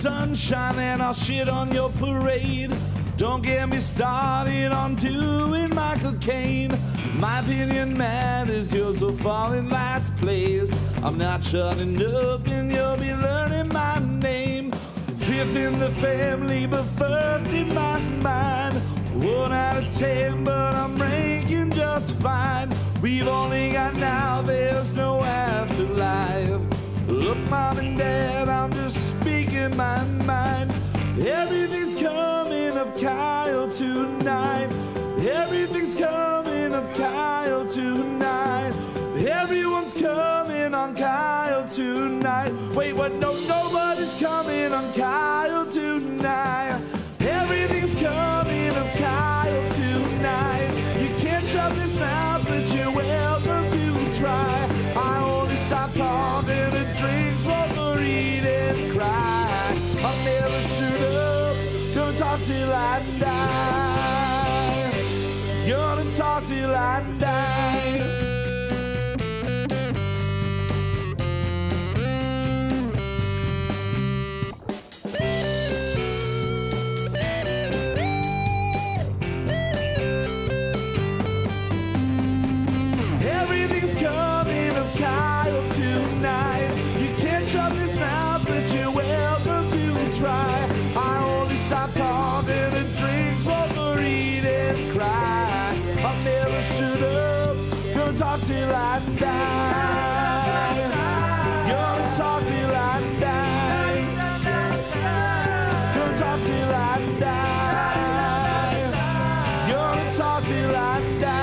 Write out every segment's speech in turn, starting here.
sunshine and I'll shit on your parade. Don't get me started on doing Michael Caine. My opinion matters, yours will fall in last place. I'm not shutting up and you'll be learning my name. Fifth in the family, but first in my mind. 1 out of 10, but I'm ranking just fine. We've only got now, there's no afterlife. Look, Mom and Dad, I'm just speaking my mind. Everything's coming up Kyle tonight. Everything's coming up Kyle tonight. Everyone's coming on Kyle tonight. Wait, what? No, nobody's coming on Kyle tonight. Everything's coming up Kyle tonight. You can't shut this mouth, but you're welcome to try. I only stop talking and drinks while read and cry. I'll never shoot up, gonna talk till I die. Gonna talk till I die. Everything's coming up Kyle tonight. You can't shut this mouth, but you're welcome to try. I only stop talking and drinks while read and cry. I'll never shut up, gonna talk till I die. Gonna talk till I die. Gonna talk till I die. Gonna talk till I die.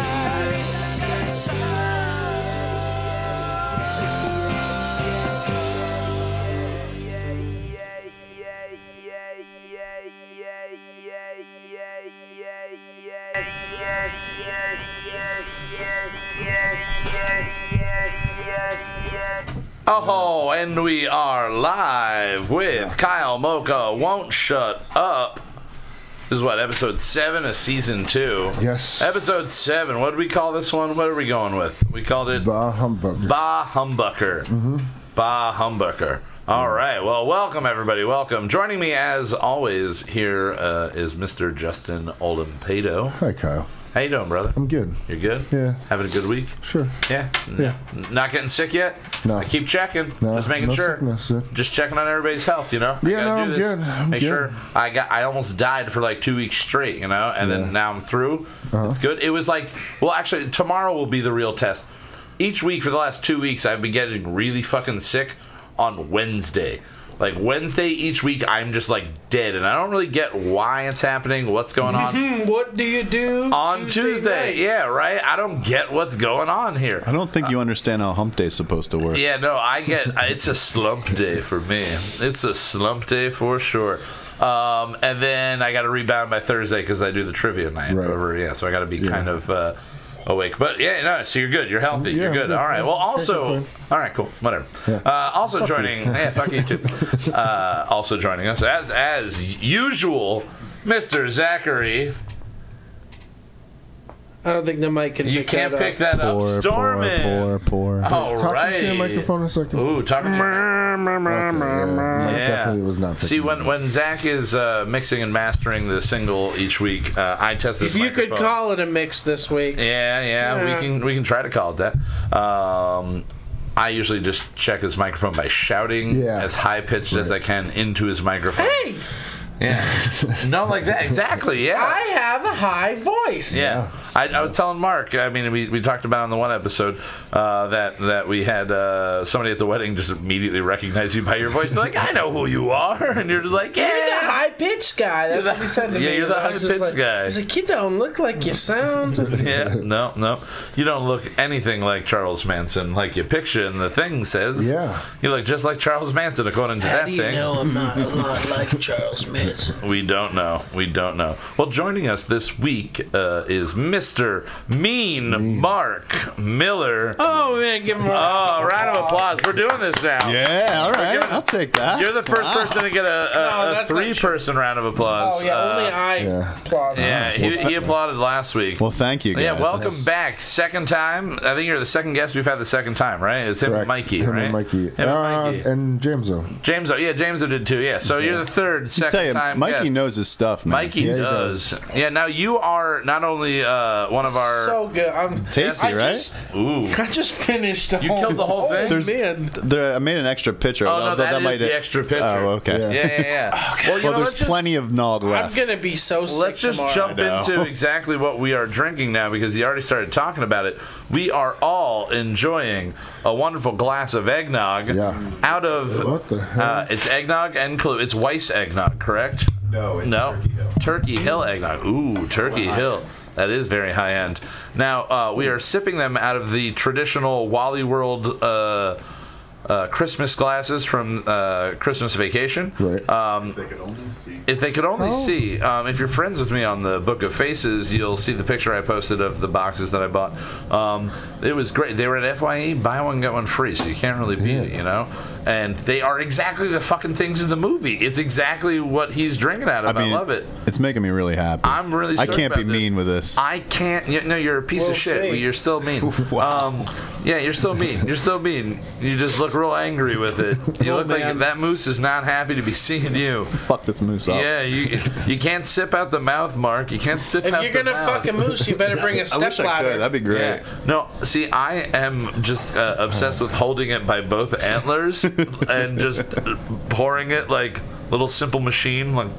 Oh, and we are live with Kyle Mocha Won't Shut Up. This is what, episode 7 of season 2? Yes. Episode 7. What did we call this one? What are we going with? We called it Bah-Humbucker. Bah-Humbucker. Mm-hmm. Bah-Humbucker. All right. Well, welcome, everybody. Welcome. Joining me, as always, here is Mr. Justin Olimpedo. Hi, Kyle. How you doing, brother? I'm good. You're good? Yeah. Having a good week? Sure. Yeah? Yeah. Not getting sick yet? No. I keep checking. No, just making no sure. sickness, yeah. Just checking on everybody's health, you know? Yeah, I gotta no, do I'm this. good. I'm Make good. sure. I almost died for like 2 weeks straight, you know? And then now I'm through. It's good. It was like, well, actually, tomorrow will be the real test. Each week for the last 2 weeks, I've been getting really fucking sick on Wednesday. Like Wednesday each week, I'm just like dead, and I don't really get why it's happening, what's going on. What do you do on Tuesday? nights? Yeah, right? I don't get what's going on here. I don't think you understand how hump day's supposed to work. Yeah, no, it's a slump day for me. It's a slump day for sure. And then I got to rebound by Thursday because I do the trivia night over, so I got to be kind of awake. But yeah, no, so you're good. You're healthy. You're good. All right. Well, also, all right, cool. Whatever. Yeah. Also joining, fuck you too. Also joining us, as usual, Mr. Zachary. I don't think the mic can You pick can't that pick that up. Stormin'. Poor. All Talk right. into your microphone a second. Ooh, talking. Mike definitely was not picking See, it up. when Zach is mixing and mastering the single each week, I test this. If you microphone. could call it a mix this week. Yeah, we can try to call it that. I usually just check his microphone by shouting as high pitched as I can into his microphone. Hey! Yeah. No, like that. Exactly, yeah. I have a high voice. Yeah. I was telling Mark, I mean, we talked about on the one episode that we had somebody at the wedding just immediately recognize you by your voice. They're like, I know who you are. And you're just like, yeah. You're the high-pitched guy. That's what he said to me. Yeah, you're the high-pitched guy. He's like, you don't look like you sound. Yeah, no. You don't look anything like Charles Manson, like your picture in the thing says. Yeah. You look just like Charles Manson, according to that thing. How do you know I'm not a lot like Charles Manson? We don't know. Well, joining us this week is Mr. Mr. Mean Mark Miller. Oh, man, give him a Round of applause. We're doing this now. Yeah, all right. I'll take that. You're the first person to get a three-person round of applause. Oh, yeah, only I applaud. Yeah, he applauded last week. Well, thank you, guys. Yeah, welcome back. Second time. I think you're the second guest we've had the second time, right? It's him and Mikey, him right? And Mikey. Him and Mikey. And Jameso. Jameso did too, yeah. So you're the third, second time Mikey guest. knows his stuff, man. Mikey does. Yeah, now you are not only one of our... So good. Tasty, right? Ooh. I just finished the You killed the whole thing? I made an extra picture. Oh, no, that is the extra picture. Oh, okay. Yeah. Okay. Well, there's plenty of nog left. I'm going to be so sick Let's just tomorrow. jump into exactly what we are drinking now, because you already started talking about it. We are all enjoying a wonderful glass of eggnog out of... What the hell? It's eggnog and Kahlua. It's Weiss eggnog, correct? No, it's Turkey Hill eggnog. Ooh, Turkey Hill. That is very high end. Now, we are sipping them out of the traditional Wally World Christmas glasses from Christmas Vacation. Right. If they could only see. If they could only see. If you're friends with me on the Book of Faces, you'll see the picture I posted of the boxes that I bought. It was great. They were at FYE, buy one, get one free, so you can't really beat it, you know? And they are exactly the fucking things in the movie. It's exactly what he's drinking out of. I love it. It's making me really happy. I'm really stoked I can't be about this. mean with this. I can't. No, you're a piece of shit. But you're still mean. Wow. Yeah, you're still mean. You're still mean. You just look real angry with it. You look like that moose is not happy to be seeing you. Fuck this moose up. Yeah, you can't sip out the mouth, Mark. You can't sip out the mouth. If you're going to fuck a moose, you better bring a I wish I stepladder. could. That'd be great. Yeah. No, see, I am just obsessed with holding it by both antlers and just pouring it like little simple machine. Like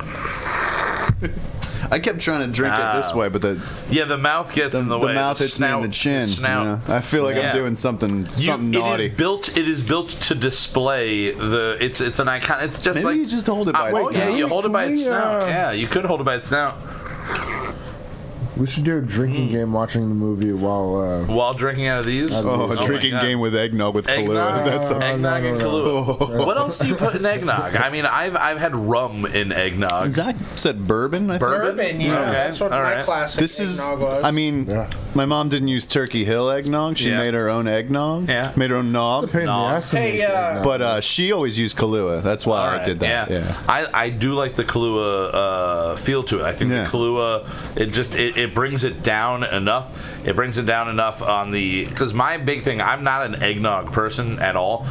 I kept trying to drink it this way, but the mouth gets in the way. The mouth hits me in the chin. Snout. I feel like I'm doing something naughty. It is built to display the. It's an icon. It's just Maybe like you just hold it by its snout. Yeah, you hold it by its snout. Yeah, you could hold it by its snout. We should do a drinking game watching the movie while drinking out of these. A drinking game with eggnog with Kahlua. That's eggnog and Kahlua. What else do you put in eggnog? I mean, I've had rum in eggnog. Zach said bourbon. I think. Bourbon, yeah. Okay. That's what my classic eggnog was. I mean, my mom didn't use Turkey Hill eggnog. She made her own eggnog. Yeah. Made her own nog. But she always used Kahlua. That's why I did that. Yeah. I do like the Kahlua feel to it. I think the Kahlua, it brings it down enough. It brings it down enough on the... Because my big thing, I'm not an eggnog person at all.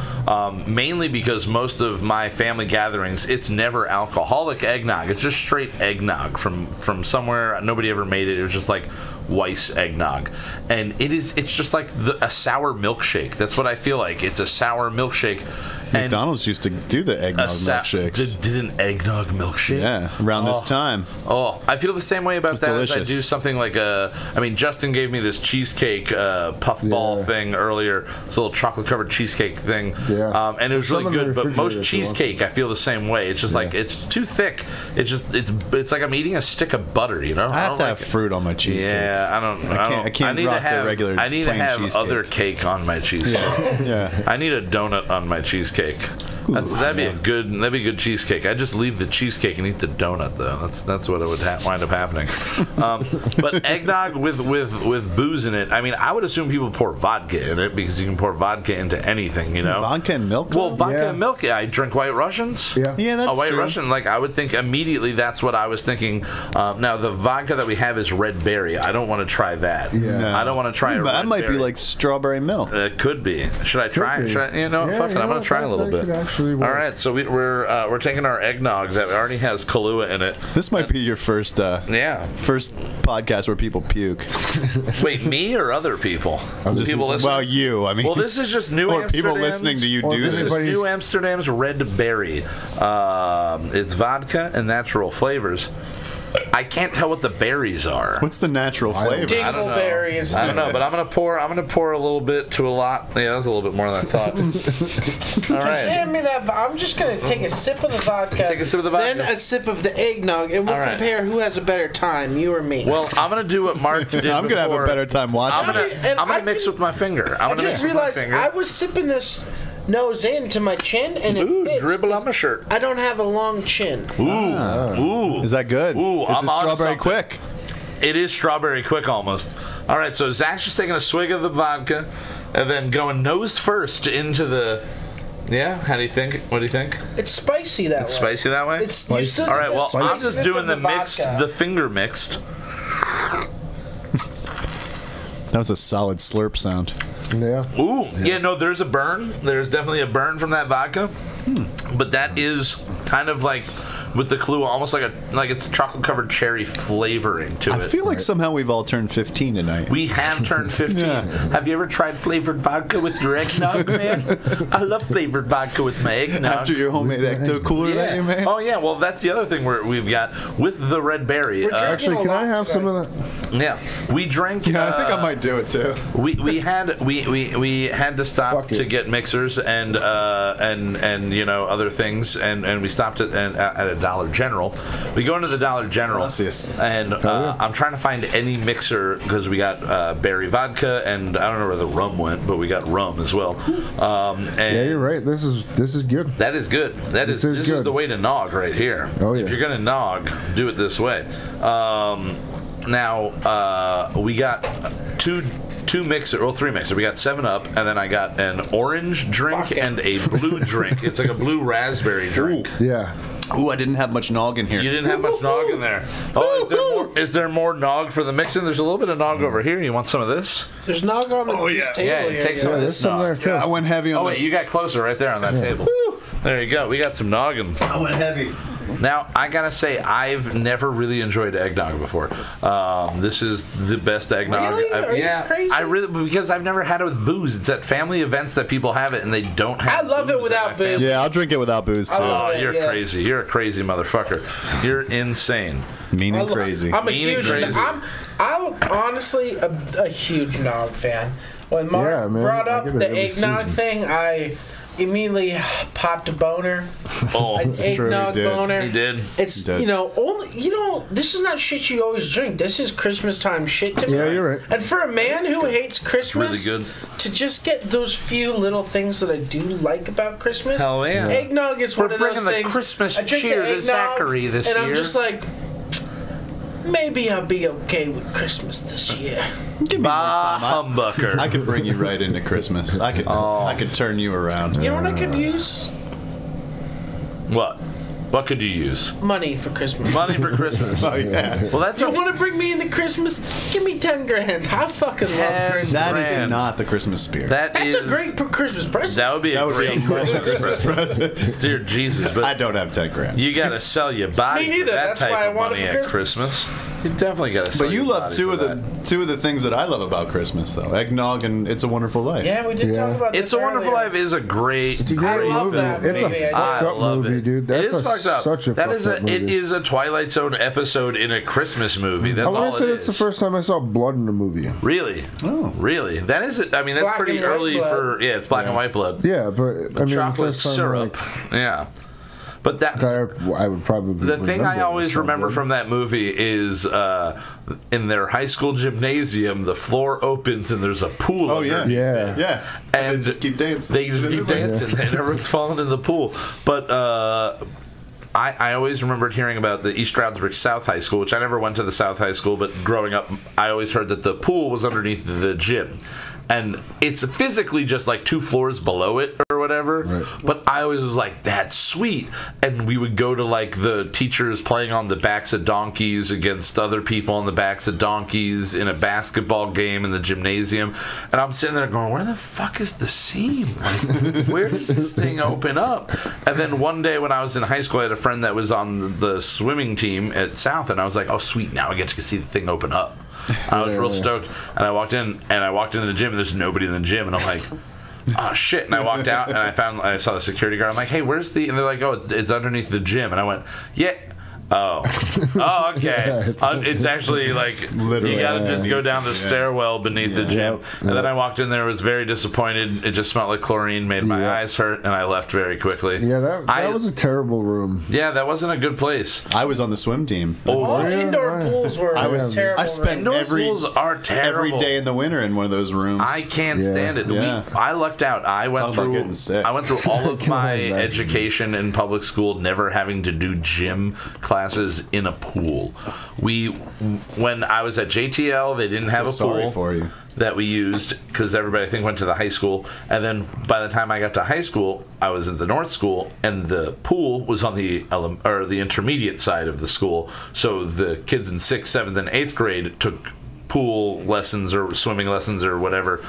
Mainly because most of my family gatherings, it's never alcoholic eggnog. It's just straight eggnog from somewhere. Nobody ever made it. It was just like Weiss eggnog. And it's just like a sour milkshake. That's what I feel like. It's a sour milkshake. McDonald's used to do the eggnog milkshakes. Did an eggnog milkshake? Yeah, around this time. Oh, I feel the same way about that delicious. as I do something like Justin gave me this cheesecake puffball thing earlier. It's a little chocolate-covered cheesecake thing. Yeah. And it was really good, but most cheesecake, I feel the same way. It's just like, it's too thick. It's like I'm eating a stick of butter, you know? I have to have fruit on my cheesecake. Yeah, I can't rock the regular I need to plain have cheesecake. other cake on my cheesecake. Yeah. I need a donut on my cheesecake. That'd be a good cheesecake. I'd just leave the cheesecake and eat the donut though. That's what it would wind up happening. But eggnog with booze in it. I mean, I would assume people pour vodka in it because you can pour vodka into anything, you know. Vodka and milk. Well, vodka and milk. Yeah, I drink White Russians. Yeah, that's a White true. Russian. Like I would think immediately. That's what I was thinking. Now the vodka that we have is red berry. I don't want to try that. Yeah. No. I don't want to try. That might be like strawberry milk. It could be. Should I try? Be. Should I, fuck it. I'm gonna try a little bit. All right, so we're taking our eggnog that already has Kahlua in it. This might be your first first podcast where people puke. Wait, me or other people? People listening? Well, you. I mean, well, this is just New or Amsterdam's. people listening to you do This this. is New Amsterdam's Red Berry. It's vodka and natural flavors. I can't tell what the berries are. What's the natural flavor? Dingleberries. I don't know, but I'm gonna pour a little bit to a lot. Yeah, that's a little bit more than I thought. All Just right. hand me that. I'm just gonna take a sip of the vodka. Take a sip of the vodka. Then a sip of the eggnog, and we'll All right. compare who has a better time, you or me. Well, I'm gonna do what Mark did. I'm gonna have a better time watching. I'm gonna mix with my finger. I just realized I was sipping this nose into my chin, and it fits, dribble on my shirt. I don't have a long chin. Ooh. Is that good? Ooh, It's I'm a on strawberry something. quick. It is strawberry quick almost. All right, so Zach's just taking a swig of the vodka and then going nose first into the... Yeah, how do you think? What do you think? It's spicy that way. It's spicy that way? It's you still all right, well, I'm just doing the mixed, vodka. the finger mixed. That was a solid slurp sound. Yeah. Ooh, yeah, no, there's a burn. There's definitely a burn from that vodka. But that is kind of like with the Kahlua, almost like it's chocolate-covered cherry flavoring to it. I feel like somehow we've all turned 15 tonight. We have turned 15. Yeah. Have you ever tried flavored vodka with your eggnog, man? I love flavored vodka with my eggnog. After your homemade Ecto Cooler that you made? Oh, yeah. Well, that's the other thing we've got with the red berry. Actually, can I have some of that? Yeah. We drank... Yeah, I think I might do it, too. We had to stop to get mixers and you know, other things, and we stopped at a Dollar General. We go into the Dollar General, and I'm trying to find any mixer because we got berry vodka, and I don't know where the rum went, but we got rum as well. And yeah, you're right. This is good. That is good. This is the way to nog right here. Oh yeah. If you're gonna nog, do it this way. Now we got three mixers. We got 7-Up, and then I got an orange drink and a blue drink. It's like a blue raspberry drink. Yeah. Ooh, I didn't have much nog in here. You didn't have much nog in there. Oh, is there more nog for the mixing? There's a little bit of nog over here. You want some of this? There's nog on this table. Yeah, here. take some of this nog. Yeah, I went heavy on wait, you got closer right there on that table. There you go. We got some noggin. I went heavy. Now, I gotta say, I've never really enjoyed eggnog before. This is the best eggnog. Really? Are you crazy? Because I've never had it with booze. It's at family events that people have it, and they don't have. I love it without booze. Yeah, I'll drink it without booze too. Oh, you're crazy. You're a crazy motherfucker. You're insane. Mean and crazy. I'm a Mean huge. and crazy. I'm honestly a huge nog fan. When Mark brought up the eggnog thing, I immediately popped a boner. Oh, an eggnog boner. He did. It's this is not shit you always drink. This is Christmas time shit to me. Yeah, you're right. And for a man who hates Christmas, really good. To just get those few little things that I do like about Christmas. Hell yeah. Eggnog is one of those bringing things. The Christmas I drink cheer the to eggnog, Zachary this and year. I'm just like, maybe I'll be okay with Christmas this year. Give me Bah-Humbucker. I could bring you right into Christmas. I could turn you around. You know what I could use? What? What could you use? Money for Christmas. Money for Christmas. Oh yeah. Well, that's you want to bring me into Christmas? Give me 10 grand. I fucking love Christmas. That is not the Christmas spirit. That's a great Christmas present. That would be a great Christmas present. Dear Jesus, but I don't have 10 grand. you got to sell your body. Me neither. For that That's type why I of want money it for at Christmas. You definitely got to sell. But you your love body two for of the things that I love about Christmas, though: eggnog and It's a Wonderful Life. Yeah, we did talk about this. It's a Wonderful earlier. Life is a great. It's a great I love movie. that It's movie. a fucked up movie, dude. That's it is fucked up. Such a that fucked is up movie. It is a Twilight Zone episode in a Christmas movie. That's I all want to say it that's is. the first time I saw blood in a movie. Really? Oh. Really? That is. I mean, that's Black pretty and white early blood. for. Yeah, it's black and white blood. Yeah, but I mean, Chocolate first time, syrup. Yeah. But that. I would probably. The thing I always remember from that movie is in their high school gymnasium, the floor opens and there's a pool. Oh yeah, yeah. And they just keep dancing. They just keep dancing, and everyone's falling in the pool. But I always remembered hearing about the East Stroudsburg South High School, which I never went to the South High School, but growing up, I always heard that the pool was underneath the gym. And it's physically just like 2 floors below it or whatever. Right. But I always was like, that's sweet. And we would go to like the teachers playing on the backs of donkeys against other people on the backs of donkeys in a basketball game in the gymnasium. And I'm sitting there going, where the fuck is the seam? Like, where does this thing open up? And then one day when I was in high school, I had a friend that was on the swimming team at South. And I was like, oh, sweet, now I get to see the thing open up. I was real stoked, and I walked into the gym, and there's nobody in the gym, and I'm like, oh shit! And I walked out, and I saw the security guard. I'm like, hey, where's the? And they're like, oh, it's underneath the gym, and I went, yeah. Oh, okay. It's actually like literally, you gotta just go down the stairwell beneath the gym. And then I walked in there, was very disappointed. It just smelled like chlorine, made my eyes hurt, and I left very quickly. Yeah, that was a terrible room. Yeah, that wasn't a good place. I was on the swim team. All indoor pools were terrible. I spent pools are terrible. every day in the winter in one of those rooms. I can't stand it. Yeah. I lucked out. I went through all of my education in public school, never having to do gym class classes in a pool. When I was at JTL, they didn't have a pool for you. that we used because everybody I think went to the high school. And then by the time I got to high school, I was at the North School, and the pool was on the intermediate side of the school. So the kids in 6th, 7th, and 8th grade took pool lessons or swimming lessons or whatever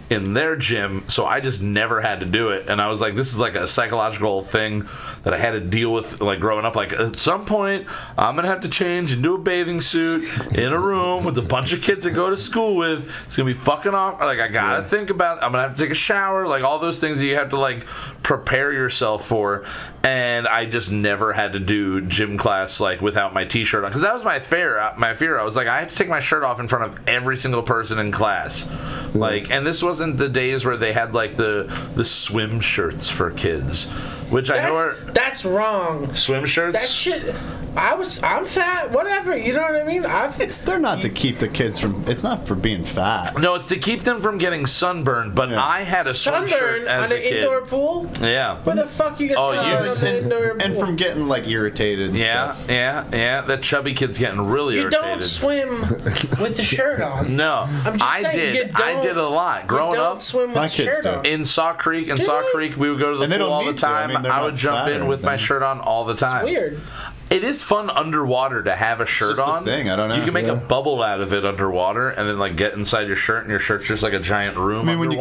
in their gym, so I just never had to do it. And I was like, this is like a psychological thing that I had to deal with, like, growing up. Like, at some point, I'm going to have to change into a bathing suit in a room with a bunch of kids that go to school with. It's going to be fucking awkward. Like, I got to think about, I'm going to have to take a shower, like, all those things that you have to, like, prepare yourself for. And I just never had to do gym class, like, without my t-shirt on. Because that was my fear. I was like, I had to take my shirt off in front of every single person in class. Like, and this wasn't the days where they had, like, the swim shirts for kids, which I know are... That's wrong. Swim shirts? That shit... I'm fat, whatever, you know what I mean? They're not to keep the kids from... It's not for being fat. No, it's to keep them from getting sunburned, but I had a swim shirt as a kid. On an indoor pool? Yeah. Where the fuck you get sunburned on an indoor pool? And from getting, like, irritated and stuff. Yeah. That chubby kid's getting really irritated. You don't swim with the shirt on. No. I'm just saying, I did a lot. Growing up, swim with the shirt on. In Saw Creek, we would go to the pool all the time. I would jump in with my shirt on all the time. It's weird. It is fun underwater to have a shirt on. Thing. I don't know. You can make a bubble out of it underwater, and then like get inside your shirt, and your shirt's just like a giant room. I mean, when you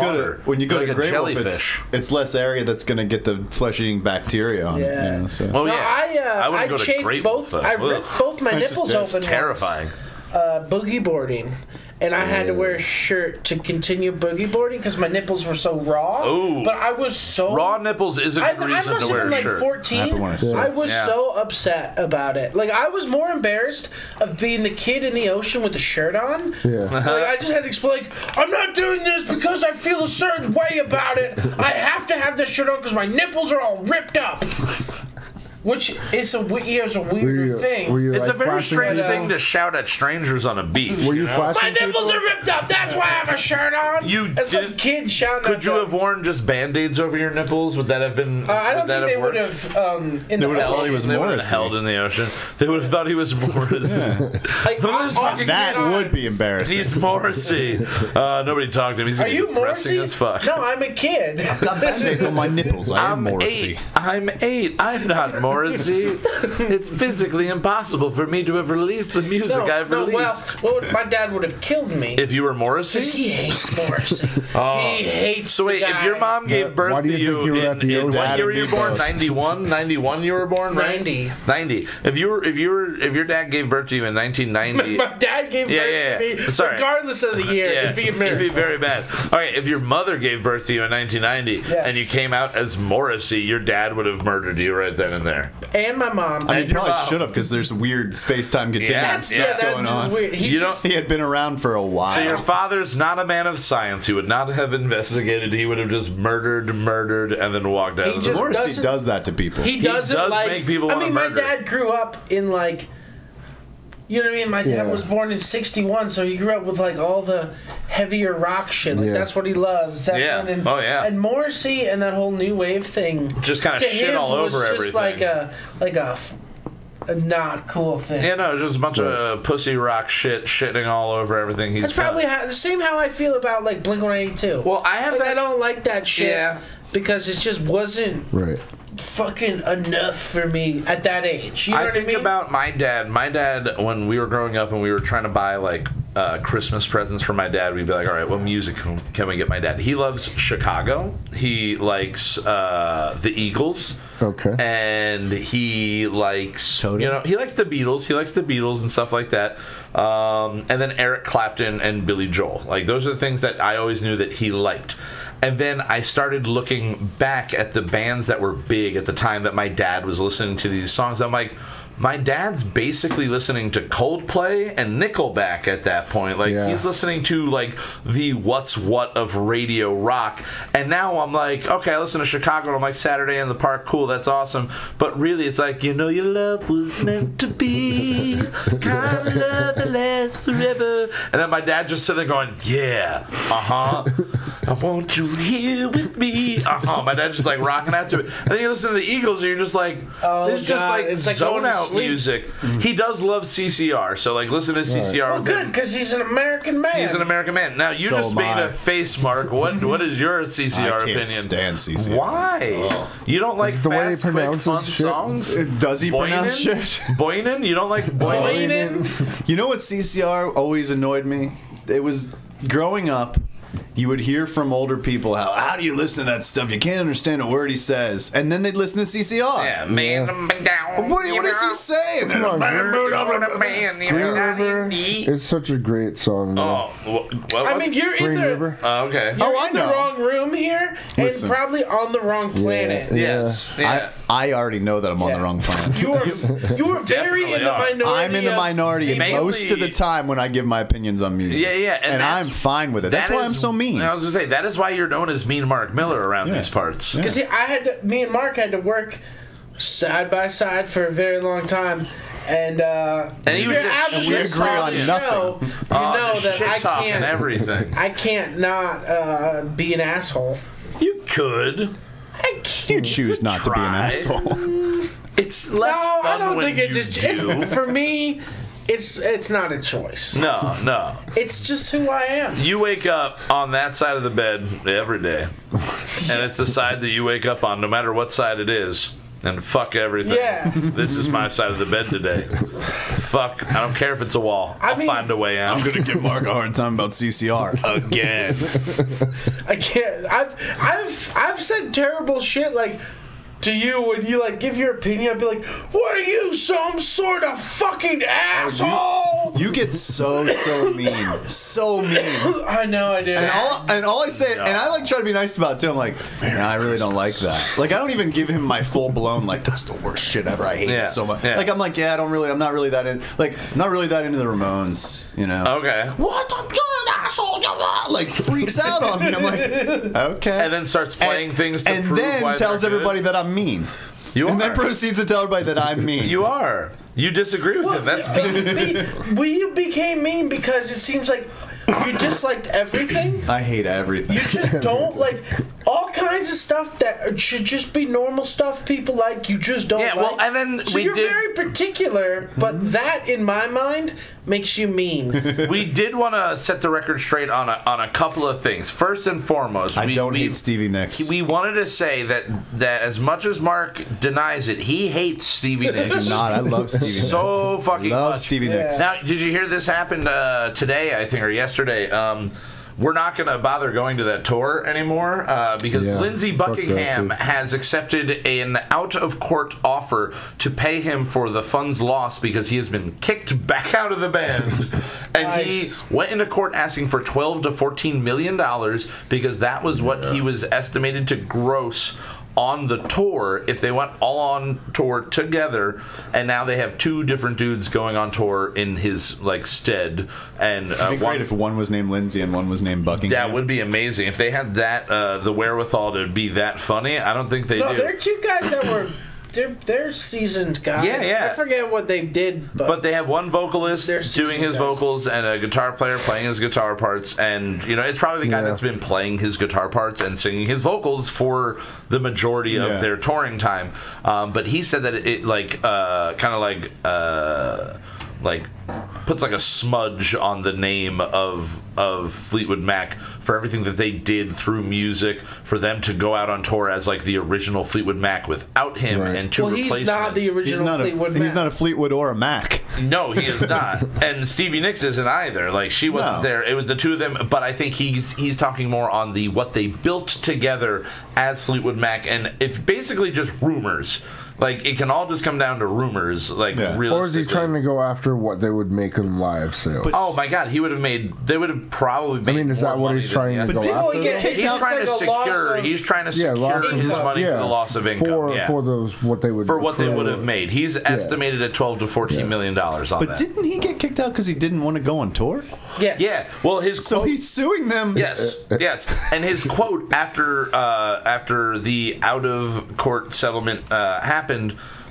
go to Great Wolf, it's less area that's going to get the flesh-eating bacteria on it. You know, so. Oh yeah, I wouldn't go to Great Wolf. I ripped both my nipples open. Terrifying. Boogie boarding. And I had to wear a shirt to continue boogie boarding because my nipples were so raw. Ooh. But I was so... Raw nipples is a good reason to wear a shirt. I must have been like 14. I was so upset about it. Like, I was more embarrassed of being the kid in the ocean with the shirt on. Yeah. Like, I just had to explain, like, I'm not doing this because I feel a certain way about it. I have to have this shirt on because my nipples are all ripped up. Which is a weird thing. It's a very strange thing to shout at strangers on a beach. Were you flashing? My nipples are ripped up. That's why I have a shirt on. Some kid shouting. Could you have worn just Band-Aids over your nipples? Would that have been? I don't think they would have. They would have thought he was Morrissey. They would have held in the ocean. They would have thought he was Morrissey. That would be embarrassing. He's Morrissey. Nobody talked to him. He's depressing as fuck. No, I'm a kid. I've got Band-Aids on my nipples. I'm Morrissey. I'm 8. I'm not Morrissey. It's physically impossible for me to have released the music I've released. Well, my dad would have killed me. If you were Morrissey? Because he hates Morrissey. He hates So wait, if your mom gave birth to you in what year were you born? 91? 91 you were born, right? 90. If your dad gave birth to you in 1990... My dad gave birth to me, regardless of the year. It'd be a miracle. It'd be very bad. All right, if your mother gave birth to you in 1990 and you came out as Morrissey, your dad would have murdered you right then and there. And my mom. I mean, he probably should have, because there's weird space-time continuum going on. Weird. He had been around for a while. So your father's not a man of science. He would not have investigated. He would have just murdered, and then walked out of the room. Morrissey does that to people. He does make people want to murder. My dad grew up in, like... You know what I mean? My dad was born in 61, so he grew up with, like, all the heavier rock shit. Like, that's what he loves. Zeppelin and Morrissey and that whole new wave thing. Just kind of shit all over everything. Just like a not cool thing. Yeah, no, it was just a bunch of pussy rock shit shitting all over everything. That's probably the same how I feel about, like, Blink-182. Well, I don't like that shit because it just wasn't... Right. Fucking enough for me at that age. You know what I mean? About my dad. My dad, when we were growing up and we were trying to buy like Christmas presents for my dad, we'd be like, all right, what music can we get my dad? He loves Chicago. He likes the Eagles. Okay. And he likes Toto. He likes the Beatles. He likes the Beatles and stuff like that. And then Eric Clapton and Billy Joel. Like, those are the things that I always knew that he liked. And then I started looking back at the bands that were big at the time that my dad was listening to these songs. I'm like, my dad's basically listening to Coldplay and Nickelback at that point. Like, he's listening to, like, the what's what of radio rock. And now I'm like, okay, I listen to Chicago, and I'm like, Saturday in the Park, cool, that's awesome. But really, it's like, your love was meant to be, kind of love that lasts forever. And then my dad just sitting there going, I want you here with me. my dad's just like rocking out to it. And then you listen to the Eagles, and you're just like, it's just like zone out music. He does love CCR, so like listen to CCR. Well, good, because he's an American man. He's an American man. Now you just made a face, Mark. What is your CCR opinion? Stand CCR. Why? You don't like fast, quick, fun songs? Does he pronounce shit? Boynan? You don't like Boynan? You know what CCR always annoyed me? It was growing up. You would hear from older people how do you listen to that stuff? You can't understand a word he says, and then they'd listen to CCR. Yeah, man. What is he saying? It's such a great song. Oh, well, I mean, you're in the okay. You're in the wrong room here, and probably on the wrong planet. Yes. Yeah. I already know that I'm on the wrong planet. You are very in the minority. I'm in the minority most of the time when I give my opinions on music. Yeah. And I'm fine with it. That's why I'm so mean. I was gonna say that is why you're known as Mean Mark Miller around these parts. Because me and Mark had to work side by side for a very long time, and he was just we agree on nothing. You know that I can't everything. I can't not be an asshole. You could. You choose not to be an asshole. It's less fun I don't when think you do. for me. It's not a choice. No. It's just who I am. You wake up on that side of the bed every day. And it's the side that you wake up on, no matter what side it is. And fuck everything. Yeah. This is my side of the bed today. Fuck. I don't care if it's a wall. I'll find a way out. I'm going to give Mark a hard time about CCR again. I can't. I've said terrible shit like to you when you like give your opinion. I'd be like, "What are you, some sort of fucking asshole?" You get so mean, so mean. I know I do. And all I say, and I like try to be nice about it too. I'm like, man, I really don't like that. Like I don't even give him my full blown like that's the worst shit ever. I hate it so much. Yeah. Like I'm like, I'm not really that into the Ramones. You know? Okay. What the asshole? Like freaks out on me. I'm like, okay. And then starts playing things to and prove then why tells everybody that I'm mean. And then proceeds to tell everybody that I'm mean. You are. You disagree with him. That's mean. You became mean because it seems like you disliked everything. I hate everything. You just don't like all kinds of stuff that should just be normal stuff people like. You just don't. Yeah, well, and then so you're very particular, but that, in my mind, makes you mean. We did want to set the record straight on a couple of things. First and foremost, I don't hate Stevie Nicks. We wanted to say that as much as Mark denies it, he hates Stevie Nicks. I do not. I love Stevie Nicks. So fucking love much. Stevie Nicks. Now, did you hear this happened today? I think or yesterday. We're not going to bother going to that tour anymore because Lindsey Buckingham has accepted an out-of-court offer to pay him for the funds lost because he has been kicked back out of the band. And he went into court asking for $12 to $14 million because that was what he was estimated to gross on the tour if they went all on tour together, and now they have two different dudes going on tour in his stead. And it'd be great if one was named Lindsay and one was named Buckingham. That would be amazing if they had that the wherewithal to be that funny. I don't think they do. No, they're two guys that were. They're seasoned guys. Yeah. I forget what they did, but they have one vocalist doing his vocals and a guitar player playing his guitar parts, and it's probably the guy that's been playing his guitar parts and singing his vocals for the majority of their touring time. But he said that it puts like a smudge on the name of Fleetwood Mac for everything that they did through music, for them to go out on tour as like the original Fleetwood Mac without him and two replacements. He's not the original Fleetwood Mac. He's not a Fleetwood or a Mac. No, he is not. And Stevie Nicks isn't either. Like she wasn't there. It was the two of them. But I think he's talking more on the what they built together as Fleetwood Mac, and it's basically just rumors. Like it can all just come down to rumors. Like realistically. Or is he trying to go after what they would make in live sales? Oh my God, they would have probably made. I mean, is that what he's trying to go after? He's trying to secure his money for the loss of income. For those what they would have made. He's estimated at $12 to $14 million on that. But didn't he get kicked out because he didn't want to go on tour? Yes. Yeah. Well, so he's suing them. Yes. And his quote after the out of court settlement happened.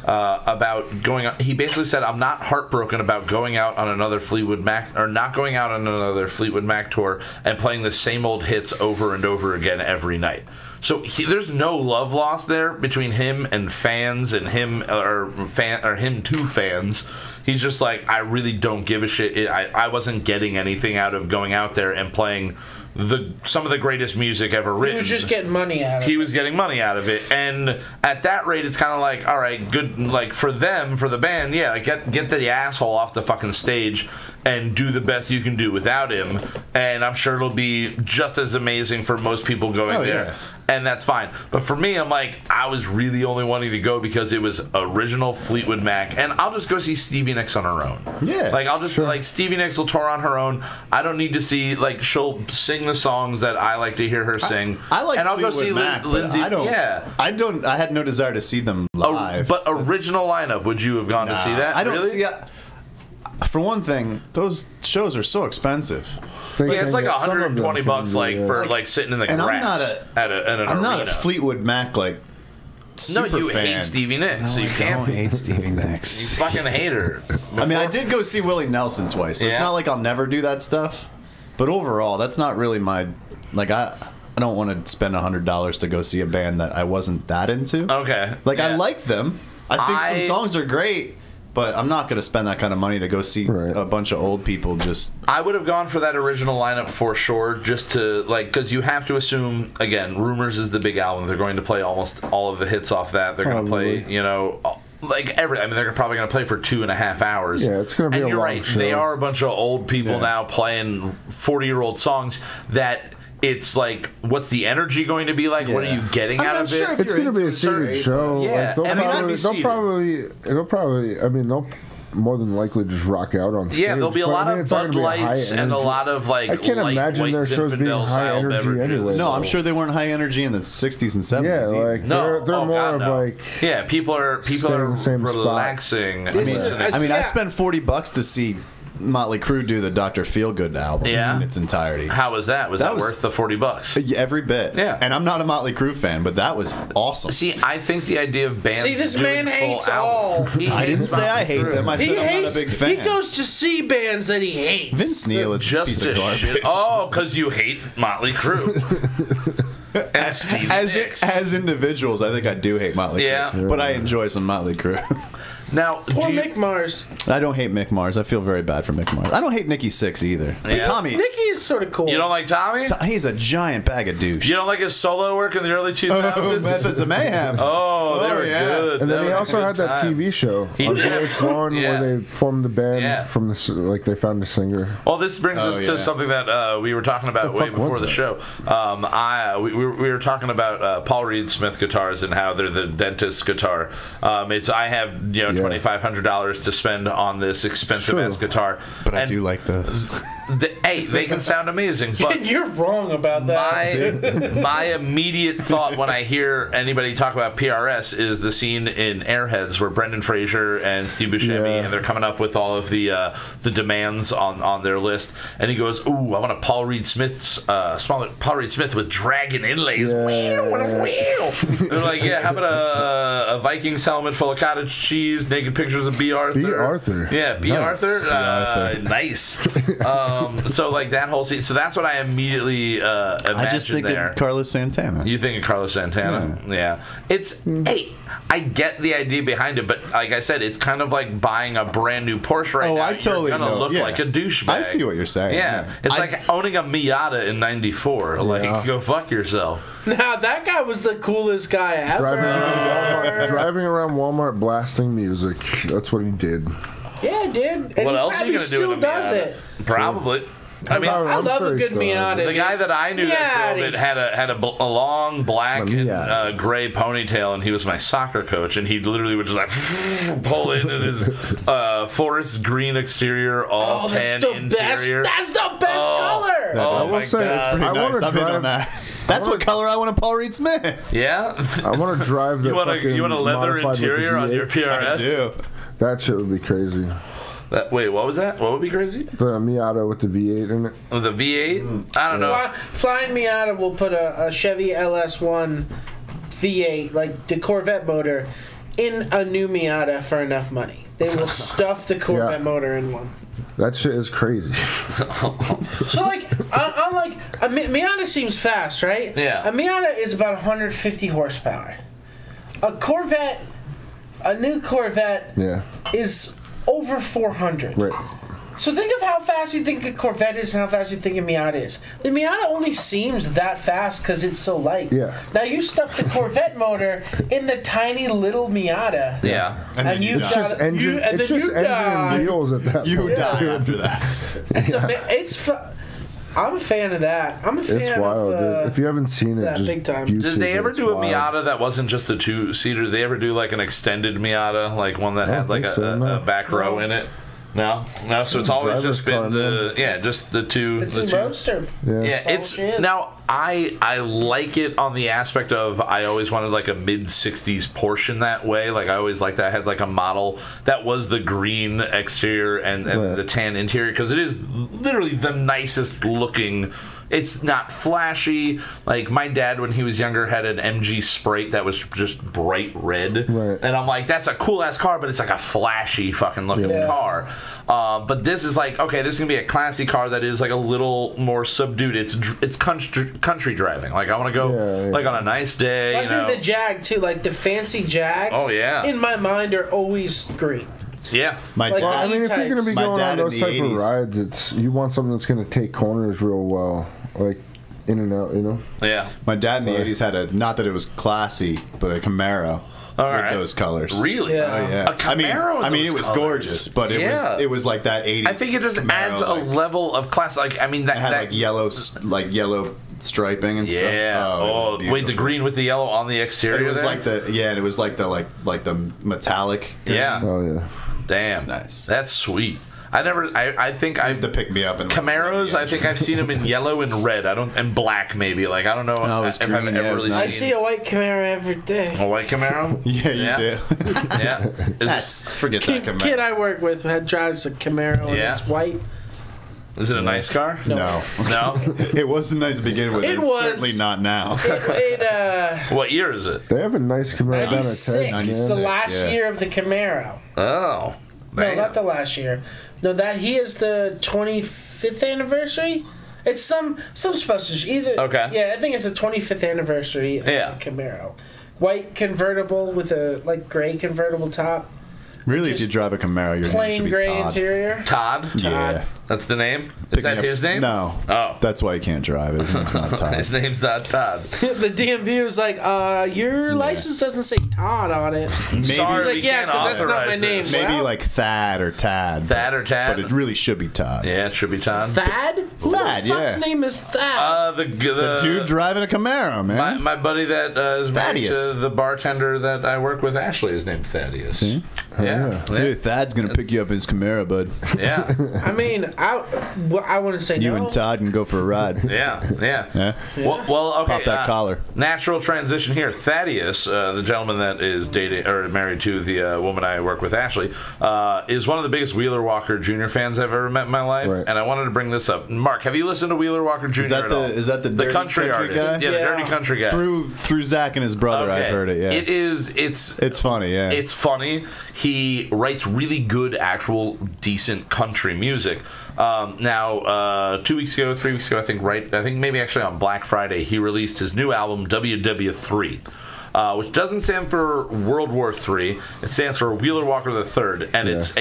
About going on, he basically said, "I'm not heartbroken about going out on another Fleetwood Mac or not going out on another Fleetwood Mac tour and playing the same old hits over and over again every night." So there's no love lost there between him and fans and him or him to fans. He's just like, I really don't give a shit. I wasn't getting anything out of going out there and playing some of the greatest music ever written. He was just getting money out of it. He was getting money out of it. And at that rate, it's kind of like, all right, good. Like, for them, for the band, yeah, like get the asshole off the fucking stage and do the best you can do without him. And I'm sure it'll be just as amazing for most people going there. Yeah. And that's fine. But for me, I'm like, I was really only wanting to go because it was original Fleetwood Mac. And I'll just go see Stevie Nicks on her own. Yeah. Like, I'll just, like, Stevie Nicks will tour on her own. I don't need to see, like, she'll sing the songs that I like to hear her sing. I like and I'll Fleetwood go see Mac, Lindsay. I had no desire to see them live. But original lineup, would you have gone to see that? I don't really? see for one thing, those shows are so expensive. Yeah, it's like $120 like for like sitting in the grass at an arena. I'm not a Fleetwood Mac like super you fan. Hate Stevie Nicks, so you can't hate Stevie Nicks. You fucking hate her. I mean, I did go see Willie Nelson twice, so it's not like I'll never do that stuff. But overall, that's not really my like. I don't want to spend $100 to go see a band that I wasn't that into. Okay, like I like them. I think some songs are great. But I'm not going to spend that kind of money to go see a bunch of old people just... I would have gone for that original lineup for sure, just to, like, because you have to assume, again, Rumors is the big album. They're going to play almost all of the hits off that. They're going to play, you know... Like I mean, they're probably going to play for 2.5 hours. Yeah, it's going to be and a you're long right. show. They are a bunch of old people now playing 40-year-old songs that... It's like, what's the energy going to be like? Yeah. What are you getting out of it? It's going to be a seated show. Yeah, like, they'll probably. I mean, they'll more than likely just rock out on stage. Yeah, there'll be a lot of Bud Lights and a lot of like. I can't imagine their shows being high energy anyway. No, I'm sure they weren't high energy in the 60s and 70s. Yeah, like they're more of like. Yeah, people are relaxing. I spent $40 to see Motley Crue do the Dr. Feelgood album in its entirety. How was that? Was that worth the $40? Every bit. Yeah. And I'm not a Motley Crue fan, but that was awesome. See, I think the idea of bands. See, this man hates all. I didn't say I hate them. I said I'm not a big fan. He goes to see bands that he hates. Vince Neil is just a piece of garbage. Shit. Oh, because you hate Motley Crue. As individuals, I think I do hate Motley Crue. But I enjoy some Motley Crue. Now, Mick Mars. I don't hate Mick Mars. I feel very bad for Mick Mars. I don't hate Nikki Sixx either. Yeah. Tommy. Nikki is sort of cool. You don't like Tommy? He's a giant bag of douche. You don't like his solo work in the early 2000s? Methods of Mayhem. Oh, they were good. And then he also had that TV show on VH1 where they formed the band from the like they found a singer. Well, this brings us to something that we were talking about way before the show. We were talking about Paul Reed Smith guitars and how they're the dentist guitar. I have $2,500 to spend on this expensive ass guitar, but I do like those. They can sound amazing. But you're wrong about that. My immediate thought when I hear anybody talk about PRS is the scene in Airheads where Brendan Fraser and Steve Buscemi and they're coming up with all of the demands on their list, and he goes, "Ooh, I want a Paul Reed Smith with dragon inlays." They're like, "Yeah, how about a Vikings helmet full of cottage cheese, naked pictures of B. Arthur?" B. Arthur. Yeah, B. Nice. Arthur. Nice. So like that whole scene. So that's what I immediately imagined. I just think of Carlos Santana. You think of Carlos Santana? Yeah. It's I get the idea behind it, but like I said, it's kind of like buying a brand new Porsche right now. I totally You're gonna look like a douchebag. I see what you're saying. Yeah. It's like owning a Miata in '94. Like, go fuck yourself. Now that guy was the coolest guy ever. Driving around Walmart blasting music. That's what he did. Yeah, he did. And what else are you gonna do with a Miata? Does it. Probably. I mean, I love a good Miata. The guy that I knew that drove it had a long black and gray ponytail, and he was my soccer coach, and he literally would just like pull in his forest green exterior, all tan interior. That's the best color. Oh my god, that's pretty nice. I'm in on that. That's what color I want a Paul Reed Smith. Yeah, I want to drive the. You want a leather interior on your PRS? I do. That shit would be crazy. Wait, what was that? What would be crazy? The Miata with the V8 in it. With the V8? I don't know. Flying Miata will put a Chevy LS1 V8, like the Corvette motor, in a new Miata for enough money. They will stuff the Corvette motor in one. That shit is crazy. So like, I'm like, a Miata seems fast, right? Yeah. A Miata is about 150 horsepower. A Corvette, a new Corvette, is over 400. Right. So think of how fast you think a Corvette is and how fast you think a Miata is. The Miata only seems that fast because it's so light. Yeah. Now you stuff the Corvette motor in the tiny little Miata. Yeah. And you've It's just engine, it's just engine and wheels at that point. You die after that. I'm a fan of that. I'm a fan It's wild, of dude. If you haven't seen it, just big time. YouTube Did they ever it's do a wild. Miata that wasn't just a 2-seater? Did they ever do like an extended Miata, like one that had like a back row in it? No. So it's always just been just the two. It's a roadster. Yeah, it's now I like it on the aspect of I always wanted like a mid '60s Porsche that way. Like I always liked that. I had like a model that was the green exterior and the tan interior because it is literally the nicest looking. It's not flashy. Like my dad, when he was younger, had an MG Sprite that was just bright red, and I'm like, that's a cool ass car, but it's like a flashy fucking looking car. But this is like, okay, this is gonna be a classy car that is like a little more subdued. It's country driving. Like I want to go like on a nice day. I do the Jag too, like the fancy Jags. Oh yeah. In my mind, are always green. Yeah, I mean, if you're gonna be going on those type of rides, you want something that's gonna take corners real well, like in and out, you know. Yeah. My dad in the '80s had a, not that it was classy, but a Camaro with those colors. Really? Yeah. Oh yeah. A Camaro. I mean, it was gorgeous, but it was like that '80s. I think it just Camaro, adds a level of class. Like I mean, that had like yellow striping and stuff. Yeah. Oh, wait, the green with the yellow on the exterior. It was like it was like the metallic. Yeah. Oh yeah. Damn. That's nice. That's sweet. I think I used to pick me up in Camaros. I think I've seen them in yellow and red. And black maybe. Like I don't know if I've ever really seen. I see a white Camaro every day. A white Camaro? Yeah, you do. Yeah. Forget that Camaro. Kid I work with drives a Camaro and it's white. Is it a nice car? No. It wasn't nice to begin with. It's certainly not now. What year is it? They have a nice Camaro down at 96. It's the last year of the Camaro. Oh. Man. No, not the last year. No, he is the 25th anniversary. It's some special either. Okay. Yeah, I think it's the 25th anniversary of the Camaro. White convertible with a gray convertible top. Really, if you drive a Camaro, your name should be gray Todd. Interior. Todd? Yeah. That's the name? Is that his name? No. Oh. That's why he can't drive it. His name's not Todd. His name's not Todd. The DMV was like, your license doesn't say Todd on it. Maybe. Sorry, He's like, yeah, because that's not my name. Maybe like Thad or Tad. Thad or Tad? But it really should be Todd. Yeah, it should be Todd. Thad? Who the fuck's name is Thad? The dude driving a Camaro, man. My buddy that is married to the bartender that I work with, Ashley, is named Thaddeus. See? Yeah. Hey, Thad's going to pick you up in his Camaro, bud. Yeah. I mean, I wouldn't say you no. You and Todd can go for a ride. Yeah. Well, okay. Pop that collar. Natural transition here. Thaddeus, the gentleman that is dating or married to the woman I work with, Ashley, is one of the biggest Wheeler Walker Jr. fans I've ever met in my life. Right. And I wanted to bring this up. Mark, have you listened to Wheeler Walker Jr. Is that the dirty country artist? Guy? Yeah, the dirty country guy. Through Zach and his brother, I've heard it. Yeah. It's funny. Yeah. It's funny. He writes really good, actual, decent country music. Now, 2 weeks ago, 3 weeks ago, I think maybe actually on Black Friday, he released his new album, WW3, which doesn't stand for World War III. It stands for Wheeler Walker III, and it's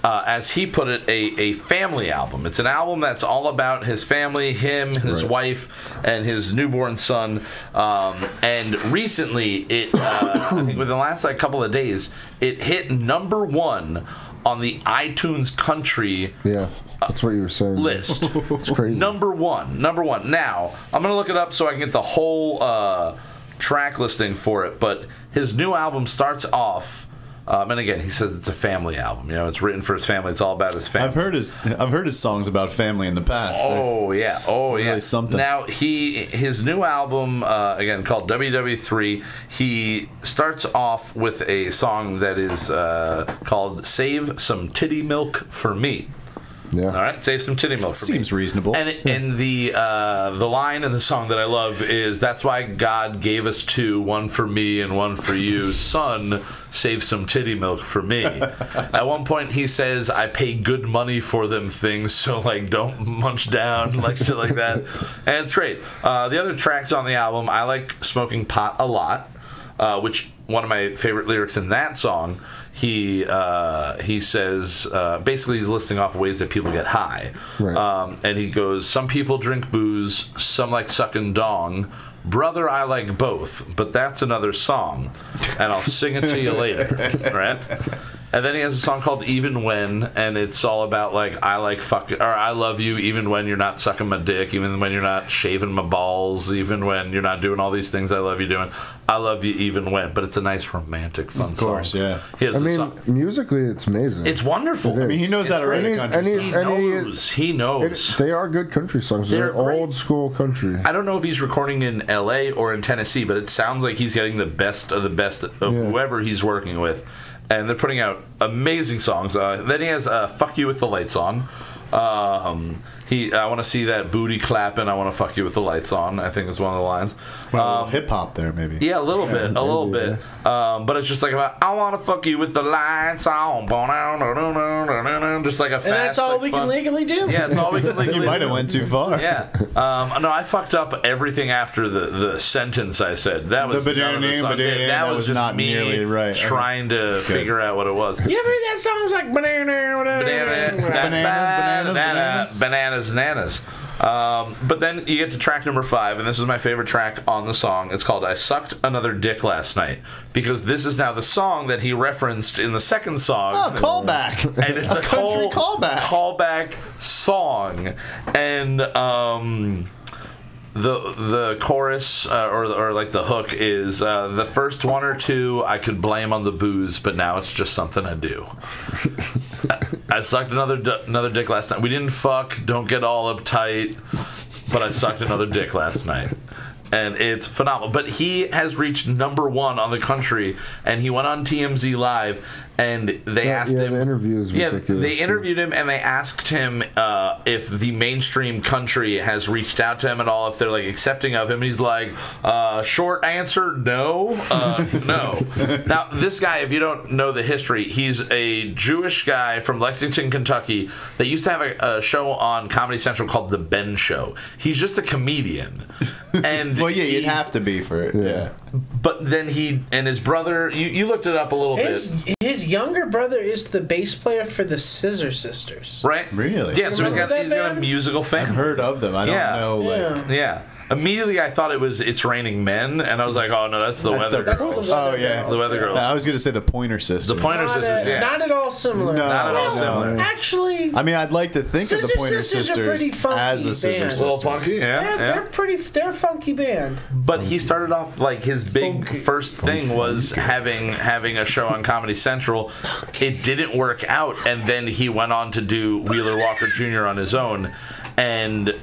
as he put it, a family album. It's an album that's all about his family, him, his wife, and his newborn son. And recently, I think within the last couple of days, it hit #1 on the iTunes country. Yeah, that's what you were saying. List. It's crazy. Number one. Now, I'm gonna look it up so I can get the whole track listing for it. But his new album starts off. And again, he says it's a family album. You know, it's written for his family. It's all about his family. I've heard his songs about family in the past. Oh yeah. Really something. Now his new album again called WW3. He starts off with a song that is called "Save Some Titty Milk for Me." Yeah. All right, save some titty milk for me. Seems reasonable. And the line in the song that I love is, that's why God gave us two, one for me and one for you. Son, save some titty milk for me. At one point he says, I pay good money for them things, so like don't munch down, like shit like that. And it's great. The other tracks on the album, I like Smoking Pot a lot, which one of my favorite lyrics in that song, he says, basically he's listing off ways that people get high. Right. And he goes, some people drink booze, some like sucking dong. Brother, I like both, but that's another song, and I'll sing it to you later, right? And then he has a song called Even When, and it's all about, like, I like fucking, or I love you even when you're not sucking my dick, even when you're not shaving my balls, even when you're not doing all these things I love you doing. I love you even when. But it's a nice, romantic, fun song. Of course, yeah. I mean, musically, it's amazing. It's wonderful. I mean, he knows how to write a country song. He knows. They are good country songs. They're old school country. I don't know if he's recording in L.A. or in Tennessee, but it sounds like he's getting the best of whoever he's working with. And they're putting out amazing songs. Then he has Fuck You With the Lights On. I want to see that booty clapping. I want to fuck you with the lights on, I think is one of the lines. Hip hop there, maybe. Yeah, a little bit. But it's just like, I want to fuck you with the lights on. Just like a fast, and that's all we can legally do? Yeah, that's all we can legally do. You might have went too far. Yeah. No, I fucked up everything after the sentence I said. That was that was just not me nearly right. Trying to figure out what it was. You ever heard that song? It's like bananas. But then you get to track number 5, and this is my favorite track on the song. It's called I Sucked Another Dick Last Night, because this is now the song that he referenced in the second song. Oh, callback. And it's a country whole callback song. And the chorus or like the hook is the first one or two I could blame on the booze, but now it's just something I do. I sucked another dick last night. We didn't fuck, don't get all uptight, but I sucked another dick last night. And it's phenomenal. But he has reached number 1 on the country, and he went on TMZ Live, and they asked him. The interview is ridiculous. They interviewed him, and they asked him if the mainstream country has reached out to him at all, if they're like accepting of him. And he's like, short answer, no, no. Now, this guy, if you don't know the history, he's a Jewish guy from Lexington, Kentucky, that used to have a show on Comedy Central called The Ben Show. He's just a comedian. And well, yeah, you'd have to be for it. Yeah. But then he and his brother, you looked it up a little bit. His younger brother is the bass player for the Scissor Sisters. Right? Really? Yeah, so he's got a musical fan. I've heard of them. I don't know. Yeah. Immediately, I thought it was It's Raining Men, and I was like, oh, no, that's the Weather Girls. Oh, yeah. The Weather Girls. I was going to say the Pointer Sisters. The Pointer Sisters, yeah. Not at all similar. No, not at all similar. Actually, I mean, I'd like to think of the Pointer Sisters as the Scissor Sisters. A little funky, yeah. They're a funky band. But he started off, like, his big first thing was having a show on Comedy Central. It didn't work out, and then he went on to do Wheeler Walker Jr. on his own. And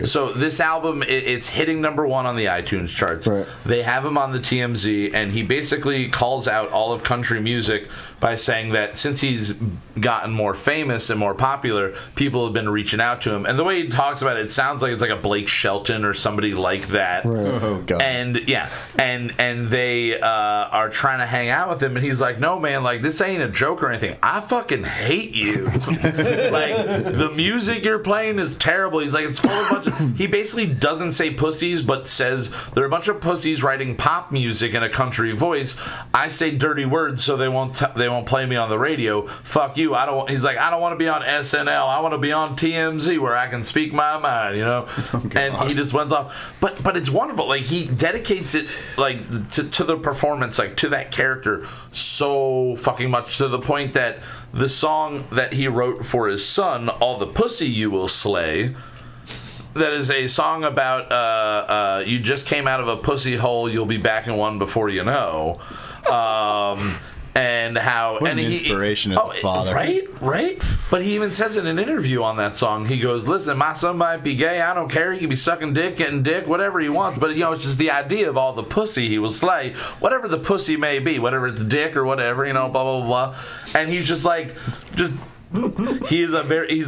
so this album, it's hitting number 1 on the iTunes charts. Right. They have him on the TMZ, and he basically calls out all of country music by saying that since he's gotten more famous and more popular, people have been reaching out to him. And the way he talks about it, it sounds like it's like a Blake Shelton or somebody like that. Right. Oh, God. And yeah, and they are trying to hang out with him, and he's like, no, man, like, this ain't a joke or anything. I fucking hate you. Like, the music you're playing is terrible. He's like, it's full of he basically doesn't say pussies, but says there are a bunch of pussies writing pop music in a country voice. I say dirty words, so they won't play me on the radio. Fuck you. He's like, I don't want to be on SNL. I want to be on TMZ where I can speak my mind, you know. And he just went off. But it's wonderful. Like, he dedicates it like to the performance, like to that character, so fucking much, to the point that the song that he wrote for his son, All the Pussy You Will Slay, that is a song about you just came out of a pussy hole, you'll be back in one before you know. And how what an inspiration as a father. Right? But he even says in an interview on that song, he goes, listen, my son might be gay, I don't care, he can be sucking dick, getting dick, whatever he wants, but, you know, it's just the idea of all the pussy he will slay, whatever the pussy may be, whatever it's dick or whatever, you know, blah, blah, blah. And he's just like, just he's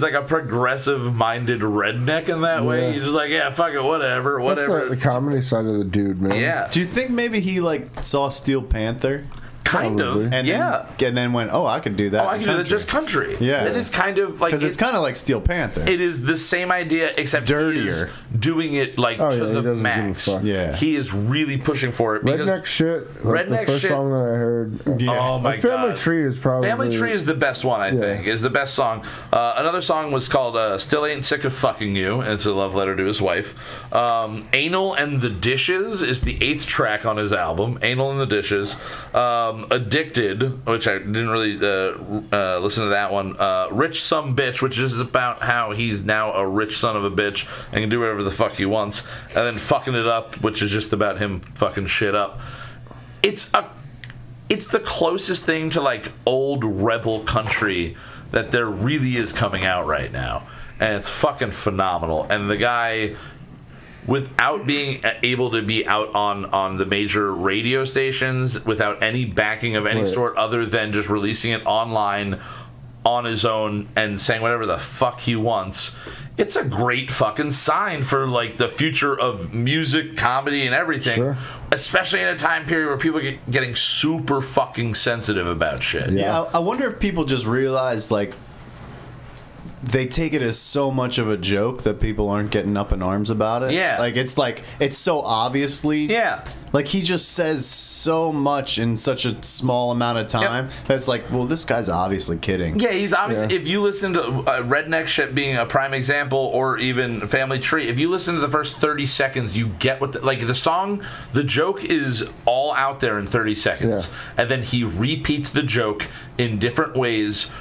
like a progressive-minded redneck in that way. He's just like, yeah, fuck it, whatever. That's like the comedy side of the dude, man. Yeah. Do you think maybe he like saw Steel Panther? Kind of, and then went, oh, I could do that. Oh, I can do that just country. Yeah, it is kind of like because it's kind of like Steel Panther. It is the same idea, except dirtier, doing it like to the max. Yeah, he is really pushing for it. Redneck shit. Like redneck the first shit. song that I heard. Oh my god, Family Tree is probably Family Tree is the best one. I think is the best song. Another song was called "Still Ain't Sick of Fucking You." And it's a love letter to his wife. "Anal and the Dishes" is the 8th track on his album. "Anal and the Dishes." "Addicted," which I didn't really listen to that one. "Rich Some Bitch," which is about how he's now a rich son of a bitch and can do whatever the fuck he wants. And then "Fucking It Up," which is just about him fucking shit up. It's the closest thing to like old rebel country that there really is coming out right now. And it's fucking phenomenal. And the guy, without being able to be out on the major radio stations, without any backing of any sort other than just releasing it online on his own and saying whatever the fuck he wants, it's a great fucking sign for like the future of music, comedy, and everything. Sure. Especially in a time period where people are getting super fucking sensitive about shit. Yeah, I wonder if people just realize like they take it as so much of a joke that people aren't getting up in arms about it. Yeah. Like it's so obviously. Yeah. Like he just says so much in such a small amount of time that's like, well, this guy's obviously kidding. Yeah, he's obviously. If you listen to Redneck Shit being a prime example, or even Family Tree, if you listen to the first 30 seconds, you get what the song, the joke is all out there in 30 seconds, and then he repeats the joke in different ways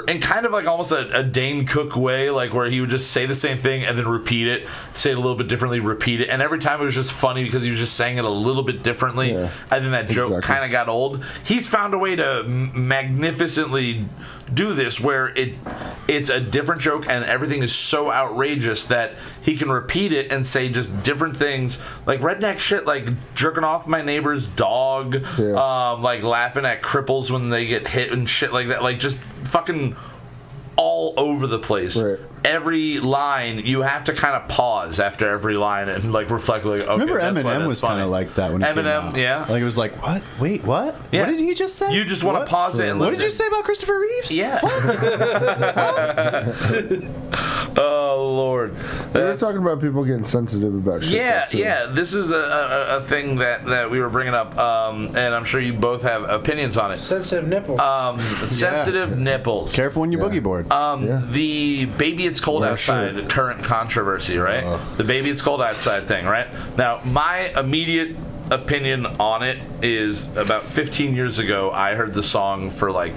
in kind of like almost a Dane Cook way, like where he would just say the same thing and then repeat it, say it a little bit differently, repeat it, and every time it was just funny because he was just saying it a little bit differently, and then that joke kind of got old. He's found a way to magnificently do this where it's a different joke and everything is so outrageous that he can repeat it and say just different things, like redneck shit, like jerking off my neighbor's dog, like laughing at cripples when they get hit and shit like that, like just fucking all over the place. Every line you have to kind of pause after every line and like reflect, like, okay, remember Eminem was kind of like that when he came out. Like it was like, what? Wait, what? What did he just say? You just want to pause it and listen. What did you say about Christopher Reeves? Yeah. Oh Lord, we were talking about people getting sensitive about shit. Yeah. This is a thing that we were bringing up, and I'm sure you both have opinions on it. Sensitive nipples. Sensitive nipples. Careful when you boogie board. The Baby It's Cold Outside current controversy, right? The Baby It's Cold Outside thing, right? Now, my immediate opinion on it is about 15 years ago, I heard the song for like,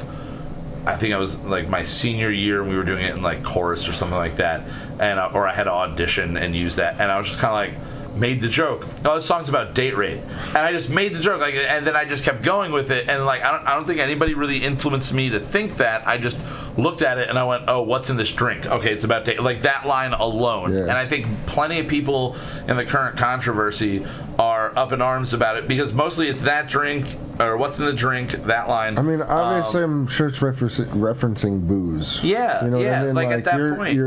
I think I was like my senior year, and we were doing it in like chorus or something like that, and or I had to audition and use that, and I was just kind of like, made the joke. Oh, this song's about date rape, and I just made the joke, like, and then I just kept going with it, and like I don't think anybody really influenced me to think that. I just looked at it and I went, oh, what's in this drink? Okay, it's about date, like that line alone. And I think plenty of people in the current controversy are up in arms about it because mostly it's that drink or what's in the drink, that line. I mean, obviously, I'm sure it's referencing booze. Yeah, you know what I mean? Like at that point.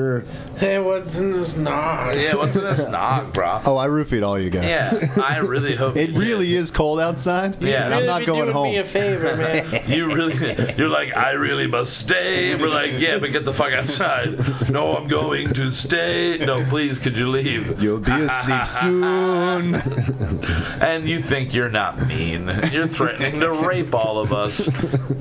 Hey, what's in this nog? Yeah, what's in this nog, bro? Oh, I roofied all you guys. Yeah, I really hope it really is cold outside. Yeah, and I'm not going home. Me a favor, man. You're like, I really must stay. We're like, yeah, but get the fuck outside. No, I'm going to stay. No, please, could you leave? You'll be asleep soon. And you think you're not mean. You're threatening to rape all of us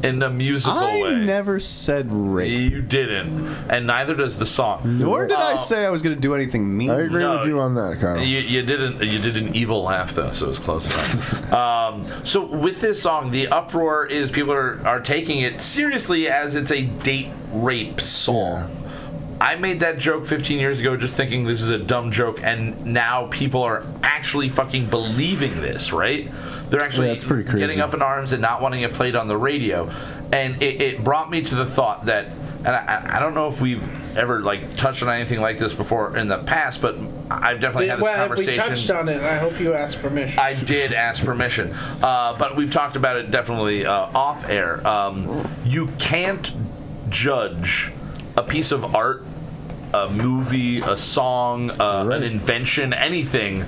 in a musical way. I never said rape. You didn't. And neither does the song. Nor did I say I was going to do anything mean. I agree with you on that, Kyle. You did an evil laugh, though, so it was close enough. So with this song, the uproar is people are taking it seriously as it's a date rape song. Yeah. I made that joke 15 years ago just thinking this is a dumb joke, and now people are actually fucking believing this, right? They're actually getting up in arms and not wanting it played on the radio. And it brought me to the thought that, and I don't know if we've ever like touched on anything like this before in the past, but I've definitely had this conversation. If we touched on it, I hope you asked permission. I did ask permission, but we've talked about it definitely off air. You can't judge a piece of art, a movie, a song, an invention, anything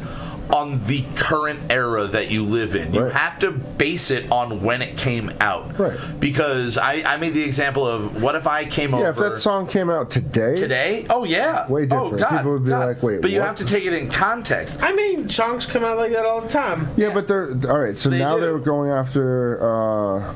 on the current era that you live in. You have to base it on when it came out. Right. Because I made the example of, what if I came over... Yeah, if that song came out today... Today? Oh, yeah. Way different. Oh, God, people would be like, wait, But you have to take it in context. I mean, songs come out like that all the time. Yeah, but they're... All right, so now they're going after...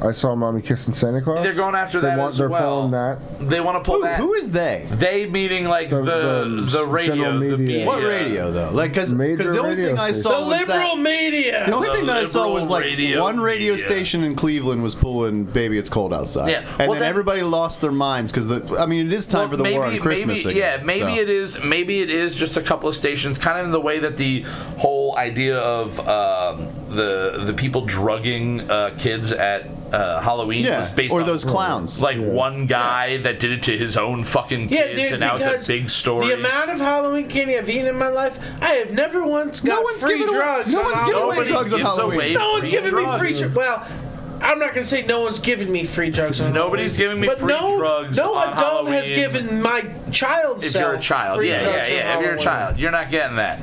I Saw Mommy Kissing Santa Claus. They're going after that as well. well. They're pulling that. They want to pull that. Who is they? They meaning like the radio. The media. What radio, though? Like, because the only thing I saw the was liberal media. The only thing that I saw was like one radio media. station in Cleveland was pulling "Baby It's Cold Outside," and then everybody lost their minds because it is time for the war on Christmas. Maybe it is. Maybe it is just a couple of stations, kind of in the way that the whole idea of the people drugging kids at Halloween was based on those clowns. Like one guy that did it to his own fucking kids, dude, and now it's a big story. The amount of Halloween candy I've eaten in my life, I have never once got free drugs. No one's giving away drugs on Halloween. No one's giving me free drugs. Well, I'm not going to say no one's giving me free drugs on Nobody's Halloween. giving me free drugs no on adult Halloween. has given my child If you're a child, free drugs on if you're a Halloween. child, you're not getting that.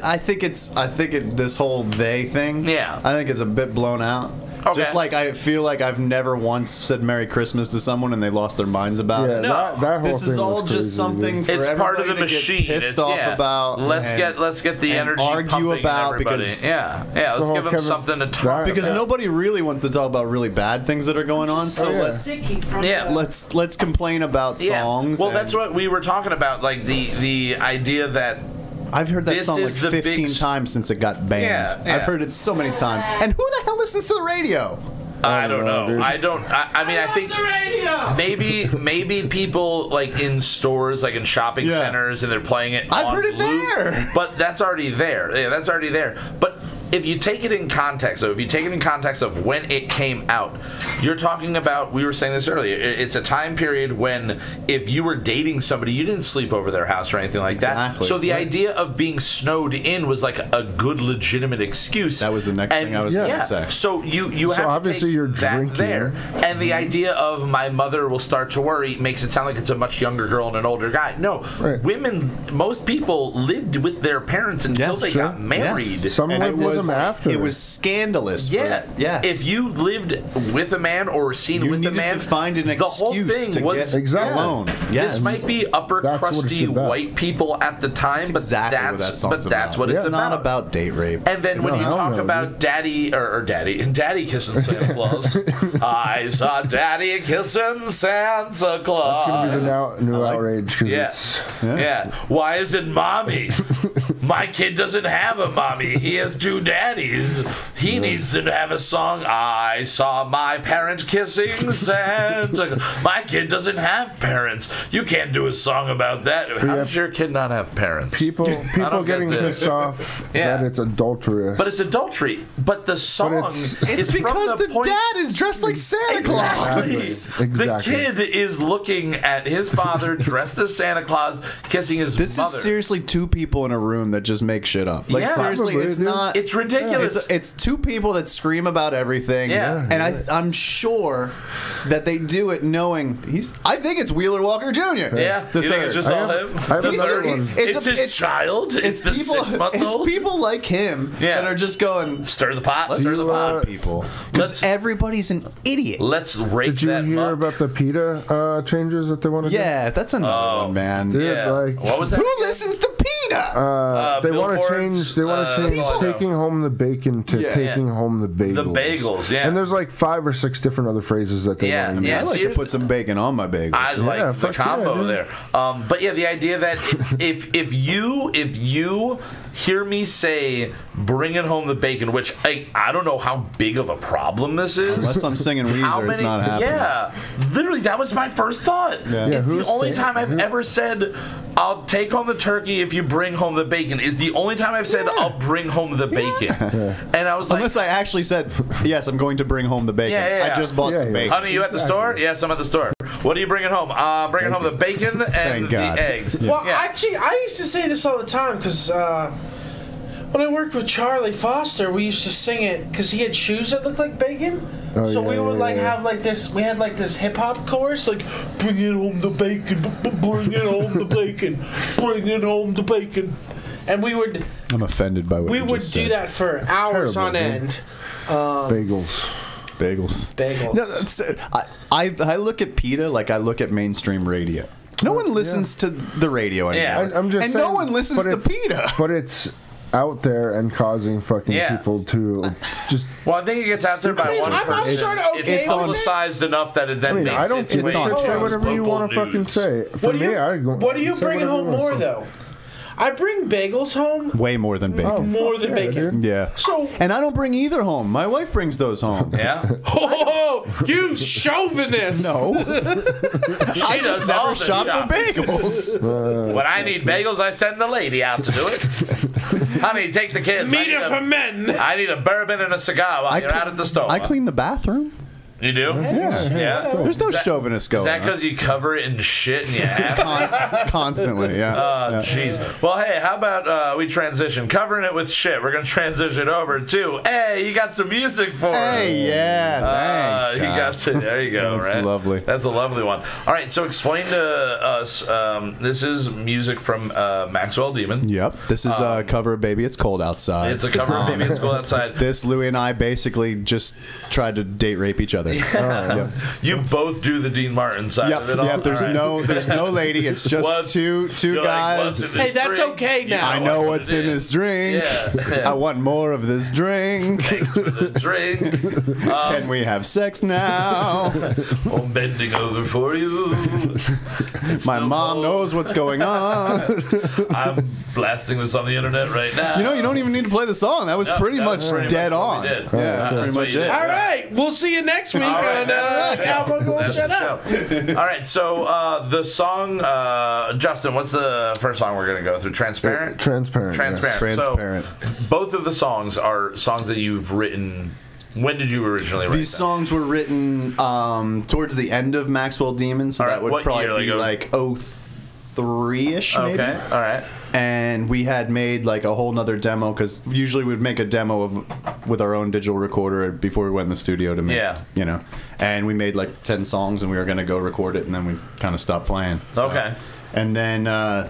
I think this whole they thing. Yeah. I think it's a bit blown out. Okay. Just like I feel like I've never once said Merry Christmas to someone and they lost their minds about it. No. That whole This is thing all was just crazy, something for It's everybody part of the to machine. get pissed off about. Let's get the energy argue pumping about in everybody. because let's give them something to talk because about. nobody really wants to talk about really bad things that are going on. So let's complain about songs. Well, that's what we were talking about, like the idea that I've heard that song like 15 times since it got banned. I've heard it so many times. And who the hell listens to the radio? I don't know. I mean, I think maybe people like in stores, like in shopping centers, and they're playing it. I've on heard it loop, there. But that's already there. Yeah, that's already there. But if you take it in context, though, if you take it in context of when it came out, you're talking about, we were saying this earlier, it's a time period when if you were dating somebody, you didn't sleep over their house or anything like that. So the idea of being snowed in was like a good, legitimate excuse. That was the next thing I was going to say. So you have obviously to take you're that drinking. there. And the idea of my mother will start to worry makes it sound like it's a much younger girl and an older guy. No, women, most people lived with their parents until they got married. Some lived with them after. It was scandalous. Yeah. For that. Yes. If you lived with a man or were seen with a man, to find an the whole excuse thing to was get alone. Yes. This might be upper crusty white people at the time, but that's what it's about. It's not about date rape. And then when you talk about daddy kissing Santa Claus, I saw daddy kissing Santa Claus. That's gonna be the new outrage. Yeah. Why is it mommy? My kid doesn't have a mommy. He has two daddies. He needs to have a song. I saw my parent kissing Santa. My kid doesn't have parents. You can't do a song about that. How does your kid not have parents? People getting pissed off that it's adulterous. But it's adultery. But the song it's because the dad is dressed like Santa Claus. Exactly. The kid is looking at his father dressed as Santa Claus kissing his mother. This is seriously two people in a room that just make shit up. Like seriously, it's not. It's ridiculous. It's two people that scream about everything. And I'm sure that they do it knowing I think it's Wheeler Walker Jr. Yeah, the you third. think it's just all him. It's his child. It's the 6-month-old. It's people like him that are just going stir the pot. Stir the pot, people. Because everybody's an idiot. Let's rake Did you that hear about the PETA changes that they want to do? Yeah, that's another one, man. Dude, what was that? Who listens to PETA? They want to change. They want to change taking home the bacon to taking home the bagels. The bagels, And there's like 5 or 6 different other phrases that they want to use. I like to put some bacon on my bagel. I like the combo there. But yeah, the idea that if you hear me say bringing home the bacon, which I don't know how big of a problem this is. Unless I'm singing Weezer, it's not happening. Yeah, literally, that was my first thought. It's the only time I've ever said I'll take home the turkey if you bring home the bacon. Is the only time I've said I'll bring home the bacon. And I was like, unless I actually said yes, I'm going to bring home the bacon. I just bought some bacon. Honey, you at the store? Yes, I'm at the store. What are you bringing home? Bringing home the bacon and the eggs. Well, actually, I used to say this all the time because When I worked with Charlie Foster, we used to sing it because he had shoes that looked like bacon. Oh, so we would have like this. We had like this hip hop chorus, like "Bring it home the bacon, bring it home the bacon, bring it home the bacon," and we would. I'm offended by what we you would just do said. that for hours on end. Bagels. No, I look at PETA like I look at mainstream radio. No one listens to the radio anymore. Yeah. I'm just and saying, no one listens to PETA. But it's out there and causing fucking people to just. Well, I think it gets out there by one person. It's publicized enough that it then makes I don't think its way say whatever you want to fucking say. For me, what do you bring home more though? I bring bagels home. Way more than bacon. Oh, more than bacon. Yeah. So, and I don't bring either home. My wife brings those home. Yeah. Oh, you chauvinist! No. I just never shop for bagels. When I need bagels, I send the lady out to do it. Honey, take the kids. Meat for men. I need a bourbon and a cigar while you're out at the store. I clean the bathroom. You do? Yeah. There's no chauvinist going on. Is that because you cover it in shit and you have Constantly, yeah. Oh, jeez. Well, hey, how about we transition? Covering it with shit. We're going to transition over to, hey, you got some music for us. Hey, yeah, thanks. You got to, there you go, That's right? lovely. That's a lovely one. All right, so explain to us, this is music from Maxwell Demon. Yep. This is a cover of Baby It's Cold Outside. It's a cover of Baby It's Cold Outside. This, Louie and I basically just tried to date rape each other. Yeah. You both do the Dean Martin side of it all. Yep, there's no lady. It's just two guys. Hey, that's okay now. I know what's in this drink. Yeah. I want more of this drink. Thanks for the drink. Can we have sex now? I'm bending over for you. My mom knows what's going on. I'm blasting this on the internet right now. You know, you don't even need to play the song. That was pretty much dead on. Yeah, that's pretty much it. All right, we'll see you next week on Cowboy Going Shut Up. All right, so the song, Justin, what's the first song we're going to go through? Transparent? Transparent. Transparent. So, both of the songs are songs that you've written. When did you originally write These songs were written towards the end of Maxwell Demon, so that would probably be like 03-ish, maybe. Okay, all right. And we had made like a whole nother demo, because usually we'd make a demo with our own digital recorder before we went in the studio to make, you know. And we made like 10 songs, and we were going to go record it, and then we kind of stopped playing. So. Okay. And then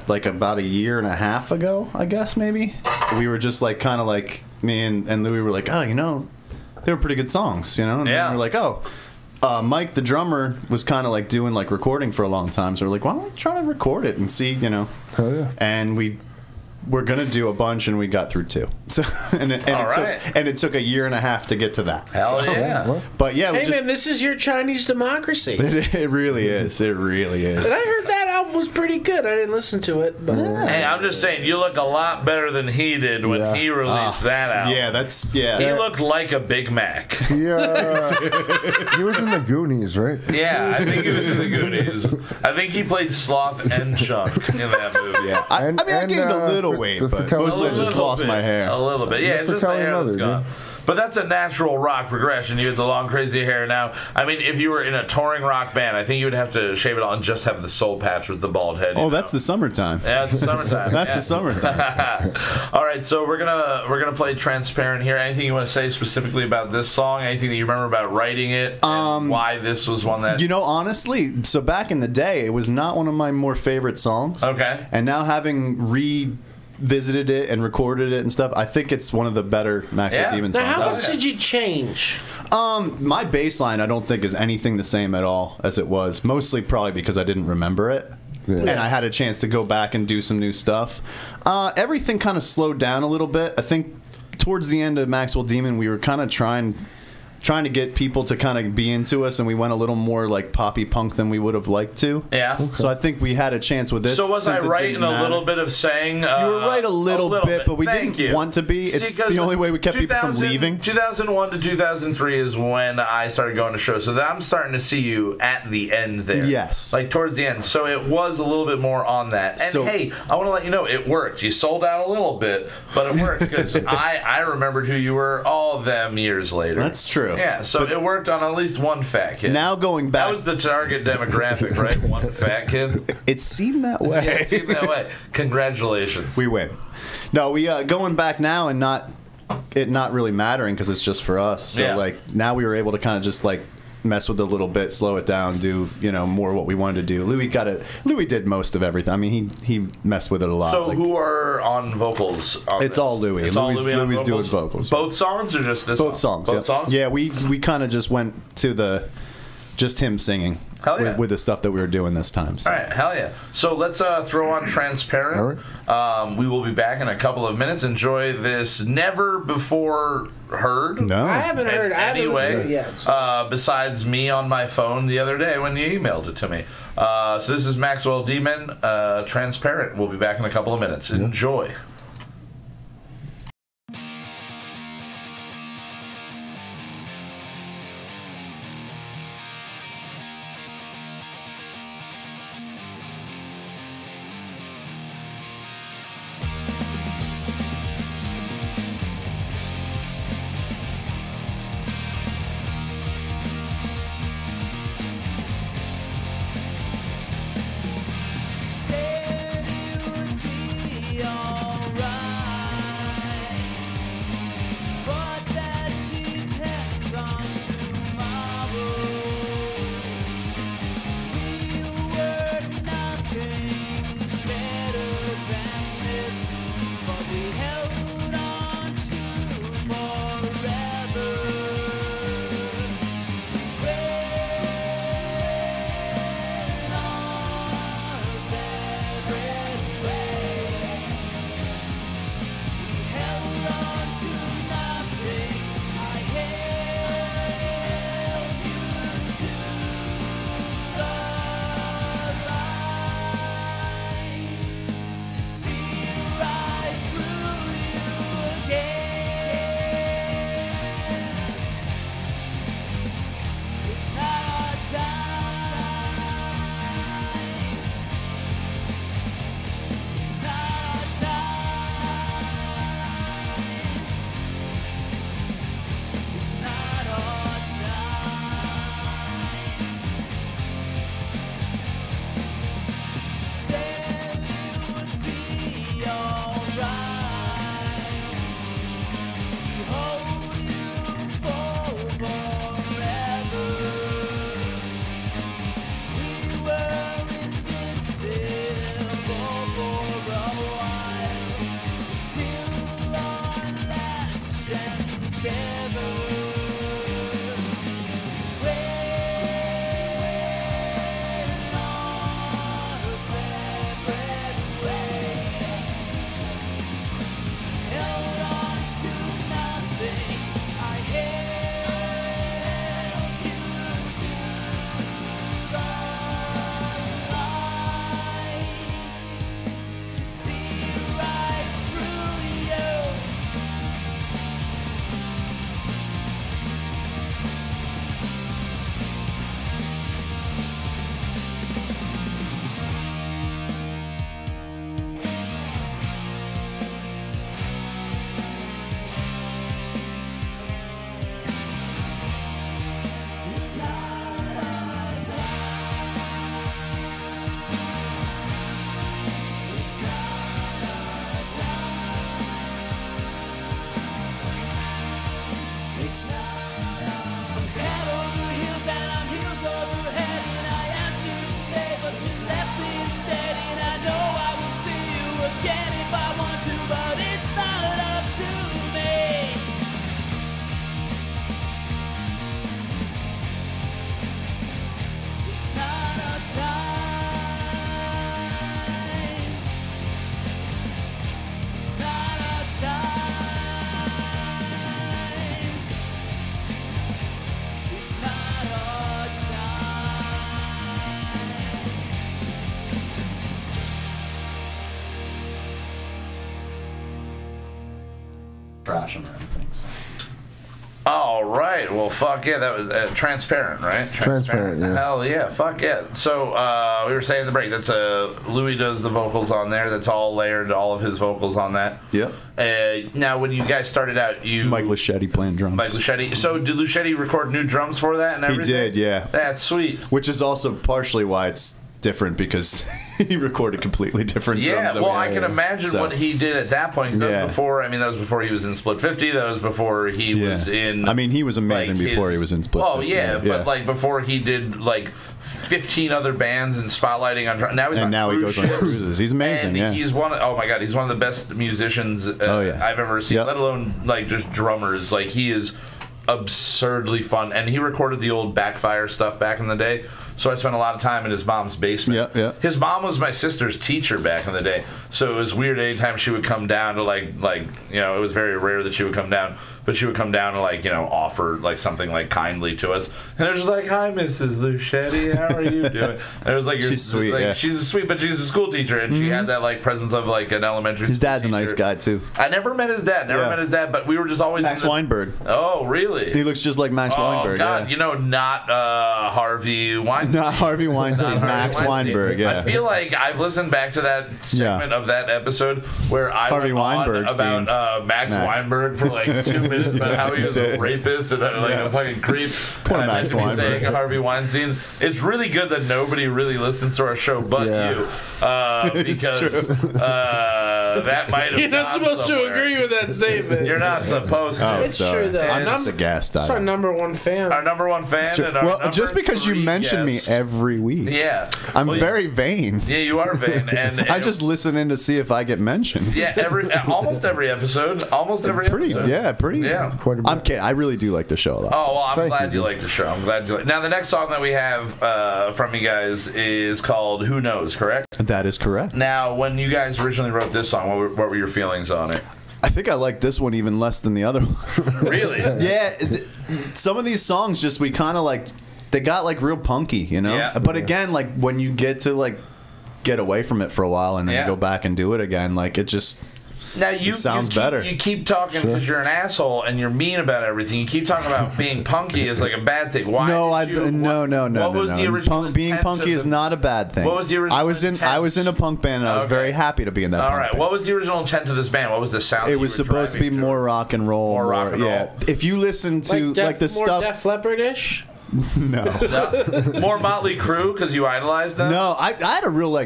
like about a year and a half ago, I guess maybe, we were just like kind of like, me and Louie were like, oh, you know, they were pretty good songs, you know? And then we were like, oh. Mike, the drummer, was kind of like doing like recording for a long time, so we're like, why don't we try to record it and see, you know? Hell yeah. And we're gonna do a bunch, and we got through 2. So it took a year and a half to get to that. Hell yeah! But yeah, hey man, this is your Chinese democracy. It really is. It really is. And I heard that album was pretty good. I didn't listen to it, but hey, I'm just saying, you look a lot better than he did when he released that album. Yeah, He looked like a Big Mac. Yeah, he was in the Goonies, right? Yeah, I think he was in the Goonies. I think he played Sloth and Chunk in that movie. Yeah, I mean, I gained a little weight, but mostly I just lost my hair. A little bit, yeah. It's just my hair that's gone. But that's a natural rock progression. You had the long, crazy hair. Now, I mean, if you were in a touring rock band, I think you would have to shave it all and just have the soul patch with the bald head. Oh, that's the summertime. Yeah, it's the summertime. That's the summertime. All right, so we're gonna play Transparent here. Anything you want to say specifically about this song? Anything that you remember about writing it? And why this was one that... You know, honestly, so back in the day, it was not one of my more favorite songs. Okay. And now having revisited it and recorded it and stuff, I think it's one of the better Maxwell Demon songs. Now, how much did you change? My bass line, I don't think, is anything the same at all as it was. Mostly probably because I didn't remember it. Yeah. And I had a chance to go back and do some new stuff. Everything kind of slowed down a little bit. I think towards the end of Maxwell Demon, we were kind of trying to get people to kind of be into us, and we went a little more like poppy punk than we would have liked to. Yeah. Okay. So I think we had a chance with this. So was I right in a little bit of saying... you were right a little bit, but we didn't want to be. It's the only way we kept people from leaving. 2001 to 2003 is when I started going to shows. So that I'm starting to see you at the end there. Yes. Like towards the end. So it was a little bit more on that. And hey, I want to let you know, it worked. You sold out a little bit, but it worked because I remembered who you were all them years later. That's true. true. Yeah, so it worked on at least one fat kid. Now going back, that was the target demographic, right? One fat kid. It seemed that way. Yeah, it seemed that way. Congratulations. We win. No, we going back now and not really mattering because it's just for us. So like now we were able to kind of just like mess with it a little bit, slow it down, do more what we wanted to do. Louis did most of everything. I mean, he messed with it a lot. So who are on vocals? It's all Louis. It's all Louis doing vocals. Both songs or just this? Both songs. Both songs. Yeah, we kind of just went to just him singing. Hell yeah. With the stuff that we were doing this time. So. All right, hell yeah. So let's throw on Transparent. Right. We will be back in a couple of minutes. Enjoy this never before heard. No. I haven't heard. Anyway, yet. Besides me on my phone the other day when you emailed it to me. So this is Maxwell Demon, Transparent. We'll be back in a couple of minutes. Enjoy. Trash them or anything. So. All right. Well, fuck yeah. That was Transparent, right? Transparent, yeah. Hell yeah. Fuck yeah. So we were saying in the break, that's Louis does the vocals on there. That's all layered, all of his vocals on that. Yep. Now, when you guys started out, Mike Luschetti playing drums. Mike Luschetti. So did Luschetti record new drums for that and everything? He did, yeah. That's sweet. Which is also partially why it's different, because he recorded completely different drums. Yeah, well, I can imagine what he did at that point. 'Cause that was before. I mean, that was before he was in Split 50. That was before he was in. I mean, he was amazing before he was in Split 50. Oh yeah, but like before he did like 15 other bands and spotlighting on drums. Now he goes on cruises. He's amazing. And he's one. Oh my god, he's one of the best musicians I've ever seen. Let alone like just drummers. Like he is absurdly fun, and he recorded the old Backfire stuff back in the day. So I spent a lot of time in his mom's basement. Yeah. His mom was my sister's teacher back in the day, so it was weird anytime she would come down to like you know, it was very rare that she would come down, but she would come down to like, you know, offer like something like kindly to us, and it was like, "Hi, Mrs. Luschetti, how are you doing?" And it was like, she's sweet, like, she's sweet, but she's a school teacher, and she had that like presence of like an elementary. His dad's teacher. a nice guy too. I never met his dad. But we were just always Max Weinberg. Oh, really? He looks just like Max Weinberg. God, you know, not Harvey Weinstein. Not Harvey Weinstein. Max Weinberg. Yeah. I feel like I've listened back to that segment of that episode where I Harvey went on about Max Weinberg for like 2 minutes about how he was a rapist and like a fucking creep. Poor and Max I meant to be Weinberg. saying Harvey Weinstein. It's really good that nobody really listens to our show but you, because that might have. You're not supposed to agree with that statement. You're not supposed to. It's true though. I'm just a guest. It's our number one fan. Our number one fan. And our well, just because you mention me every week. Yeah. I'm very vain. Yeah, you are vain. And I just listen in to see if I get mentioned. Yeah, almost every episode. Episode. Yeah. I'm kidding. I really do like the show a lot. Oh, well, I'm glad you like the show. I'm glad you like. Now, the next song that we have from you guys is called "Who Knows," correct? That is correct. Now, when you guys originally wrote this song, what were your feelings on it? I think I like this one even less than the other one. Really? Yeah. Some of these songs just we kind of like. They got like real punky, you know. Yeah. But again, like when you get to like get away from it for a while and then go back and do it again, like it just. Now it sounds better. You keep talking because you're an asshole and you're mean about everything. You keep talking about being punky is like a bad thing. Why? No, No. What was the original being punky is not a bad thing. What was the original? I was in a punk band and I was very happy to be in that. All punk right. band. What was the original intent of this band? What was the sound? It was supposed to be more rock and roll. More rock and roll. Yeah. If you listen to like the more stuff. Def Leppard-ish? No. More Motley Crue because you idolized them. No, I had a real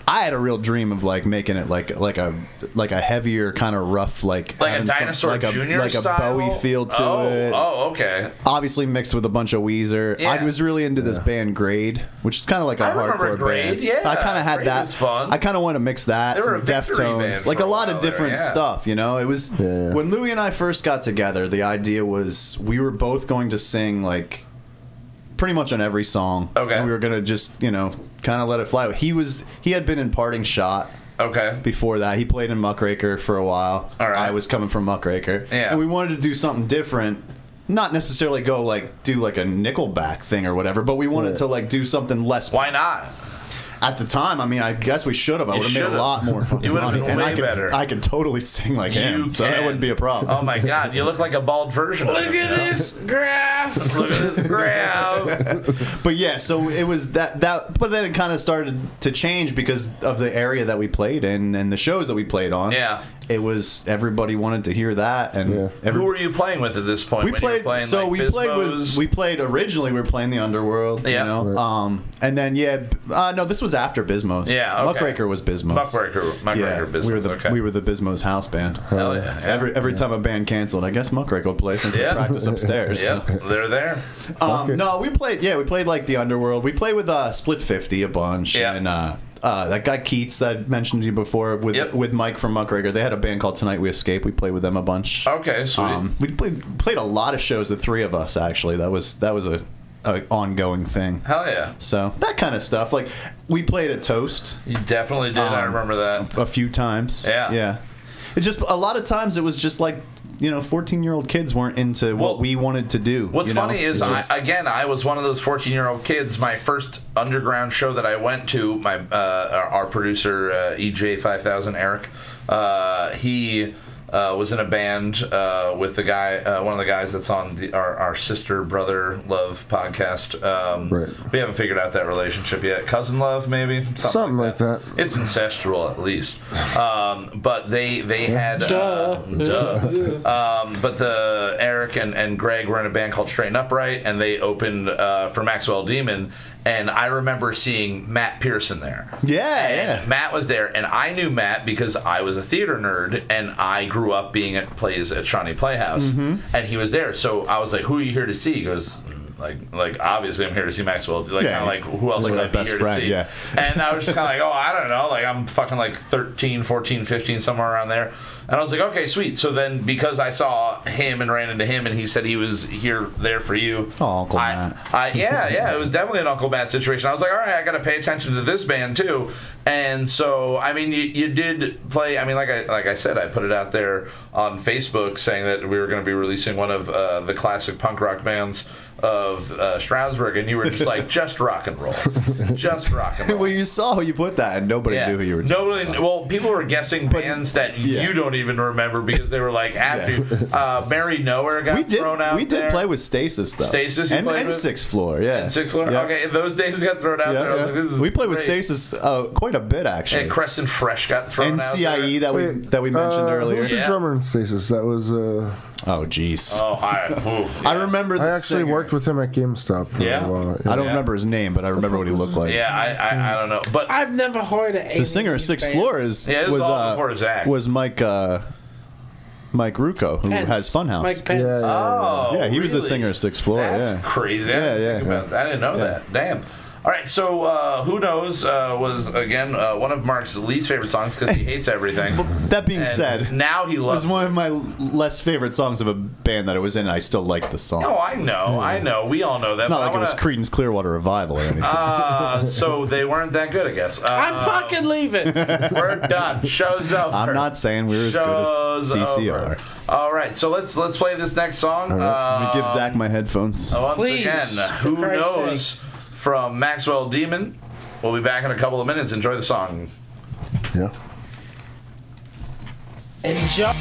I had a real dream of like making it like a heavier kind of rough like a Dinosaur Jr. like style? a Bowie feel to it. Oh, okay. Obviously mixed with a bunch of Weezer. Yeah. I was really into this band Grade, which is kind of like a hardcore Grade, band. yeah. I kind of had Grade that. was fun. I kind of want to mix that. They were some a Victory band Deftones, like for a lot while of different there, yeah. stuff. You know, it was when Louis and I first got together. The idea was we were both going to sing like. Pretty much on every song. Okay. And we were gonna just, you know, kind of let it fly. He had been in Parting Shot. Okay. Before that, he played in Muckraker for a while. All right. I was coming from Muckraker. Yeah. And we wanted to do something different. Not necessarily go like do like a Nickelback thing or whatever, but we wanted to like do something less. Why not? At the time, I mean, I guess we should have. I would have made a lot more fucking money. And way better. I could totally sing like him, so that wouldn't be a problem. Oh my god, you look like a bald version of him. Look at this graph. Look at this graph. But yeah, so it was that. But then it kind of started to change because of the area that we played in and the shows that we played on. Yeah. It was everybody wanted to hear that, and who were you playing with at this point? We played. We played originally. We were playing the Underworld. Yeah. You know? Right. And then no, this was after Bismos. Yeah. Okay. Muckraker was Bismos. Muckraker. Bismos. We were the Bismos house band. Hell yeah. Every time a band canceled, I guess Muckraker would play since they practice upstairs. Yeah, they're there. No, we played. Yeah, we played like the Underworld. We played with Split 50 a bunch. Yeah. And that guy Keats that I mentioned to you before with Mike from Muckraker. They had a band called Tonight We Escape. We played with them a bunch. Okay, sweet. We played a lot of shows. The three of us actually. That was a ongoing thing. Hell yeah. So that kind of stuff. Like we played at Toast. You definitely did. I remember that a few times. Yeah. Yeah. It just a lot of times it was just like. 14-year-old kids weren't into what we wanted to do. What's funny is, I was one of those 14-year-old kids. My first underground show that I went to, our producer, EJ5000, Eric, he was in a band with the guy, one of the guys that's on our sister brother love podcast. Right. We haven't figured out that relationship yet. Cousin love, maybe something like that. It's incestual at least. But they had but the Eric and Greg were in a band called Straighten Upright, and they opened for Maxwell Demon. And I remember seeing Matt Pearson there. Yeah. Matt was there, and I knew Matt because I was a theater nerd, and I grew up being at plays at Shawnee Playhouse, and he was there. So I was like, "Who are you here to see?" He goes, "Like obviously I'm here to see Maxwell. Like who else would I be here to see?" Yeah. And I was just kind of like, "Oh, I don't know. Like I'm fucking like 13, 14, 15, somewhere around there." And I was like, "Okay, sweet." So then because I saw him and ran into him, and he said he was there for you. Oh, Uncle Matt. Yeah, it was definitely an Uncle Matt situation. I was like, all right, I got to pay attention to this band too. And so, I mean, you did play. I mean, like I said, I put it out there on Facebook saying that we were going to be releasing one of the classic punk rock bands of Stroudsburg, and you were just like, just rock and roll, just rock and roll. Well, you saw who you put that, and nobody knew who you were talking about. Well, people were guessing bands that you don't even remember because they were like, Mary Nowhere got thrown out. We did play with Stasis though. Stasis, you played and with? Sixth Floor, yeah. And Sixth Floor, okay. Those names got thrown out there. I was like, this is we played great. with Stasis quite a bit actually. And Crescent Fresh got thrown out there. And CIE that we mentioned earlier. Who was the drummer in Stasis? That was. Oh jeez. Oh hi. I remember. I actually worked with him at GameStop for a while. I don't remember his name, but I remember what he looked like. Yeah, I don't know, but I've never heard of the singer of Sixth Floor was all before Zach. Was Mike Rucco, who has Funhouse. Mike Pence. Yeah, he was the singer of Sixth Floor. That's crazy. I didn't know that. Damn. All right, so Who Knows was, again, one of Mark's least favorite songs because he hates everything. That being said, now he loves it. It was one of my less favorite songs of a band that it was in, and I still like the song. Oh, I know. We all know that. It's not like it was Creedence Clearwater Revival or anything. So they weren't that good, I guess. I'm fucking leaving. We're done. Show's over. I'm not saying we're as good as CCR. Over. All right, so let's play this next song. Let me give Zach my headphones. Once again, Who Knows from Maxwell Demon. We'll be back in a couple of minutes. Enjoy the song. Yeah. Enjoy.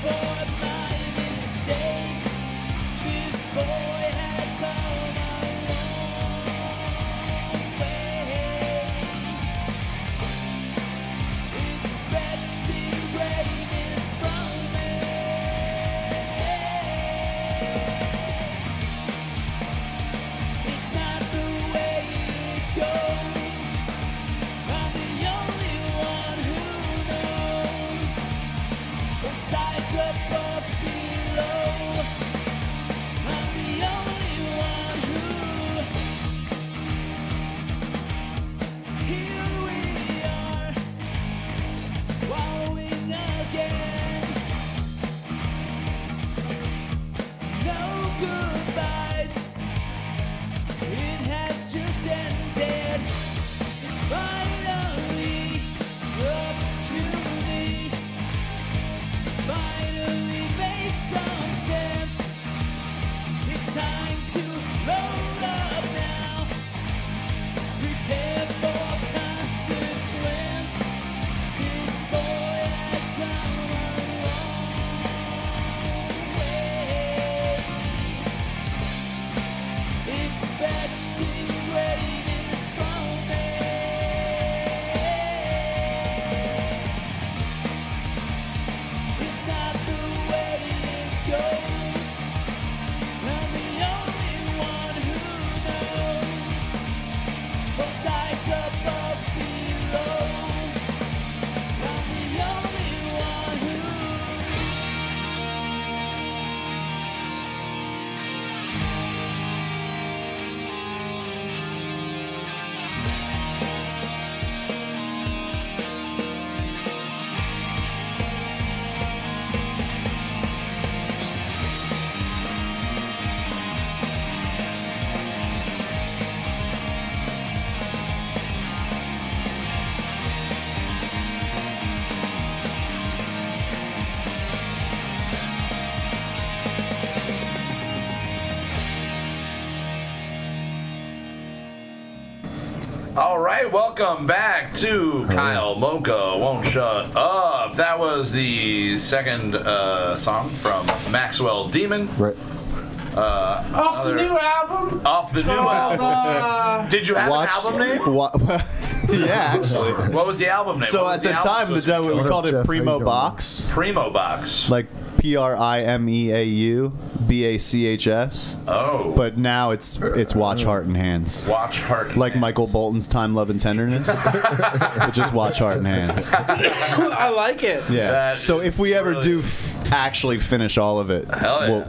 For my mistakes, this boy has come All right, welcome back to Kyle Mocha Won't Shut Up. That was the second song from Maxwell Demon. Right. Off the new album. Off the new album. Did you have an album name? Yeah, actually. What was the album name? So at the time, we called it Primo Box. Primo Box. Like PRIMEAUBACHS. Oh. But now it's Watch Heart and Hands. Watch Heart and Like Hands. Michael Bolton's Time, Love, and Tenderness. But just Watch Heart and Hands. I like it. Yeah. So if we ever really- do actually finish all of it,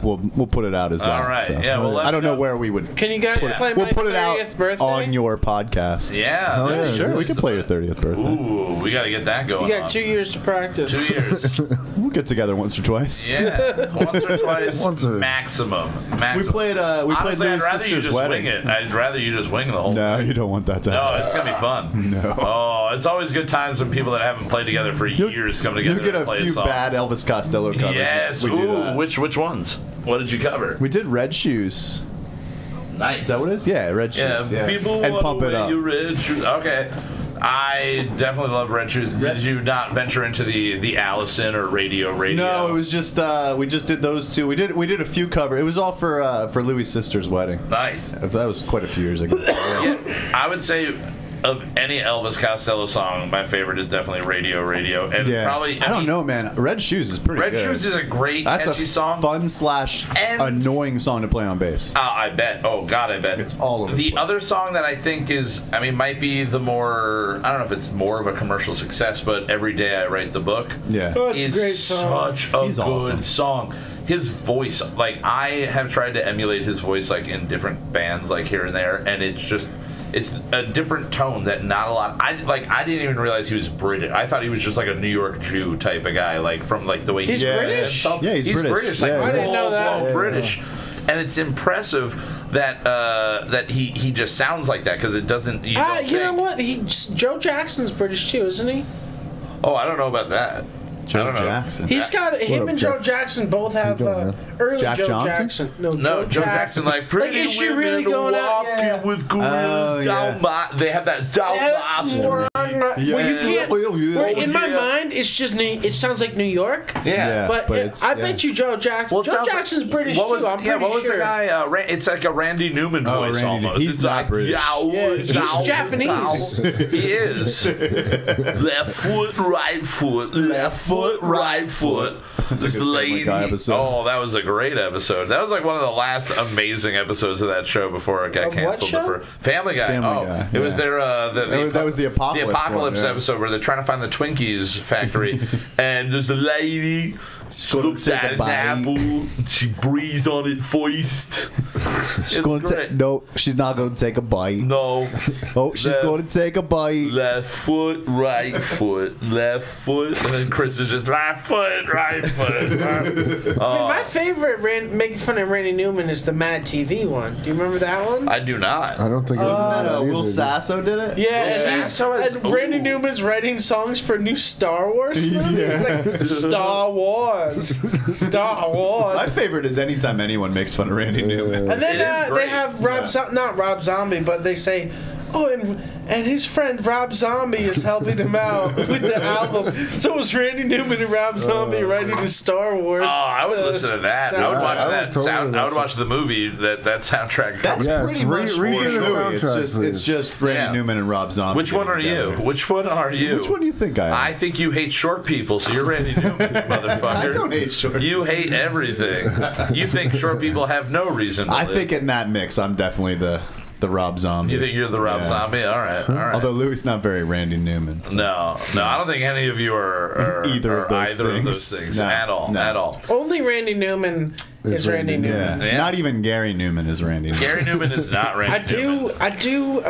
we'll put it out as that. All right. So. Yeah. Well, I don't know where we would. Can you guys play We'll my put it 30th out birthday? on your podcast. Yeah. Oh, yeah, Sure, we can play your 30th birthday. Ooh, we got to get that going. You got on. 2 years to practice. 2 years. We'll get together once or twice. Yeah. Once or twice. maximum. We played Honestly, Louis' I'd rather you sister's just wedding. wing it. I'd rather you just wing the whole No, you don't want that to No, happen. it's going to be fun. No. Oh, it's always good times when people that haven't played together for years come together You get and a play few song. bad Elvis Costello covers. Yes. We do Ooh, that. which ones? What did you cover? We did Red Shoes. Nice. Is that what it is? Yeah, Red Shoes. Yeah, people and wanna Pump It wear Up. your red shoes. Okay. I definitely love Red Shoes. Did you not venture into the Allison or Radio? No, it was just we just did those two. We did a few covers. It was all for Louis' sister's wedding. Nice. That was quite a few years ago. Yeah, I would say of any Elvis Costello song, my favorite is definitely Radio. And probably I don't know, man. Red Shoes is pretty Red good. Shoes is a great That's catchy a song. fun / annoying song to play on bass. I bet. Oh God, I bet. It's all over the the place. other song that I think is, might be the more. I don't know if it's more of a commercial success, but Every Day I Write the Book. Yeah. Oh, it's a is great song. such a He's good awesome. song. His voice, like I have tried to emulate his voice, like in different bands, like here and there, and it's a different tone that not a lot. I didn't even realize he was British. I thought he was just like a New York Jew type of guy, like from like the way He's he British? Yeah, he's British. like Yeah, I didn't know that. full-blown British. And it's impressive that that he just sounds like that because it doesn't. You know what? Joe Jackson's British too, isn't he? Oh, I don't know about that. Joe I don't know. Jackson. He's got him up, and Joe Jeff? Jackson both have early Jack Joe Johnson? Jackson. No, Joe Jackson, like pretty is she women really going out? walking Yeah. with gorillas down my. They have that down my street. Well, you can't. In my mind, it's just it sounds like New York. Yeah. But I bet you Joe Jackson. Well, it Joe sounds Jackson's like- British what was, too. I'm pretty what was sure. the guy? It's like a Randy Newman voice Randy almost. He's It's not like, British. He's Japanese. He is. Left foot, right foot. Left foot, right foot. This good Family Guy episode. Oh, that was a great episode. That was like one of the last amazing episodes of that show before it got Of what canceled. show? Family Guy. Family Guy, It was yeah. their that was the Apocalypse The Apocalypse one, yeah. episode where they're trying to find the Twinkies factory, and there's a lady. She gonna looks take at a an bite. apple. She breathes on it first. She's going to no. She's not going to take a bite. No. Oh, she's Left. going to take a bite. Left foot, right foot, left foot, and then Chris is just left foot, right foot. My favorite making fun of Randy Newman is the Mad TV one. Do you remember that one? I do not. I don't think it was Wasn't that either, Will did it? Sasso did it? Yeah, and Randy ooh. Newman's writing songs for new Star Wars movies. Like, Star Wars. Star Wars. My favorite is anytime anyone makes fun of Randy Newman. And then It is they great. have not Rob Zombie, but they say, oh, and his friend Rob Zombie is helping him out with the album. So it was Randy Newman and Rob Zombie writing his Star Wars. Oh, I would listen to that. I would watch I would that totally sound. I would watch watch the movie that soundtrack. That's Yes, pretty much read for the a movie. soundtrack, It's just Randy Yeah. Newman and Rob Zombie. Which one are getting you? together. Which one are you? Which one do you think I am? I think you hate short people, so you're Randy Newman, you motherfucker. I don't hate short You hate everything. You think short people have no reason to I live. think in that mix, I'm definitely the Rob Zombie. You think you're the Rob Yeah. Zombie? All right. Although Louis not very Randy Newman. So. No, I don't think any of you are Either of those things No, at all. no. At all. Only Randy Newman is Randy Newman. Yeah. Yeah. Not even Gary Newman is Randy Newman. Gary Newman is not Randy Newman. I do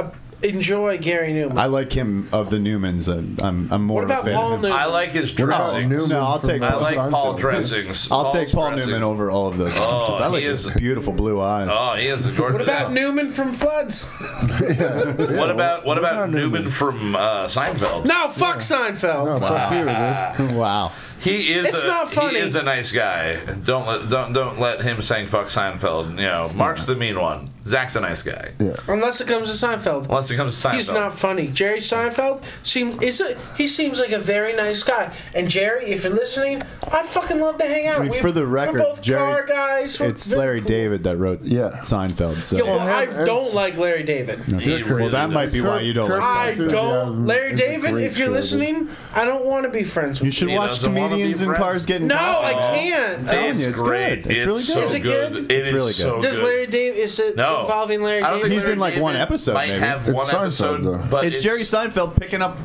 enjoy Gary Newman. I like him of the Newmans. I'm more What of a about fan Paul of him. Newman? I like his What about dressing. Newman No, I'll from, take- I like Paul Seinfeld? dressings. I'll take Paul dressings. Newman over all of those options. I like he his is- beautiful blue eyes. Oh, he is a gorgeous. What about Newman from Floods? What about Newman from Seinfeld? No, fuck Seinfeld. No, fuck you, dude. Wow. He is. It's not funny. He is a nice guy. Don't let him saying fuck Seinfeld. You know, Mark's the mean one. Zach's a nice guy. Yeah. Unless it comes to Seinfeld. He's not funny. Jerry Seinfeld he seems like a very nice guy. And Jerry, if you're listening, I'd fucking love to hang out. For the record, we're both Jerry, car guys. it's Larry David that wrote Seinfeld. So. Yeah, well, I don't like Larry David. No, well, that might be why you don't like I Seinfeld. don't. Larry David, if you're listening, I don't want to be friends with you. You should watch comedians in cars getting No, coffee. I can't. It's great. It's really good. Is it good? It's really good. So Does Larry David? Is it involving Larry David? He's in like one episode, might maybe. have one episode, but it's Jerry Seinfeld picking up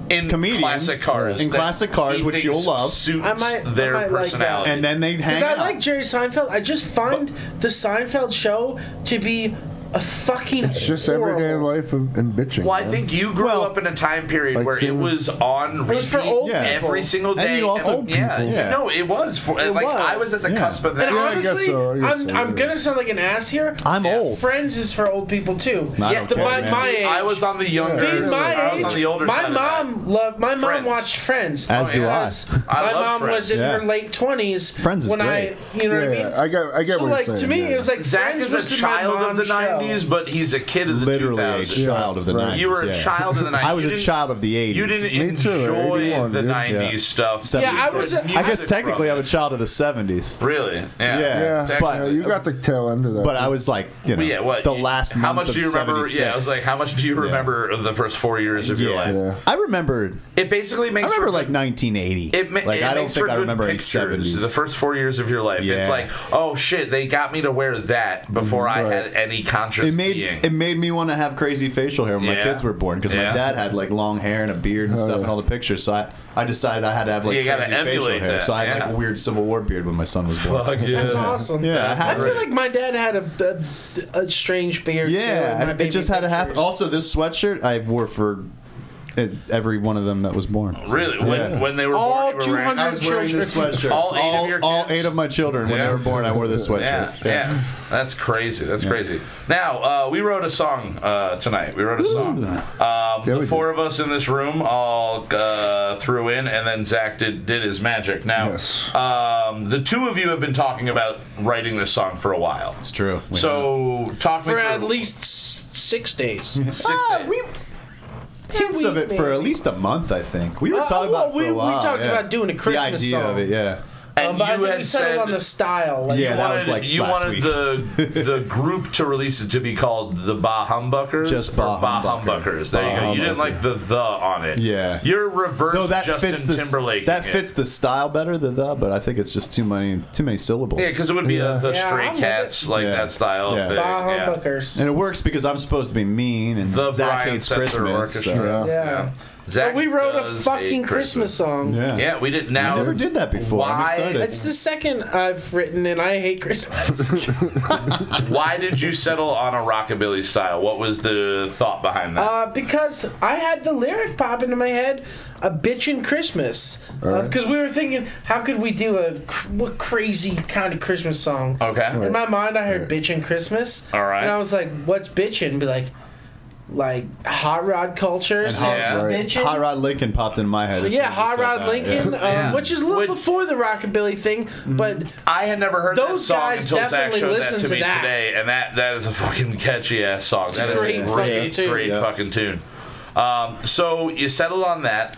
in comedians classic cars. In classic cars, which you'll love. Suits their personality. And then they hang out. Because I like Jerry Seinfeld. I just find the Seinfeld show to be a fucking It's just everyday life and bitching. Well, I think you grew up in a time period where it was on repeat for old every single day. And you also, no, it was. I was at the cusp of that. And honestly, I guess I'm gonna sound like an ass here. I'm old. Friends is for old people too. My age. I was on the younger. Being my I was age, on the older my side mom loved. My mom Friends. watched Friends. As do I. My love mom Friends. was in her late 20s. Friends is when great. you know what I mean. I get So what like you're to saying. me, it was like Zach Friends is was a to my child of the mom's show. 90s, but he's a kid of the Literally 2000s. a child of the 90s. You were a child of the 90s. I was a child of the 80s. You didn't Me too, enjoy 81, the dude. 90s stuff. 70s. Yeah, I was. I guess technically I'm a child of the 70s. Really? Yeah, but you got the tail end of that. But I was like, you know, the last month how much of do you remember? 76. Yeah, I was like, how much do you remember of the first 4 years of your life? Yeah. I remember. It basically makes. I remember like 1980. I don't think I remember any 70s. The first 4 years of your life. Yeah. It's like, oh shit, they got me to wear that before I had any conscious being. It made me want to have crazy facial hair when my kids were born because my dad had like long hair and a beard and stuff in all the pictures. So I decided I had to have like crazy facial hair. That. So I had like a weird Civil War beard when my son was born. Fuck yeah. That's awesome. Yeah, I feel like my dad had a strange beard. Yeah, too, and it just had to happen. Also, this sweatshirt I wore for every one of them that was born. Really? When they were all born, you were wearing, 200 I was wearing this sweatshirt. All 8 of your kids? All 8 of my children, when they were born, I wore this sweatshirt. Yeah. That's crazy. That's crazy. Now, we wrote a song tonight. We wrote a song. The 4 of us in this room all threw in, and then Zach did his magic. Now, the 2 of you have been talking about writing this song for a while. It's true. So, talk me for through. at least 6 days. 6 days. Hints of it for at least a month, I think. We were talking about it for a while. We talked about doing a Christmas the idea song. of it, yeah. And but I you think had we settled said on the style. Like, Yeah, that was like you last wanted week. the group to release it to be called the Bah-Humbuckers? Just or Bah-Humbucker. Bah-Humbuckers. There you go. You didn't like the on it. Yeah. You're reverse No, that Justin fits the Timberlake. that fits the style better than but I think it's just too many syllables. Yeah, because it would be the Stray I'm with Cats, it. like that style thing. Bah-Humbuckers. And it works because I'm supposed to be mean and The Zach Brian hates Setzer Christmas. Orchestra. So. Yeah. Zach But we wrote a does fucking hate Christmas song. Yeah, we did. Now I never did that before. I'm Why? excited. It's the second I've written, and I hate Christmas. Why did you settle on a rockabilly style? What was the thought behind that? Because I had the lyric pop into my head, a bitchin' Christmas. Because we were thinking, how could we do what crazy kind of Christmas song? Okay. In my mind, I heard bitchin' Christmas. All right. And I was like, what's bitchin'? Be like hot rod culture, And bitchin'. Hot Rod Lincoln popped in my head. Yeah, Hot Rod Lincoln, which is a little before the rockabilly thing, but I had never heard those that song guys until Zach definitely showed that listen to to me that. today, and that is a fucking catchy ass song. That is great a fucking tune. great fucking tune. So you settled on that.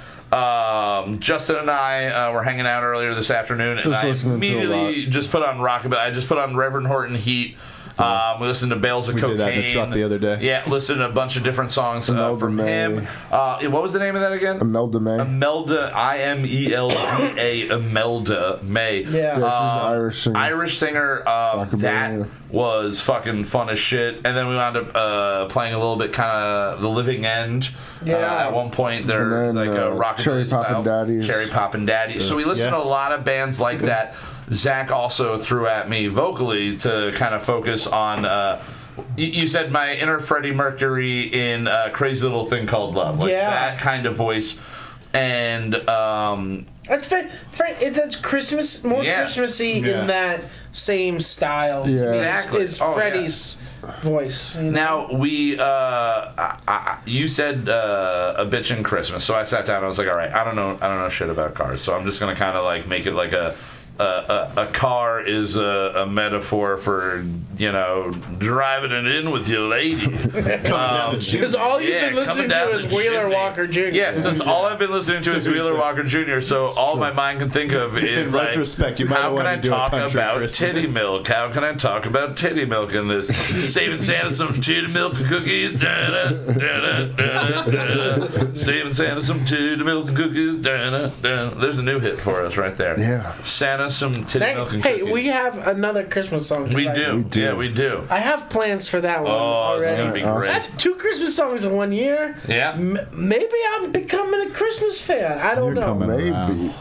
Justin and I were hanging out earlier this afternoon, and I immediately just put on rockabilly. I just put on Reverend Horton Heat. We listened to Bales of Cocaine. We did that in the truck the other day. Yeah, listened to a bunch of different songs from him. What was the name of that again? Imelda May. Imelda, IMELDA, Imelda May. Yeah. She's an Irish singer. Irish singer. That was fucking fun as shit. And then we wound up playing a little bit kind of The Living End. Yeah. At one point, they're And then, like a rockabilly Cherry style. Poppin' Daddies. Cherry Poppin' Daddies. So we listened to a lot of bands like that. Zach also threw at me vocally to kind of focus on. You said my inner Freddie Mercury in Crazy Little Thing Called Love, like that kind of voice, and That's Christmas, more Christmassy in that same style. Yeah. Exactly. Is Freddie's voice. You know? Now you said a bitchin' Christmas, so I sat down and I was like, all right, I don't know shit about cars, so I'm just gonna kind of like make it like a car is a metaphor for, you know, driving it in with your lady. Because all you've been listening to is Wheeler Walker Jr. Yes, that's all I've been listening to is Wheeler Walker Jr. So all my mind can think of is in like, retrospect, you might how can I talk about Christmas. titty milk? How can I talk about titty milk in this? Saving Santa some titty milk and cookies. Saving Santa some titty milk and cookies. There's a new hit for us right there. Yeah. Santa some titty milk and Hey, cookies. we have another Christmas song. We do. Yeah, we do. I have plans for that one Oh, it's already. gonna be great. I have 2 Christmas songs in 1 year. Yeah. Maybe I'm becoming a Christmas fan. I don't know. Maybe.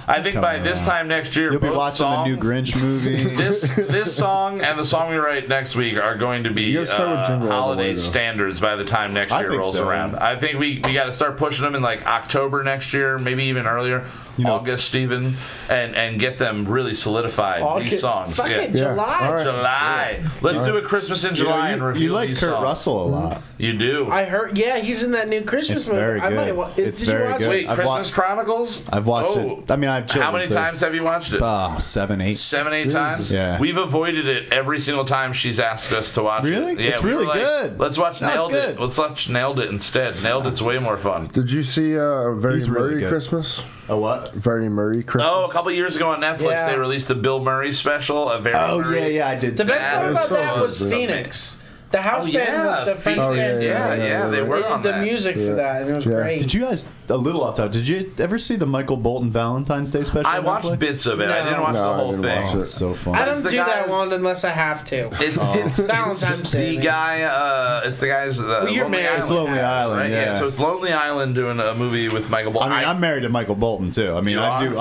I think by this time next year, You'll be both watching songs, the new Grinch movie. This song and the song we write next week are going to be You gotta start with Jingle All the holiday Way, though. standards by the time next year think rolls so. around. I think we got to start pushing them in like October next year, maybe even earlier, August even, and get them really solidified. These songs, Fucking July. All right. July. Let's do a Christmas in July and review you like these Kurt songs. Russell a lot. You do. I heard. Yeah, he's in that new Christmas It's movie. very good. It's did you very watch good. it? Wait, I've Christmas watched- Chronicles? I've watched it. I mean, I've children. How many times have you watched it? 7, 8. 7, 8 times? Yeah. We've avoided it every single time she's asked us to watch Really? it. Yeah, It's we were really like, good. Let's watch No, it's Nailed It. good. Let's watch Nailed It instead. Nailed It's way more fun. Did you see a Very He's really Murray good. Christmas? A what? Very Murray Christmas. Oh, a couple years ago on Netflix, Yeah. they released the Bill Murray special. A very Oh, Murray. yeah, I did. The see best that. part about so that was good. Phoenix. The house Oh, band yeah, was the French Phoenix. band. Yeah, they They were did on the that. music for that, and it was Yeah. great. Did you guys, a little off topic, did you ever see the Michael Bolton Valentine's Day special? I on watched Netflix? bits of it. I No. didn't watch No, the I whole didn't thing. watch Oh, it. it's so fun. I It's don't the do that guys- one unless I have to. It's Valentine's Day. the guy. It's the guys. you're Lonely married. Island It's Lonely guys, Island, right? yeah. So it's Lonely Island doing a movie with Michael I Bolton. mean, I'm married to Michael Bolton, too. I mean, You I are? do.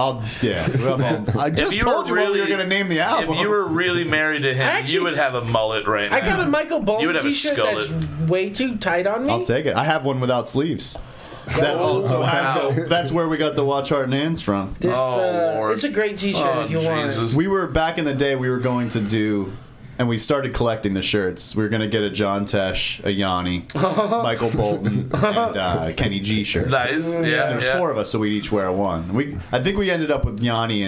I just you told you were what we really- were going to name the album. If you were really married to him, Actually, you would have a mullet right now. I got a Michael You Bolton would have a t-shirt skullet. that's way too tight on me. I'll take it. I have one without sleeves. That also has the, that's where we got the Watch Heart and Hands from. This, Lord. it's a great t-shirt Oh, if you want it. Jesus. We were back in the day. We were going to do, and we started collecting the shirts. We were going to get a John Tesh, a Yanni, Michael Bolton, and Kenny G shirt. Nice. Yeah. There's yeah. 4 of us, so we'd each wear one. I think we ended up with Yanni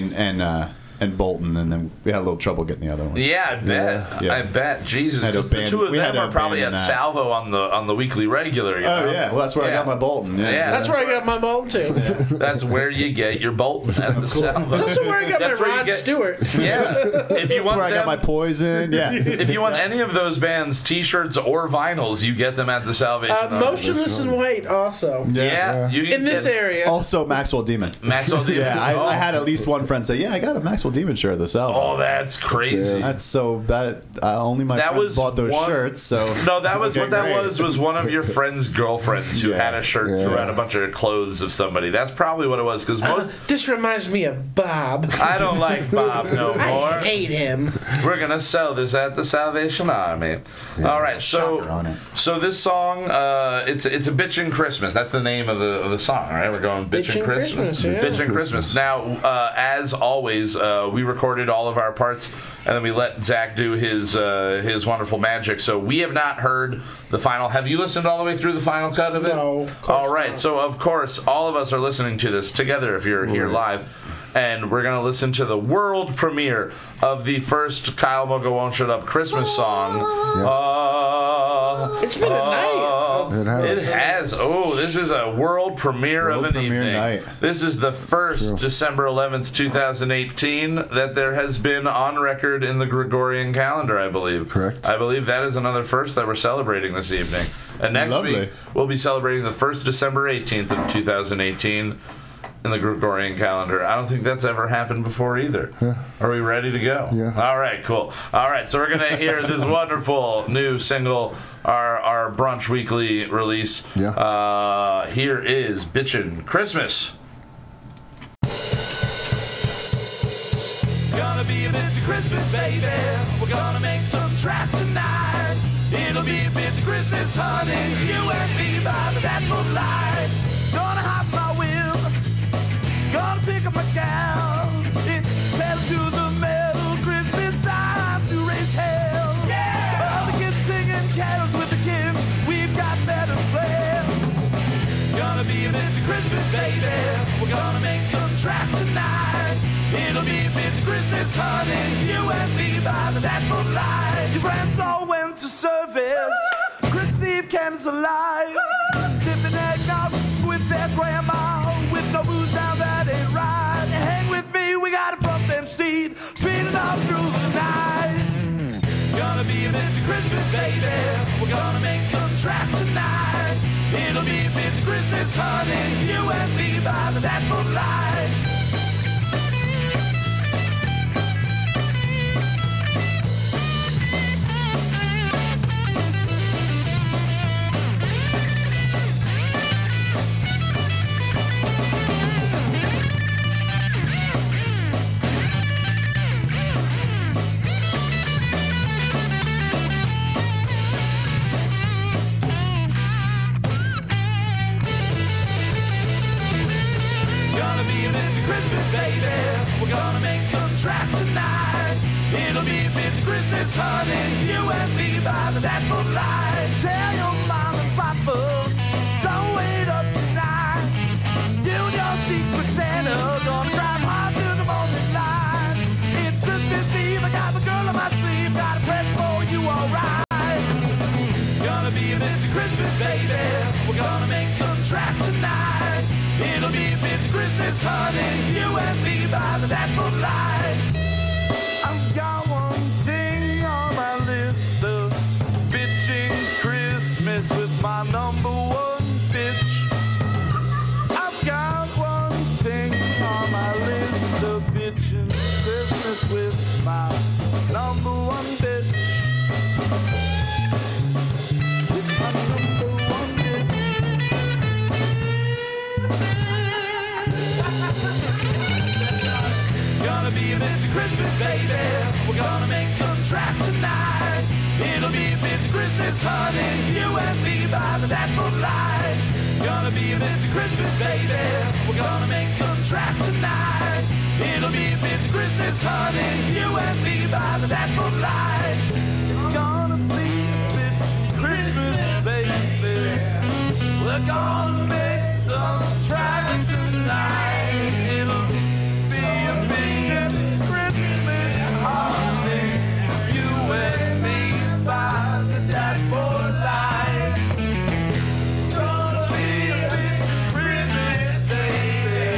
and Bolton, and then we had a little trouble getting the other one. Yeah, I bet. Yeah. I bet. Jesus, Had to 'cause the abandon- two of we had them to are probably at abandon that. salvo on the weekly regular. You Oh know? yeah, well that's where I got my Bolton. Yeah, Yeah, That's where I got my Bolton too. That's where you get your Bolton at the salvo. That's also where I got That's my where you Rod get- Stewart. Yeah. If you That's want where I got them, my Poison. Yeah. if you want any of those bands, T-shirts or vinyls, you get them at the Salvation Army. Motionless in White also. Yeah, you can In this get area. Also Maxwell Demon. Maxwell Demon. Yeah, I had at least one friend say, "Yeah, I got a Maxwell Demon shirt at this album." Oh, that's crazy. That's so that only my That friends was bought those one- shirts. So No, that was Okay, what that great. was one of your friend's girlfriends who Yeah. had a shirt throughout a bunch of clothes of somebody. That's probably what it was, because most... This reminds me of Bob. I don't like Bob no more. I hate him. We're gonna sell this at the Salvation Army. All right, shocker on it. so this song, it's a Bitchin' Christmas. That's the name of the song, right? We're going Bitchin' Bitchin' Christmas. Christmas, yeah. Bitchin' Christmas. Now, as always, we recorded all of our parts, and then we let Zach do his wonderful magic. So we have not heard the final. Have you listened all the way through the final cut of it? No, of course All right. not. So of course, all of us are listening to this together if you're here live. And we're going to listen to the world premiere of the first Kyle Moga Won't Shut Up Christmas song. It's been a night. It has. Oh, this is a world premiere World of an premiere evening. night. This is the first December 11th, 2018 that there has been on record in the Gregorian calendar, I believe. Correct. I believe that is another first that we're celebrating this evening. And next Lovely. week, we'll be celebrating the first December 18th of 2018 in the Gregorian calendar. I don't think that's ever happened before either. Yeah. Are we ready to go? Yeah. All right, cool. All right, so we're going to hear this wonderful new single, our Brunch Weekly release. Yeah. Here is Bitchin' Christmas. Gonna be a busy Christmas, baby. We're gonna make some trash tonight. It'll be a busy Christmas, honey. You and me by the dashboard lights. Gonna hop my wheel. Gonna pick up of my gal. It's pedal to the metal, Christmas time to raise hell. Yeah! All the kids singing carols with the kids, we've got better plans. Gonna be a busy Christmas, baby. We're gonna make some tracks tonight. It'll be a busy Christmas, honey. You and me by the natural light. Your friends all went to service. Christmas Eve candles alive. Sipping eggnog with their grandma. With no booze down, that ain't right. Hang with me, we got a front bench seat. Speeding up through the night. Gonna be a busy Christmas, baby. We're gonna make some tracks tonight. It'll be a busy Christmas, honey. You and me by the natural light. Honey, you and me by the natural light. Tell your mom and papa, don't wait up tonight. You and your secret Santa gonna drive hard to the morning light. It's Christmas Eve, I got the girl on my sleeve, got a present for you, alright. Gonna be a busy Christmas, baby. We're gonna make some tracks tonight. It'll be a busy Christmas, honey. You and me by the natural light. I've got one thing on my list of bitching Christmas with my number one bitch. I've got one thing on my list of bitching Christmas with my number one bitch. With my number one bitch. Gonna be a busy Christmas, baby. We're gonna make some tracks tonight. It'll be a busy Christmas, honey. You and me by the natural light. Gonna be a busy Christmas, baby. We're gonna make some tracks tonight. It'll be a busy Christmas, honey. You and me by the natural light. It's gonna be a busy Christmas, baby. We're gonna make some tracks tonight. It'll be a busy Christmas, honey. You and me by the dashboard light. Gonna be a busy Christmas, baby.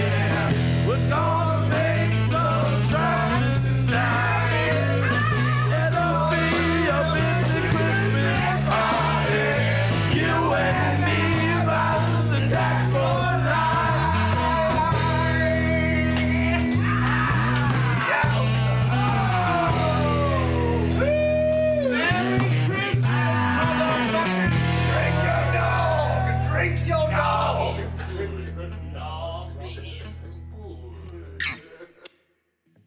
We're gonna make some tracks tonight. It'll be a busy Christmas, honey. You and me by the dashboard light. Drink your dog.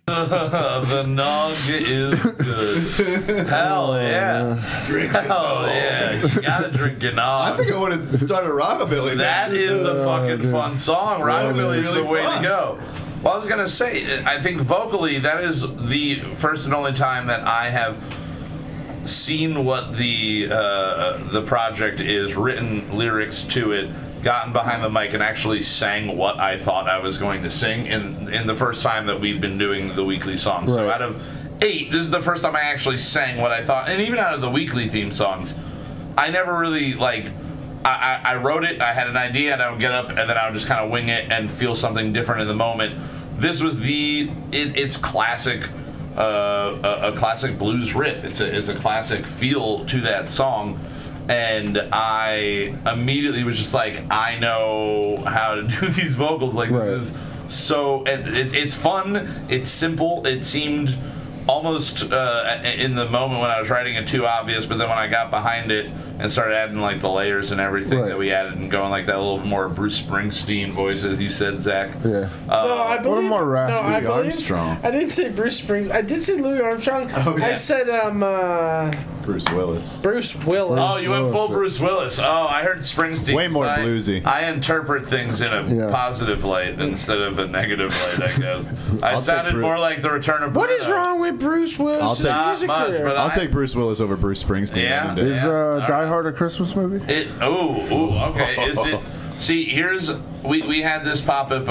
The nog is good. Hell yeah. Hell yeah. You gotta drink your nog. I think I would have started rockabilly. That is a fucking fun song. Rockabilly is the way to go. Well, I was gonna say, I think vocally, that is the first and only time that I have seen what the project is, written lyrics to it, gotten behind the mic and actually sang what I thought I was going to sing in the first time that we've been doing the weekly songs. Right. So out of 8, this is the first time I actually sang what I thought. And even out of the weekly theme songs, I never really, like, I wrote it, I had an idea, and I would get up, and then I would just kind of wing it and feel something different in the moment. This was it's classic, a classic blues riff. It's a classic feel to that song. And I immediately was just like, I know how to do these vocals. Like, right. This is so, and it's fun, it's simple. It seemed almost in the moment when I was writing it too obvious, but then when I got behind it, and started adding like the layers and everything that we added and going like that, a little more Bruce Springsteen voice, as you said, Zach. Yeah. No, I believe, more raspy. Louis Armstrong. I didn't say Bruce Springsteen. I did say Louis Armstrong. Oh, yeah. I said Bruce Willis. Bruce Willis. Oh, you went full Bruce Willis. Oh, I heard Springsteen. Way more bluesy. I interpret things in a positive light instead of a negative light, I guess. I sounded more like the return of What Bruno. is wrong with Bruce Willis? I'll take Bruce Willis over Bruce Springsteen. Yeah. Is Die Hard a Christmas movie? Okay. Is it? See, we had this pop up.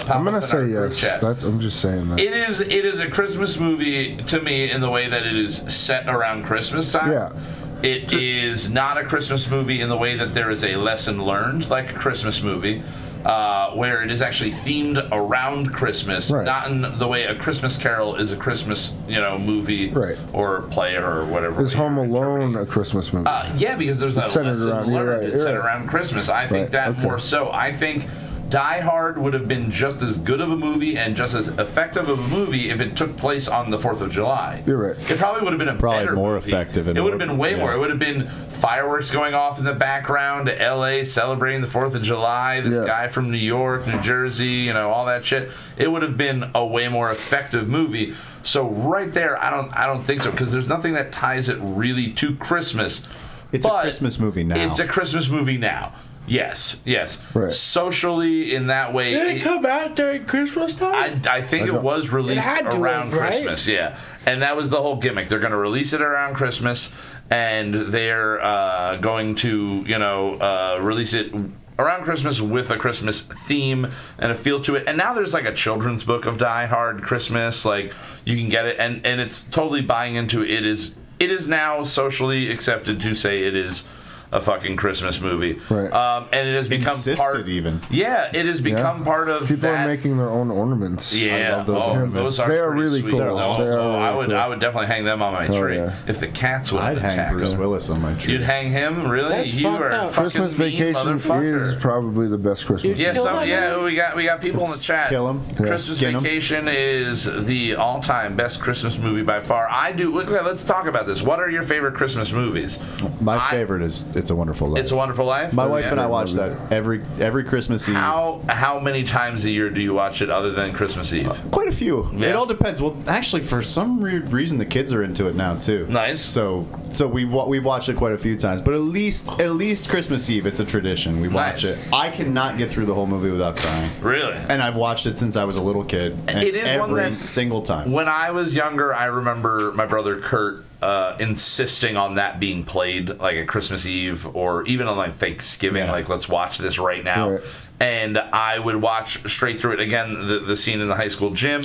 I'm gonna say yes. I'm just saying that. It is a Christmas movie to me in the way that it is set around Christmas time. Yeah. It is not a Christmas movie in the way that there is a lesson learned like a Christmas movie. Where it is actually themed around Christmas, not in the way A Christmas Carol is a Christmas, movie or play or whatever. Is Home Alone a Christmas movie? Yeah, because there's that lesson learned. It's set around Christmas. I think that more so. I think Die Hard would have been just as good of a movie and just as effective of a movie if it took place on the 4th of July. You're right. It probably would have been a better more movie. effective. It would have been way more. It would have been fireworks going off in the background, L.A. celebrating the 4th of July, this guy from New York, New Jersey, all that shit. It would have been a way more effective movie. So right there, I don't think so, because there's nothing that ties it really to Christmas. It's a Christmas movie now. It's a Christmas movie now. Yes. Right. Socially, in that way. Did it come out during Christmas time? I think it was released around Christmas, And that was the whole gimmick. They're going to release it around Christmas, and they're going to, release it around Christmas with a Christmas theme and a feel to it. And now there's like a children's book of Die Hard Christmas. Like, you can get it, and it's totally buying into it. It is now socially accepted to say it is a fucking Christmas movie, and it has become part. Even it has become part of. People are making their own ornaments. Yeah, I love those ornaments. They are really sweet. cool. I would definitely hang them on my tree if the cats would. I'd hang Bruce Willis on my tree. You'd hang him, really? That's you are a Christmas Vacation is probably the best Christmas. We got people in the chat. Kill him. Christmas Vacation is the all-time best Christmas movie by far. Let's talk about this. What are your favorite Christmas movies? My favorite is It's a Wonderful Life. It's a Wonderful Life? My wife and I watch that every Christmas Eve. How many times a year do you watch it other than Christmas Eve? Quite a few. Yeah. It all depends. Well, actually, for some reason, the kids are into it now too. Nice. So we've watched it quite a few times. But at least Christmas Eve, it's a tradition. We watch it. I cannot get through the whole movie without crying. Really? And I've watched it since I was a little kid. And it is every single time. When I was younger, I remember my brother Kurt insisting on that being played like at Christmas Eve or even on like Thanksgiving, like let's watch this right now. And I would watch straight through it. Again, the scene in the high school gym,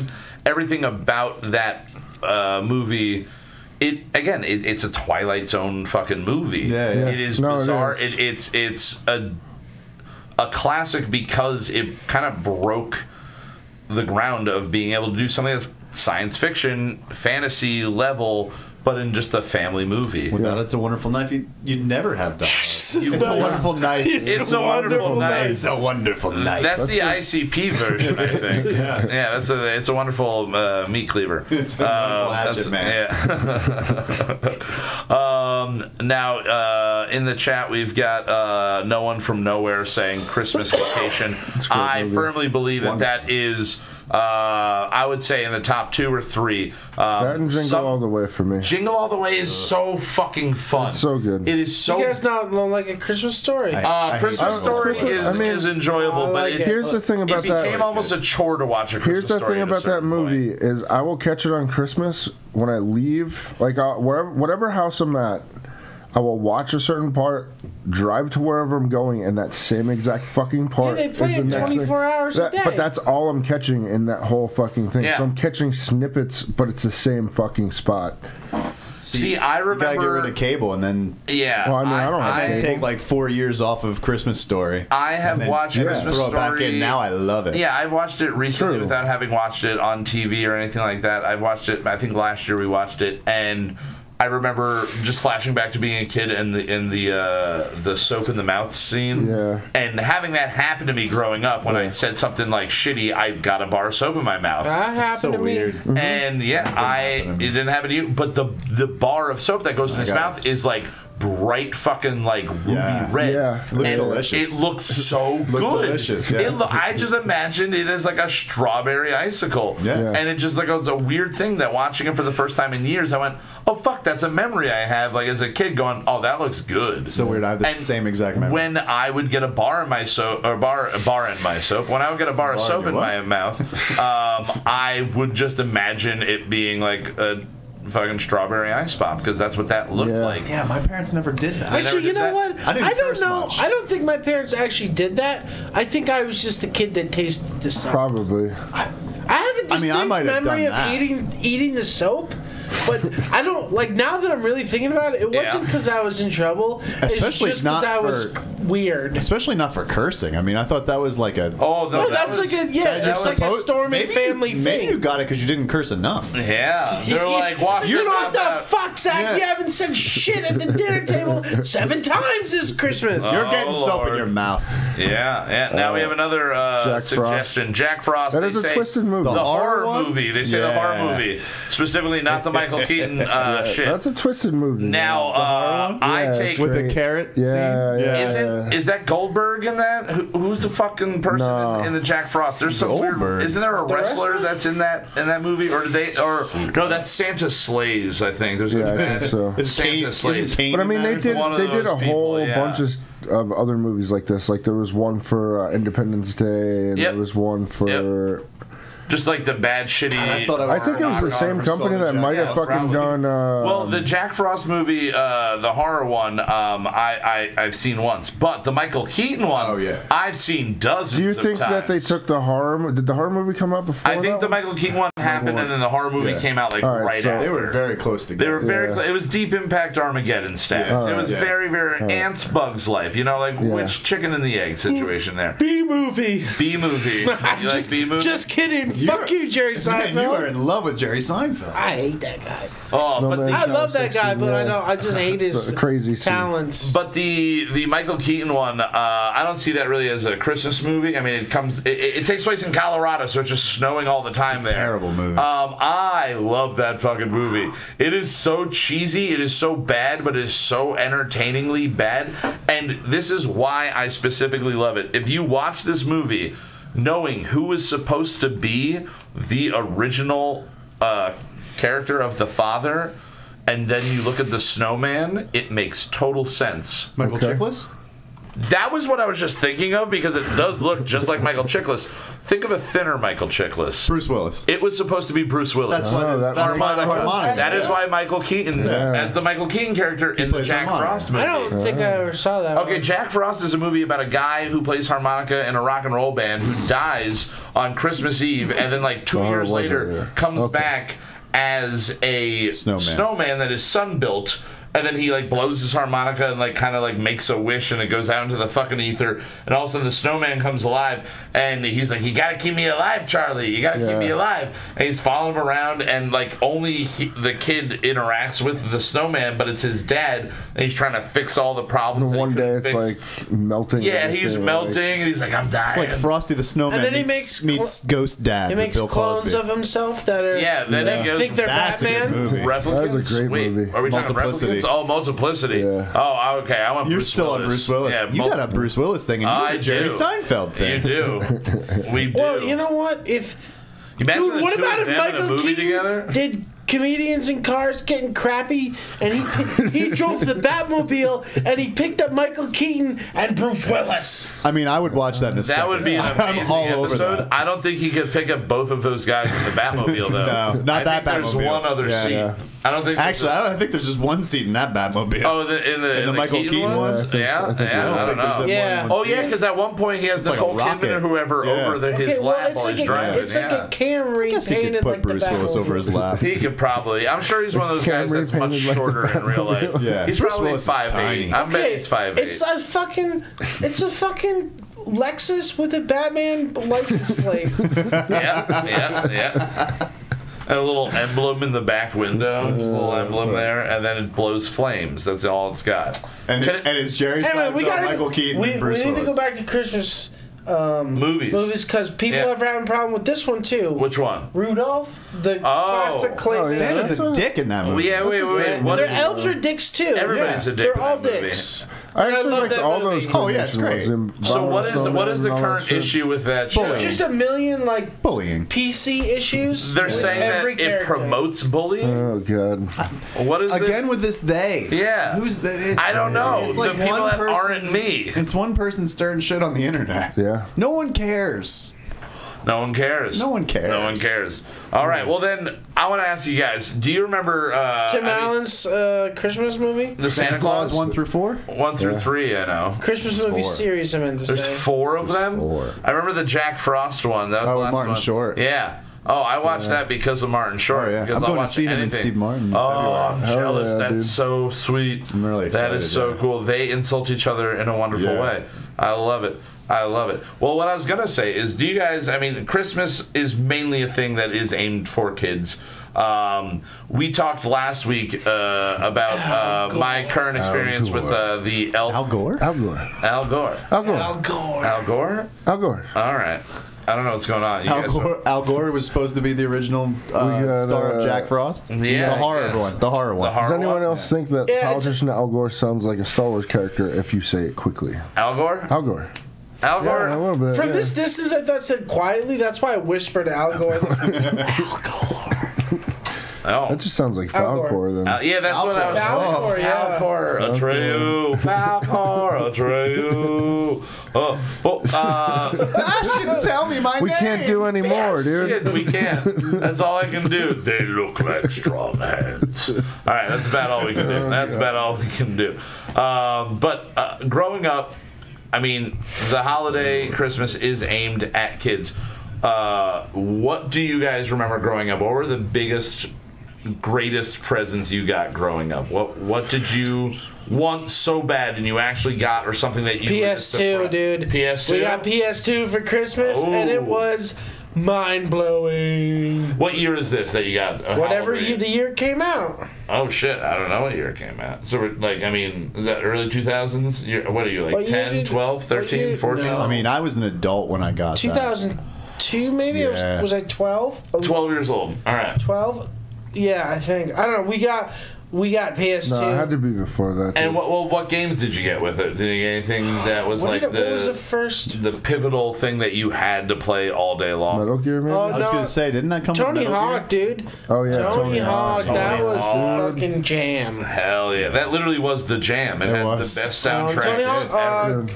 everything about that movie. It's a Twilight Zone fucking movie. It is bizarre. It's a classic because it kind of broke the ground of being able to do something that's science fiction, fantasy level, but in just a family movie. Without It's a Wonderful Knife, you'd never have died. It's a wonderful knife. It's a wonderful knife. It's a wonderful knife. That's the ICP version, I think. It's a wonderful meat cleaver. It's a wonderful hatchet, man. Now, in the chat, we've got No One From Nowhere saying Christmas Vacation. I firmly believe that is... I would say in the top 2 or 3. That and Jingle All the Way for me. Jingle All the Way is so fucking fun. It's so good. It is so. You guys not like A Christmas Story? Christmas Story is enjoyable, but here's the thing about that. It became almost a chore to watch a Christmas Story. Here's the thing about that movie is I will catch it on Christmas when I leave, like whatever house I'm at. I will watch a certain part, drive to wherever I'm going, and that same exact fucking part. Yeah, they play it 24 hours a day. But that's all I'm catching in that whole fucking thing. Yeah. So I'm catching snippets, but it's the same fucking spot. See, I remember. You gotta get rid of cable and then. Yeah. Well, I mean, I don't have cable. Take like 4 years off of Christmas Story. I have watched Christmas throw Story. It back in. Now I love it. Yeah, I've watched it recently without having watched it on TV or anything like that. I've watched it. I think last year we watched it, and I remember just flashing back to being a kid and the soap in the mouth scene, and having that happen to me growing up when I said something like shitty. I got a bar of soap in my mouth. That happened to me. And it didn't happen to you. But the bar of soap that goes in his mouth is like bright fucking like ruby red. Yeah, it looks delicious. It looks so good. Delicious. Yeah. I just imagined it as like a strawberry icicle. Yeah. And it just like was a weird thing that watching it for the first time in years, I went, oh fuck, that's a memory I have like as a kid going, oh that looks good. So weird. I have the same exact memory. When I would get a bar in my soap, or a bar in my soap, when I would get a bar of soap in my mouth, I would just imagine it being like a fucking strawberry ice pop because that's what that looked like. Yeah, my parents never did that. Actually, you know what? I don't know. Much. I don't think my parents actually did that. I think I was just the kid that tasted the soap. Probably. I have a distinct memory of eating the soap. But I don't like now that I'm really thinking about it. It wasn't because I was in trouble. Especially it's just because I was weird. Especially not for cursing. I mean, I thought that was like a. Oh, no, that's like a it's like a Stormy family thing. Maybe you got it because you didn't curse enough. Yeah, they're like, wash you know what the fuck, Zach? You haven't said shit at the dinner table 7 times this Christmas. You're getting soap in your mouth. Yeah. Now we have another suggestion. Jack Frost. That is a twisted movie. The horror movie. They say the horror movie, specifically not the Michael Keaton shit. That's a twisted movie. Now, I take with the carrot scene. Is that Goldberg in that? Who's the fucking person in the Jack Frost? There's some weird. Isn't there a wrestler that's in that movie? Or did they? Or no, that's Santa Slays. I think. There's I think so. Santa Slays. But I mean, they did a whole bunch of other movies like this. Like there was one for Independence Day, and there was one for. Just like the bad, shitty. I think it was the same company that might have fucking done. Well, the Jack Frost movie, the horror one, I've seen once, but the Michael Keaton one, I've seen dozens. Do you think of times. that they took the horror? Did the horror movie come out before? I think the Michael Keaton one happened, and then the horror movie came out like right after. They were very close together. They were very close. It was Deep Impact Armageddon status. It was very, very Ants Bugs Life. You know, like which chicken and the egg situation there. B movie. You like B movie? Just kidding. Fuck you, Jerry Seinfeld. Man, you are in love with Jerry Seinfeld. I hate that guy. Oh, but I love that guy, but I just hate his crazy talents. But the Michael Keaton one, I don't see that really as a Christmas movie. I mean, it takes place in Colorado, so it's just snowing all the time there. Terrible movie. I love that fucking movie. It is so cheesy. It is so bad, but it is so entertainingly bad. And this is why I specifically love it. If you watch this movie knowing who is supposed to be the original character of the father, and then you look at the snowman, it makes total sense. Michael Chiklis? That was what I was just thinking of because it does look just like Michael Chiklis. Think of a thinner Michael Chiklis. Bruce Willis. It was supposed to be Bruce Willis. That's why the harmonica. That is why Michael Keaton, as the Michael Keaton character in the Jack Frost movie. I don't think I ever saw that. Okay, Jack Frost is a movie about a guy who plays harmonica in a rock and roll band who dies on Christmas Eve and then like 2 years later comes back as a snowman that his son built. And then he like blows his harmonica and like kind of like makes a wish and it goes out into the fucking ether. And all of a sudden the snowman comes alive and he's like, "You gotta keep me alive, Charlie. You gotta keep me alive." And he's following him around and like only the kid interacts with the snowman, but it's his dad and he's trying to fix all the problems. And one day it's like melting. Yeah, he's melting and he's like, "I'm dying." It's like Frosty the Snowman and then he meets Ghost Dad. He makes clones of himself that are then he goes, think they're Batman. Replicants. That's a great movie. Are we talking replicants? Oh, Multiplicity. Yeah. Oh, okay. I want. You're Bruce still Willis. on Bruce Willis. Yeah, you got a Bruce Willis thing, and you got a Jerry Seinfeld thing. You do. We do. Well, you know what? What about if Michael Keaton did Comedians in Cars Getting Crappy, and he drove the Batmobile, and he picked up Michael Keaton and Bruce Willis? I mean, I would watch that in a second. That would be an amazing episode. I don't think he could pick up both of those guys in the Batmobile, though. No, not that Batmobile. There's one other seat. Yeah. I don't think. Actually, I think there's just one seat in that Batmobile. Oh, in the Michael Keaton one? Yeah, I don't know. Yeah. Oh, yeah, because at one point he has Nicole Kidman or whoever over his lap while he's driving. It's like a Camry painted like the Bruce Willis over his lap. He could probably. I'm sure he's one of those guys that's much shorter in real life. Yeah, he's probably 5'8". I bet he's 5'8". It's a fucking Lexus with a Batman license plate. Yeah. And a little emblem in the back window, just a little emblem there, and then it blows flames. That's all it's got. And it's Jerry Seinfeld, Michael Keaton, and Bruce Willis. We need to go back to Christmas. Movies, because people have having a problem with this one too. Which one? Rudolph, the classic clay. Santa's a dick in that movie. Yeah, wait. Their elves are dicks too. Everybody's a dick. They're all dicks. I actually liked all those. Oh yeah, it's great. So what is the current issue with that show? Just a million bullying PC issues. They're saying that it promotes bullying. Oh god. What is again with this they? Yeah. I don't know. It's the like people one that person, aren't me. It's one person stirring shit on the internet. Yeah. No one cares. No one cares. No one cares. No one cares. All right. Well, then I want to ask you guys. Do you remember Tim Allen's Christmas movie? The Santa Claus 1 through 4. 1 through 3. I know. Christmas movie series. I meant to say. There's 4 of them. 4. I remember the Jack Frost one. That was the last Martin one. Short. Yeah. Oh, I watched that because of Martin Short. Oh, yeah. Because I'm going to see him and Steve Martin. Oh, I'm jealous. yeah, That's dude. so sweet. I'm really excited. That is so cool. They insult each other in a wonderful way. I love it. I love it. Well, what I was going to say is, do you guys, I mean, Christmas is mainly a thing that is aimed for kids. We talked last week about my current experience with the elf. Al Gore? Al Gore. Al Gore. Al Gore. Al Gore. Al Gore? Al Gore. All right. I don't know what's going on. Al Gore was supposed to be the original star of Jack Frost. Yeah, the horror one. The horror one. Does anyone else think that politician Al Gore sounds like a Star Wars character if you say it quickly? Al Gore? Al Gore. Al Gore? Yeah, a little bit. From this distance, I thought said quietly. That's why I whispered Al Gore. Al Gore. Oh. That just sounds like Falcor then. Yeah, that's what I was. Falcor, yeah. Falcor, Atreyu, Falcor, Atreyu. Oh, well, shouldn't tell me my name. We can't do any more, dude. We can't. That's all I can do. They look like strong hands. All right, that's about all we can do. That's about all we can do. But growing up, I mean, the holiday Christmas is aimed at kids. What do you guys remember growing up? What were the biggest, greatest presents you got growing up? What did you want so bad and you actually got, or something that you PS2, dude. PS2? We got PS2 for Christmas, and it was mind-blowing. What year is this that you got? Whatever the year came out. Oh, shit. I don't know what year it came out. So, like, I mean, is that early 2000s? What are you, like 10, 12, 13, 14? No. I mean, I was an adult when I got 2002, maybe? Yeah. Was I 12? 12 years old. All right. 12? Yeah, I think. I don't know. We got PS2. No, it had to be before that. And what games did you get with it? Did you get anything that was what was the first? The pivotal thing that you had to play all day long? Metal Gear, maybe? I was going to say, didn't that come Tony with Metal Hawk, Gear? dude. Oh, yeah. Tony Hawk. That was Hawk. the fucking jam. Hell yeah. That literally was the jam. It had was. the best soundtrack Tony Hawk, ever.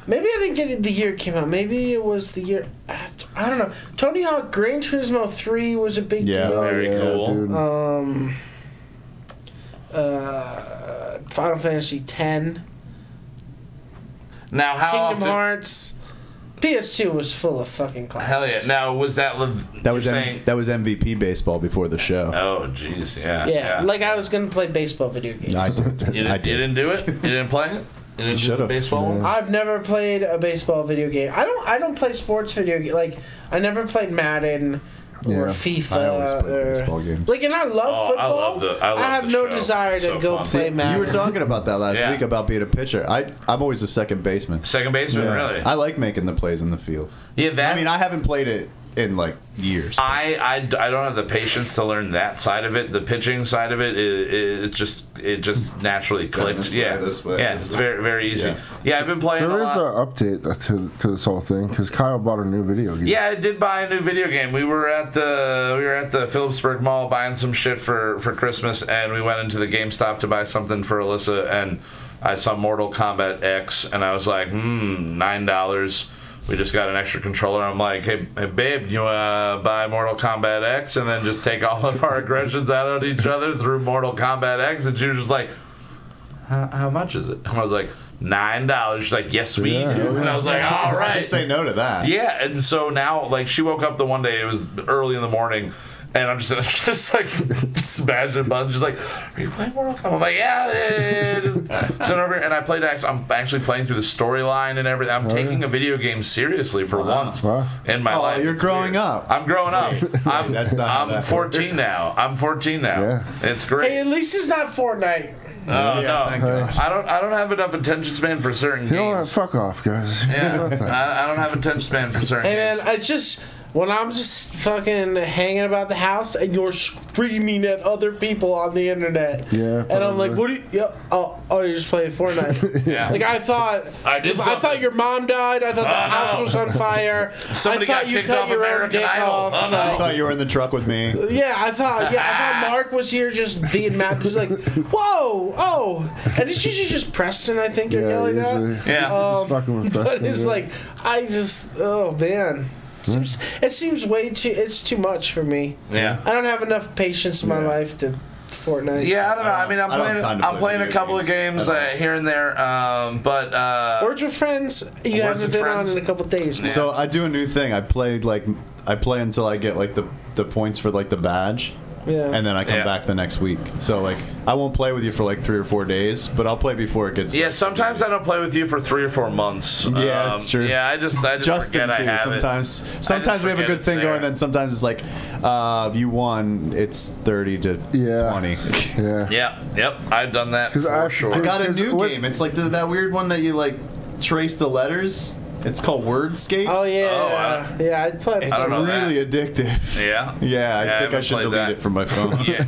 Maybe I didn't get it the year it came out. Maybe it was the year after. I don't know. Tony Hawk Gran Turismo 3 was a big deal. Very cool. Dude. Final Fantasy X. Now, how Kingdom often? Hearts. PS2 was full of fucking classics. Hell yeah. Now, was that... That was MVP baseball before the show. Oh, jeez, Yeah, like I was going to play baseball video games. I did. You didn't do it? You didn't play it? You didn't do the baseball ones? I've never played a baseball video game. I don't play sports video games. Like, I never played Madden or FIFA. I always play baseball games. Like, and I love football. I have the no show. desire to go play Madden. You were talking about that last week about being a pitcher. I'm always a second baseman. Second baseman, really? I like making the plays in the field. Yeah, that. I mean, I haven't played it in like years. I don't have the patience to learn that side of it. The pitching side of it, it just naturally clicked. It's very very easy. Yeah, I've been playing. There a is lot. an update to this whole thing because Kyle bought a new video game. Yeah, I did buy a new video game. We were at the Phillipsburg Mall buying some shit for Christmas, and we went into the GameStop to buy something for Alyssa, and I saw Mortal Kombat X, and I was like, $9. We just got an extra controller. I'm like, hey babe, you want to buy Mortal Kombat X and then just take all of our aggressions out on each other through Mortal Kombat X? And she was just like, how much is it? And I was like, $9. She's like, yes, we do. And I was like, all right. I say no to that. Yeah, and so now, like, she woke up the one day, it was early in the morning, and I'm just like smashing buttons. She's like, "Are you playing Mortal Kombat?" I'm like, "Yeah." Just send over, and I'm actually playing through the storyline and everything. I'm taking a video game seriously for once in my life. You're growing up. I'm growing up. I'm 14 now. I'm 14 now. Yeah. It's great. Hey, at least it's not Fortnite. Oh Yeah, no, thank God. I don't have enough attention span for certain You know what? games. Fuck off, guys. Yeah, I don't have attention span for certain Hey games. man, it's just when I'm just fucking hanging about the house and you're screaming at other people on the internet. Yeah, And I'm like, probably. what are you? Oh, you're just playing Fortnite. Yeah. Like I thought something. your mom died. I thought the house was on fire. Somebody I thought got you kicked cut off your own American dick Idol. off. Oh, no. I thought you were in the truck with me. I thought Mark was here just being mad. He was like, whoa, oh. And it's usually just Preston, I think, you're yelling at. Yeah. Just fucking with But Preston, it's yeah. like, oh man. It seems it's too much for me. Yeah. I don't have enough patience in my life to Fortnite. Yeah, I don't know. I mean, I don't have time to I'm play playing a video couple of games. games here and there, but Words with Friends, you Words haven't with been Friends? on in a couple days. Man. So I do a new thing. I play until I get like the points for like the badge. Yeah. And then I come back the next week. So like I won't play with you for like 3 or 4 days, but I'll play before it gets. yeah. Sometimes I don't play with you for 3 or 4 months. Yeah, that's true. Yeah, I just Justin forget too. I have Sometimes we have a forget good it's thing there. going. Then sometimes it's like, you won. It's 30 to 20. Yeah. Yeah. Yep. I've done that 'Cause for I- sure. I got a new With- game. It's like that weird one that you like trace the letters. It's called Wordscape. Oh yeah, Oh, yeah. I'd play. It's don't know really addictive. Yeah. Yeah, I think I haven't should played delete that. it from my phone. Yeah.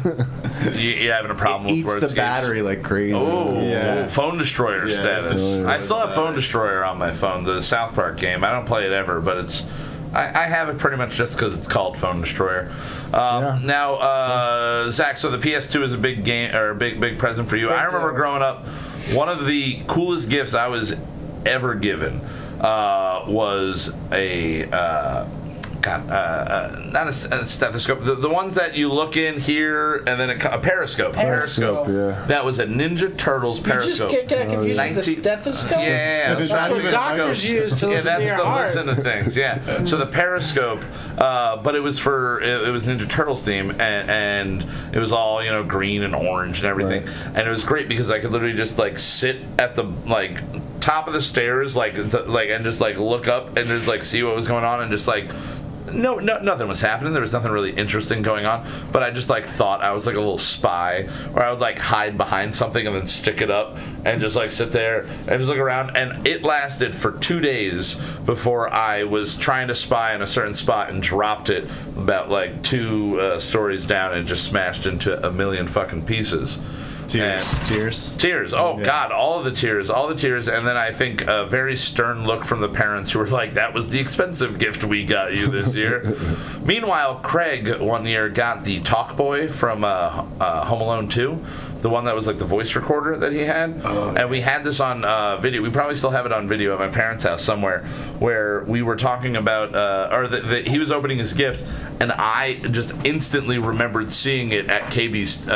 You having a problem It with eats Wordscapes? the battery like crazy. Oh, yeah. phone destroyer Yeah, status. destroys I still have the phone battery. destroyer on my phone, the South Park game. I don't play it ever, but it's. I have it pretty much just because it's called Phone Destroyer. Now, Zach, so the PS2 is a big game or a big present for you. I remember growing up, one of the coolest gifts I was ever given was a. Not a stethoscope. The ones that you look in here, and then a periscope. Periscope, yeah. That was a Ninja Turtles You periscope. just get confused with the 19 stethoscope. Yeah, That's That's what even doctors scopes. use to listen to your to heart. listen to things. Yeah. So the periscope, but it was it was Ninja Turtles theme, and it was all green and orange and everything, and it was great because I could literally just like sit at the top of the stairs, and just look up and just see what was going on, and just No, nothing was happening. There was nothing really interesting going on. But I just thought I was a little spy, or I would hide behind something and then stick it up and just sit there and just look around. And it lasted for 2 days before I was trying to spy in a certain spot and dropped it about 2 stories down and just smashed into a million fucking pieces. Tears. Oh Yeah. God, all the tears. And then I think a very stern look from the parents who were like, "That was the expensive gift we got you this year." Meanwhile, Craig one year got the Talk Boy from Home Alone 2, the one that was the voice recorder that he had, and we had this on video. We probably still have it on video at my parents' house somewhere, where we were talking about, he was opening his gift, and I just instantly remembered seeing it at KB's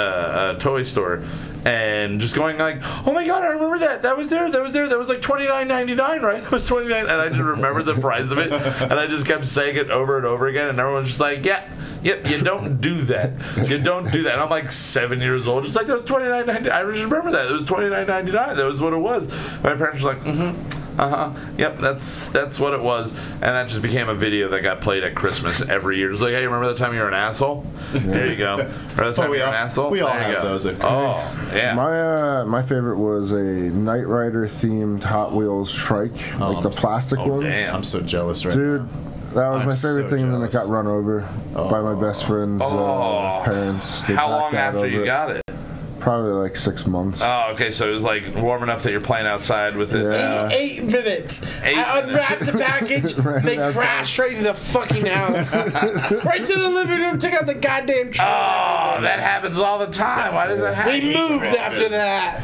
toy store. And just going oh my God, I remember that. That was there. That was $29.99, right? That was $29, and I just remembered the price of it, and I just kept saying it over and over again, and everyone's just yep, you don't do that. You don't do that. And I'm 7 years old, just that was $29.99. I just remember that. It was $29.99. That was what it was. And my parents were yep, that's what it was, and that just became a video that got played at Christmas every year. It's hey, remember the time you were an asshole? There you go. Remember the time you were an asshole? We all There you have go. those at Christmas. Oh, yeah. My favorite was a Knight Rider themed Hot Wheels trike, the plastic ones. Damn. I'm so jealous right Dude, now. that was I'm my favorite so thing, and then it jealous. got run over by my best friend's parents. They How long backed out after of you it. got it? Probably 6 months. Oh, okay, so it was warm enough that you're playing outside with it. Yeah. 8 minutes. 8 I unwrapped the package. They crashed right into the fucking house. Right to the living room. Took out the goddamn tree. Oh, that happens all the time. Why does that happen? We moved after that.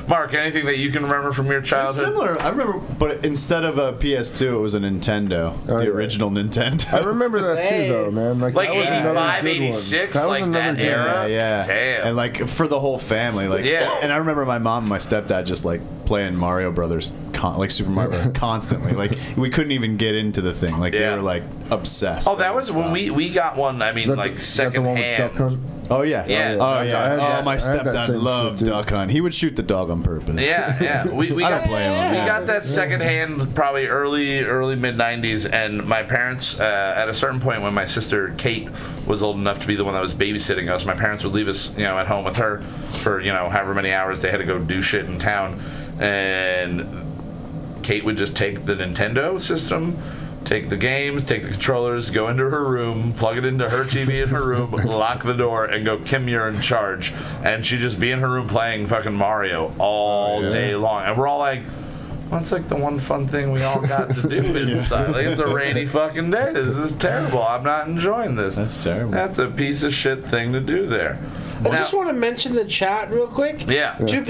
Mark, anything that you can remember from your It's childhood? similar. I remember, but instead of a PS2, it was a Nintendo, the yeah. original Nintendo. I remember that too, though, man. That was another 85, good one. 86, That was like another that good era? one. Yeah. Damn. And for the whole family, Yeah. And I remember my mom and my stepdad just playing Mario Brothers like Super Mario constantly. Like we couldn't even get into the thing. Like they were like obsessed. Oh, that was when we got one. I mean, like secondhand. Oh yeah. Yeah. Oh yeah. My stepdad loved Duck Hunt. He would shoot the dog on purpose. Yeah. We I don't blame him. We got that secondhand probably early mid '90s, and my parents at a certain point when my sister Kate was old enough to be the one that was babysitting us, my parents would leave us at home with her for however many hours they had to go do shit in town, and Kate would just take the Nintendo system, take the games, take the controllers, go into her room, plug it into her TV in her room, lock the door, and go, Kim, you're in charge. And she'd just be in her room playing fucking Mario all day long. And we're all like, well, it's like the one fun thing we all got to do inside. Like, it's a rainy fucking day. This is terrible. I'm not enjoying this. That's terrible. That's a piece of shit thing to do there. I just want to mention the chat real quick. Yeah. The two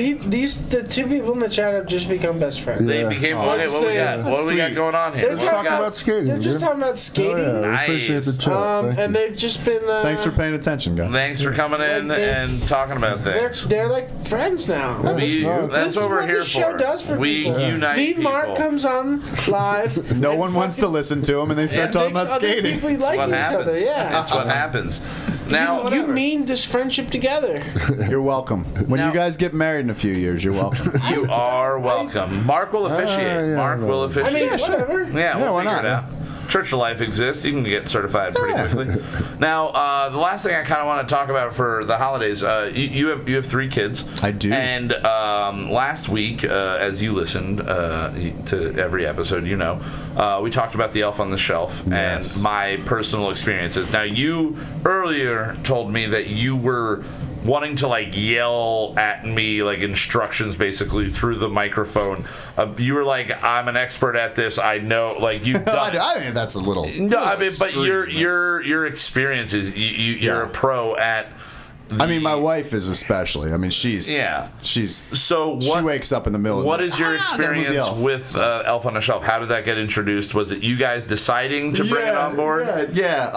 people in the chat have just become best friends. They became what we got? What do we got going on here? They're talking about skating. They're just talking about skating. Oh, yeah. Nice. We appreciate the chat. And they've just been. Thanks for paying attention, guys. Thanks for coming in and talking about things. They're like friends now. That's what we're here for. This show does for we people. unite Me and people. Mark comes on live. No one wants to listen to him, and they start talking about skating. People like what each happens. other. Yeah. That's what happens. Now you mean this friendship together. You're welcome. When you guys get married in a few years, you're welcome. You are welcome. Mark will officiate. Mark will officiate. I mean, whatever. Yeah, we'll figure it out. Church of Life exists. You can get certified pretty quickly. Now, the last thing I kind of want to talk about for the holidays, you have 3 kids. I do. And last week, as you listened to every episode, we talked about the Elf on the Shelf and my personal experiences. Now, you earlier told me that you were wanting to yell at me instructions basically through the microphone. You were like, I'm an expert at this. I know, you've done. I mean, that's a little. No, I mean, but your experience is you're a pro at. I mean, my wife is especially. I mean, she's. So she wakes up in the middle. What is your experience with Elf on the Shelf? How did that get introduced? Was it you guys deciding to bring it on board? Yeah.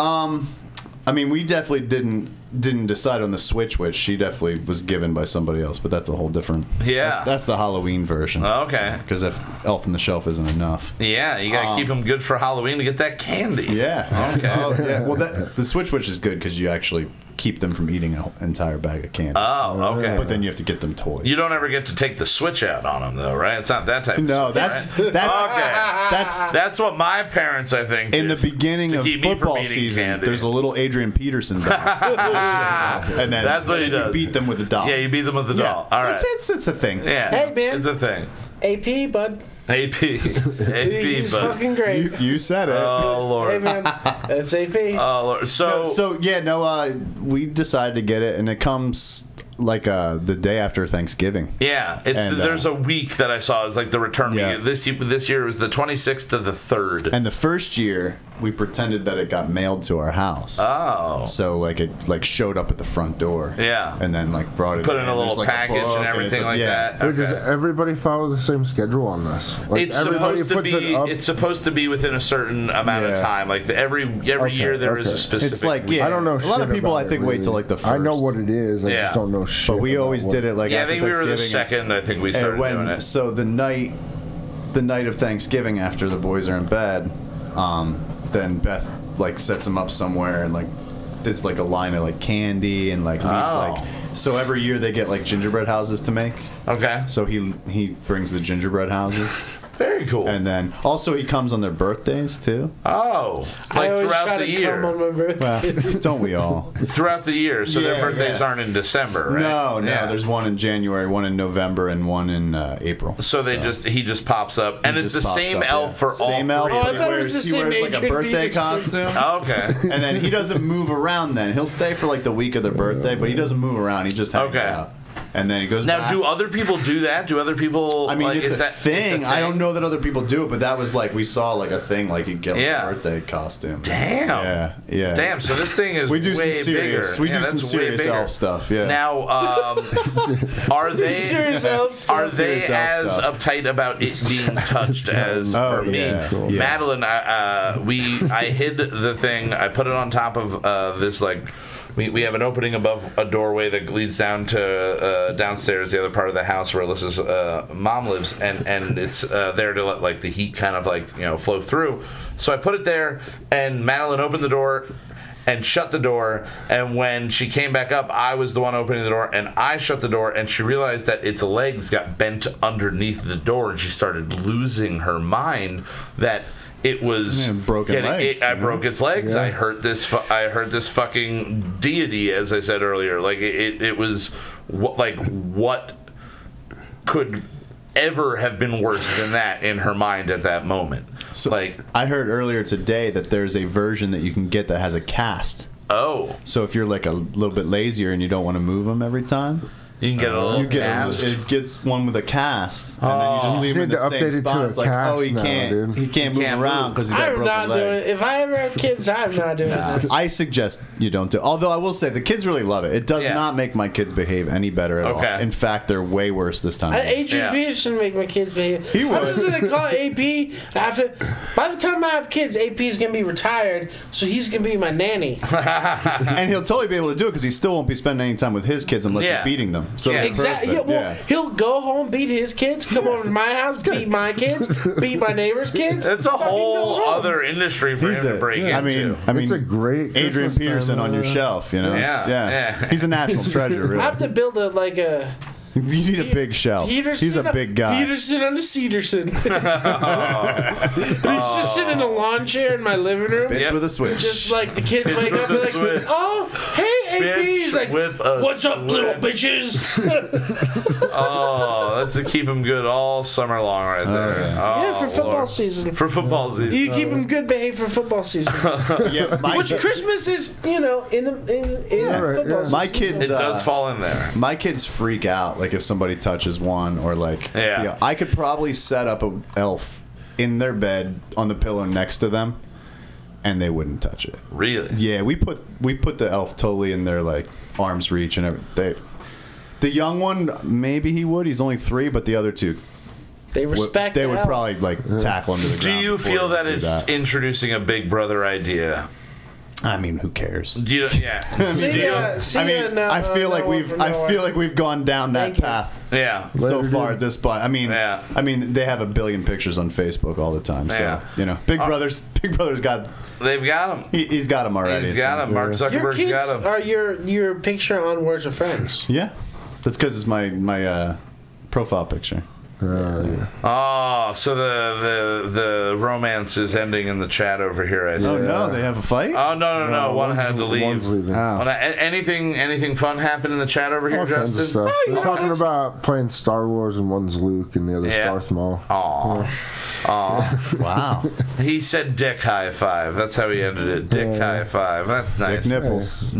I mean, we definitely didn't decide on the Switch, which she definitely was given by somebody else, but that's a whole different. Yeah. That's the Halloween version. Okay. Because if Elf on the Shelf isn't enough. Yeah, you got to keep them good for Halloween to get that candy. Yeah. Okay. Yeah. Well, the Switch, which is good because you actually keep them from eating an entire bag of candy. Oh, okay. But then you have to get them toys. You don't ever get to take the Switch out on them, though, right? It's not that type of No, Switch, that's what my parents, I think, in the beginning of football season, candy. There's a little Adrian Peterson doll. And then that's what he does. You beat them with the doll. Yeah, you beat them with the doll. All right. It's a thing. Yeah. Hey, man. It's a thing. AP, bud. AP, He's bud. fucking great. You said it. Oh, Lord. Hey, man. That's AP. Oh, Lord. We decided to get it, and it comes the day after Thanksgiving. Yeah, there's a week that I saw. It's the return week. This year it was the 26th to the 3rd. And the first year we pretended that it got mailed to our house. Oh. So it showed up at the front door. Yeah. And then brought it put in a little package and everything that. Wait, does everybody follow the same schedule on this? It's supposed to be within a certain amount of time. Every year there is a specific. It's I don't know. A lot of people I think wait till the first. I know what it is. I just don't know shit. But we always did it I think we were the second. I think we started doing it. So the night of Thanksgiving, after the boys are in bed, then Beth sets them up somewhere and it's a line of candy and leaves so every year they get gingerbread houses to make. Okay. So he brings the gingerbread houses. Very cool. And then also he comes on their birthdays too. Oh, throughout the year. Come on my birthday. Well, don't we all? Throughout the year, so their birthdays aren't in December, right? No. There's one in January, one in November, and one in April. So he just pops up, and it's the same elf for all same elf. Oh, I thought it was the same He wears a birthday costume. Okay. And then he doesn't move around. Then he'll stay for the week of their birthday, but he doesn't move around. He just hangs out. And then he goes back. Now, do other people do that? Do other people? I mean, it's a thing. I don't know that other people do it, but that was we saw a thing you get a birthday costume. Damn. Yeah. Damn. So this thing is we do way some serious. bigger. We do some serious elf stuff. Yeah. Now, are they as uptight about it being touched as for me? Yeah. Cool. Madeline, I hid the thing. I put it on top of this we have an opening above a doorway that leads down to downstairs, the other part of the house where Alyssa's mom lives, and it's there to let like the heat kind of like flow through. So I put it there, and Madeline opened the door and shut the door, and when she came back up, I was the one opening the door, and I shut the door, and she realized that its legs got bent underneath the door, and she started losing her mind that it was broken legs. I broke its legs. Yeah. I hurt this fucking deity, as I said earlier. Like it was what could ever have been worse than that in her mind at that moment. So I heard earlier today that there's a version that you can get that has a cast. Oh. So if you're like a little bit lazier and you don't want to move them every time, you can get a little cast. It gets one with a cast, and then you just leave him in the same spot. It's like, he can't move around because he's got a broken leg. If I ever have kids, I'm not doing this. I suggest you don't do it. Although I will say the kids really love it. It does not make my kids behave any better at all. In fact, they're way worse this time. Adrian Peterson make my kids behave. He would. I'm just gonna call AP. By the time I have kids, AP is gonna be retired, so he's gonna be my nanny. And he'll totally be able to do it because he still won't be spending any time with his kids unless he's beating them. So exactly. He'll go home, beat his kids, come over to my house, beat my kids, beat my neighbor's kids. It's a whole other industry for him to break into. I mean, it's a great Adrian Peterson on your shelf, Yeah. He's a national treasure, really. I have to build you need a big shelf. He's a big guy. Peterson on the Cedarson. And he's just sitting in a lawn chair in my living room. Bitch with a switch. Just like the kids wake up and like, oh, hey, AP. He's like, what's up, little bitches? That's to keep him good all summer long right there. For football season. For football season. You keep him good behaved for football season. Which Christmas is, in football season. My kids, it does fall in there. My kids freak out. Like if somebody touches one, or like, I could probably set up an elf in their bed on the pillow next to them, and they wouldn't touch it. Really? Yeah, we put the elf totally in their like arm's reach and everything. The young one, maybe he would. He's only 3, but the other 2, they respect. They would probably like tackle him to the ground. Do you feel that it's introducing a Big Brother idea? I mean, who cares? I feel like we've gone down that path. Yeah. So far at this point. I mean, they have a billion pictures on Facebook all the time. So Big Brother's got. They've got him. He's got him already. He's got him. Mark Zuckerberg's got him. Are your picture on Words of Friends? Yeah, that's because it's my profile picture. So the romance is ending in the chat over here. No, they have a fight. Oh no! One had to leave. Anything fun happened in the chat over here, Justin? Kinds of stuff. They're talking about playing Star Wars, and one's Luke and the other's Darth Maul. Wow. He said dick high five. That's how he ended it. Dick high five. That's nice. Dick nipples.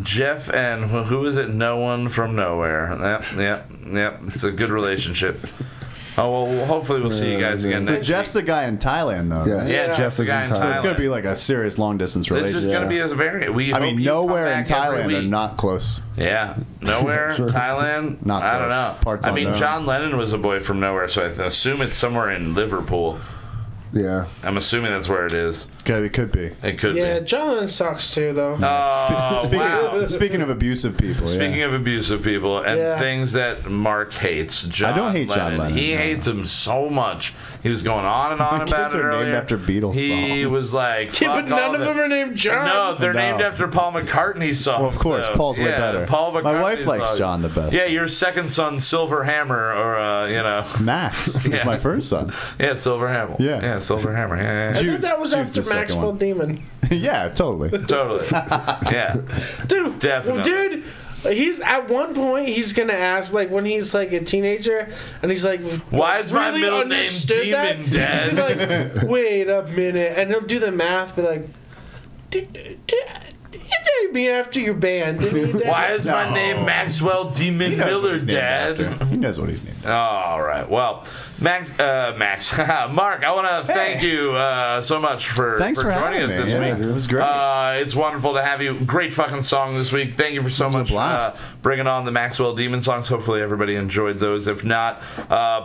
Jeff and who is it? No one from nowhere. Yep. It's a good relationship. Oh, well, hopefully we'll see you guys again next week. Jeff's the guy in Thailand, though. Right? Yeah, Jeff's the guy in Thailand. So it's going to be like a serious long-distance relationship. This is going to be a very... nowhere in Thailand are not close. Yeah. Nowhere, Thailand, not close. I don't know. Parts John Lennon was a boy from nowhere, so I assume it's somewhere in Liverpool. Yeah. I'm assuming that's where it is. It could be. It could be. Yeah, John Lennon sucks too, though. Speaking of abusive people. Speaking of abusive people and things that Mark hates, I don't hate John Lennon. He hates him so much. He was going on and on about it earlier. Kids are named after Beatles songs. He was like, but none of them are named John. No, they're named after Paul McCartney songs. Well, of course, Paul's way better. Paul McCartney. My wife likes John the best. Yeah, your second son, Silver Hammer, or Max is my first son. Yeah, Silver Hammer. Yeah, Silver Hammer. Yeah. I thought that was after Maxwell Demon. Yeah, totally. Yeah. Dude, definitely. Dude, he's at one point he's gonna ask, like, when he's like a teenager, and he's like, why is my middle name Demon, Dad? Like, wait a minute, and he'll do the math, be like, you named me after your band, didn't you, Dad? Why is my name Maxwell Demon Miller, Dad? He knows what he's named. All right. Well, Max, Mark, I want to thank you so much for joining us this week. It was great. It's wonderful to have you. Great fucking song this week. Thank you for so much bringing on the Maxwell Demon songs. Hopefully everybody enjoyed those. If not,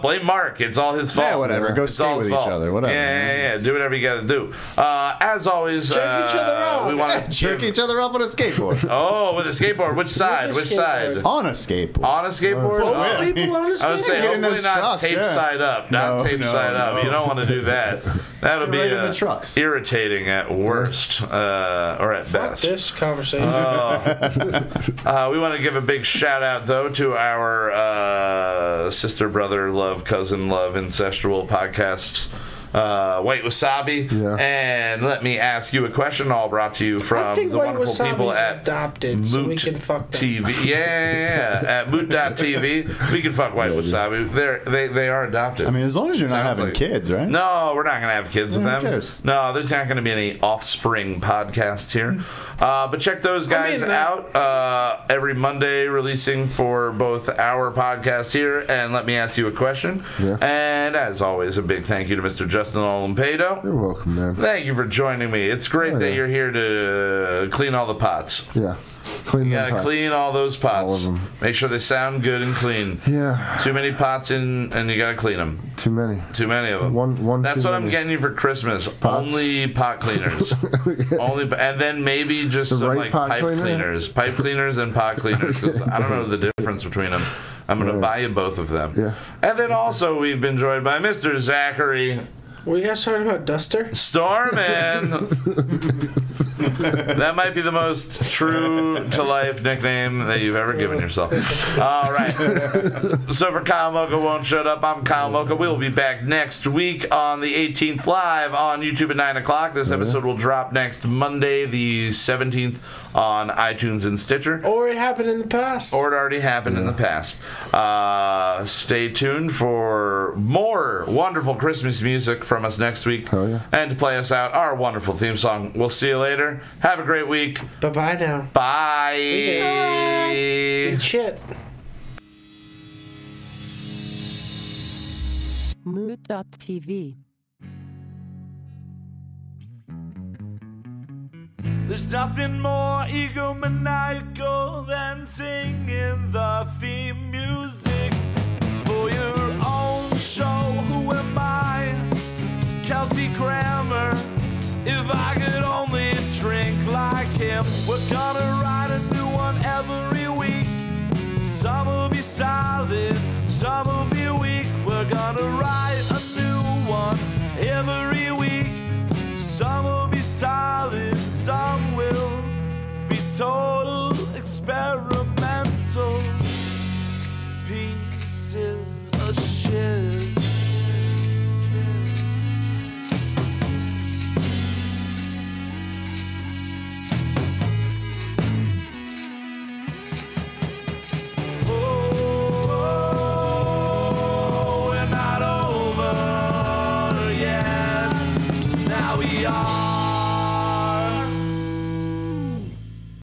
blame Mark. It's all his fault. Yeah, whatever. Go skate with each other. Whatever. Yeah. Do whatever you got to do. As always, jerk each other off. We want to jerk each other off on a skateboard. Oh, with a skateboard. Which side? Which side? On a skateboard. On a skateboard? People on a skateboard. I would say Get in hopefully those not trucks, tape side up. Not tape side up. You don't want to do that. That'll be right in the trucks. Irritating at worst, or at best. This conversation. We want to give a big shout out though to our sister, brother, love, cousin, love, incestual podcasts. White Wasabi, and let me ask you a question. All brought to you from the wonderful people at adopted, so we can fuck them. TV. At Moot.tv, we can fuck White Wasabi. They are adopted. I mean, as long as you're not having kids, right? No, we're not going to have kids with them. Who cares? No, there's not going to be any offspring podcasts here. But check those guys out. Every Monday, releasing for both our podcast here and Let Me Ask You a Question. Yeah. And as always, a big thank you to Mr. Justin Olimpado. You're welcome, man. Thank you for joining me. It's great that you're here to clean all the pots. Yeah. You gotta clean all those pots. All of them. Make sure they sound good and clean. Yeah. Too many pots in, and you gotta clean them. Too many. Too many of them. One. That's what I'm getting you for Christmas. Pots? Only pot cleaners. Only, and then maybe just some like pipe cleaners, pipe cleaners and pot cleaners. Because I don't know the difference between them. I'm gonna buy you both of them. Yeah. And then also we've been joined by Mr. Zachary. Were you guys talking about Duster? Starman. That might be the most true to life nickname that you've ever given yourself. All right. So for Kyle Mocha Won't Shut Up, I'm Kyle Mocha. We'll be back next week on the 18th live on YouTube at 9 o'clock. This episode will drop next Monday, the 17th, on iTunes and Stitcher. Or it happened in the past. Or it already happened in the past. Stay tuned for more wonderful Christmas music from us next week. And to play us out, our wonderful theme song. We'll see you later. Have a great week. Bye-bye now. Bye. See ya. Eat shit. Mood.tv. There's nothing more egomaniacal than singing the theme music for your own show. Who am I? Kelsey Grammer. If I could only drink like him, we're gonna write a new one every week. Some will be solid, some will be weak. We're gonna write a new one every week. Some will be solid, some will be total experimental pieces of shit. We're not over yet. Now we are.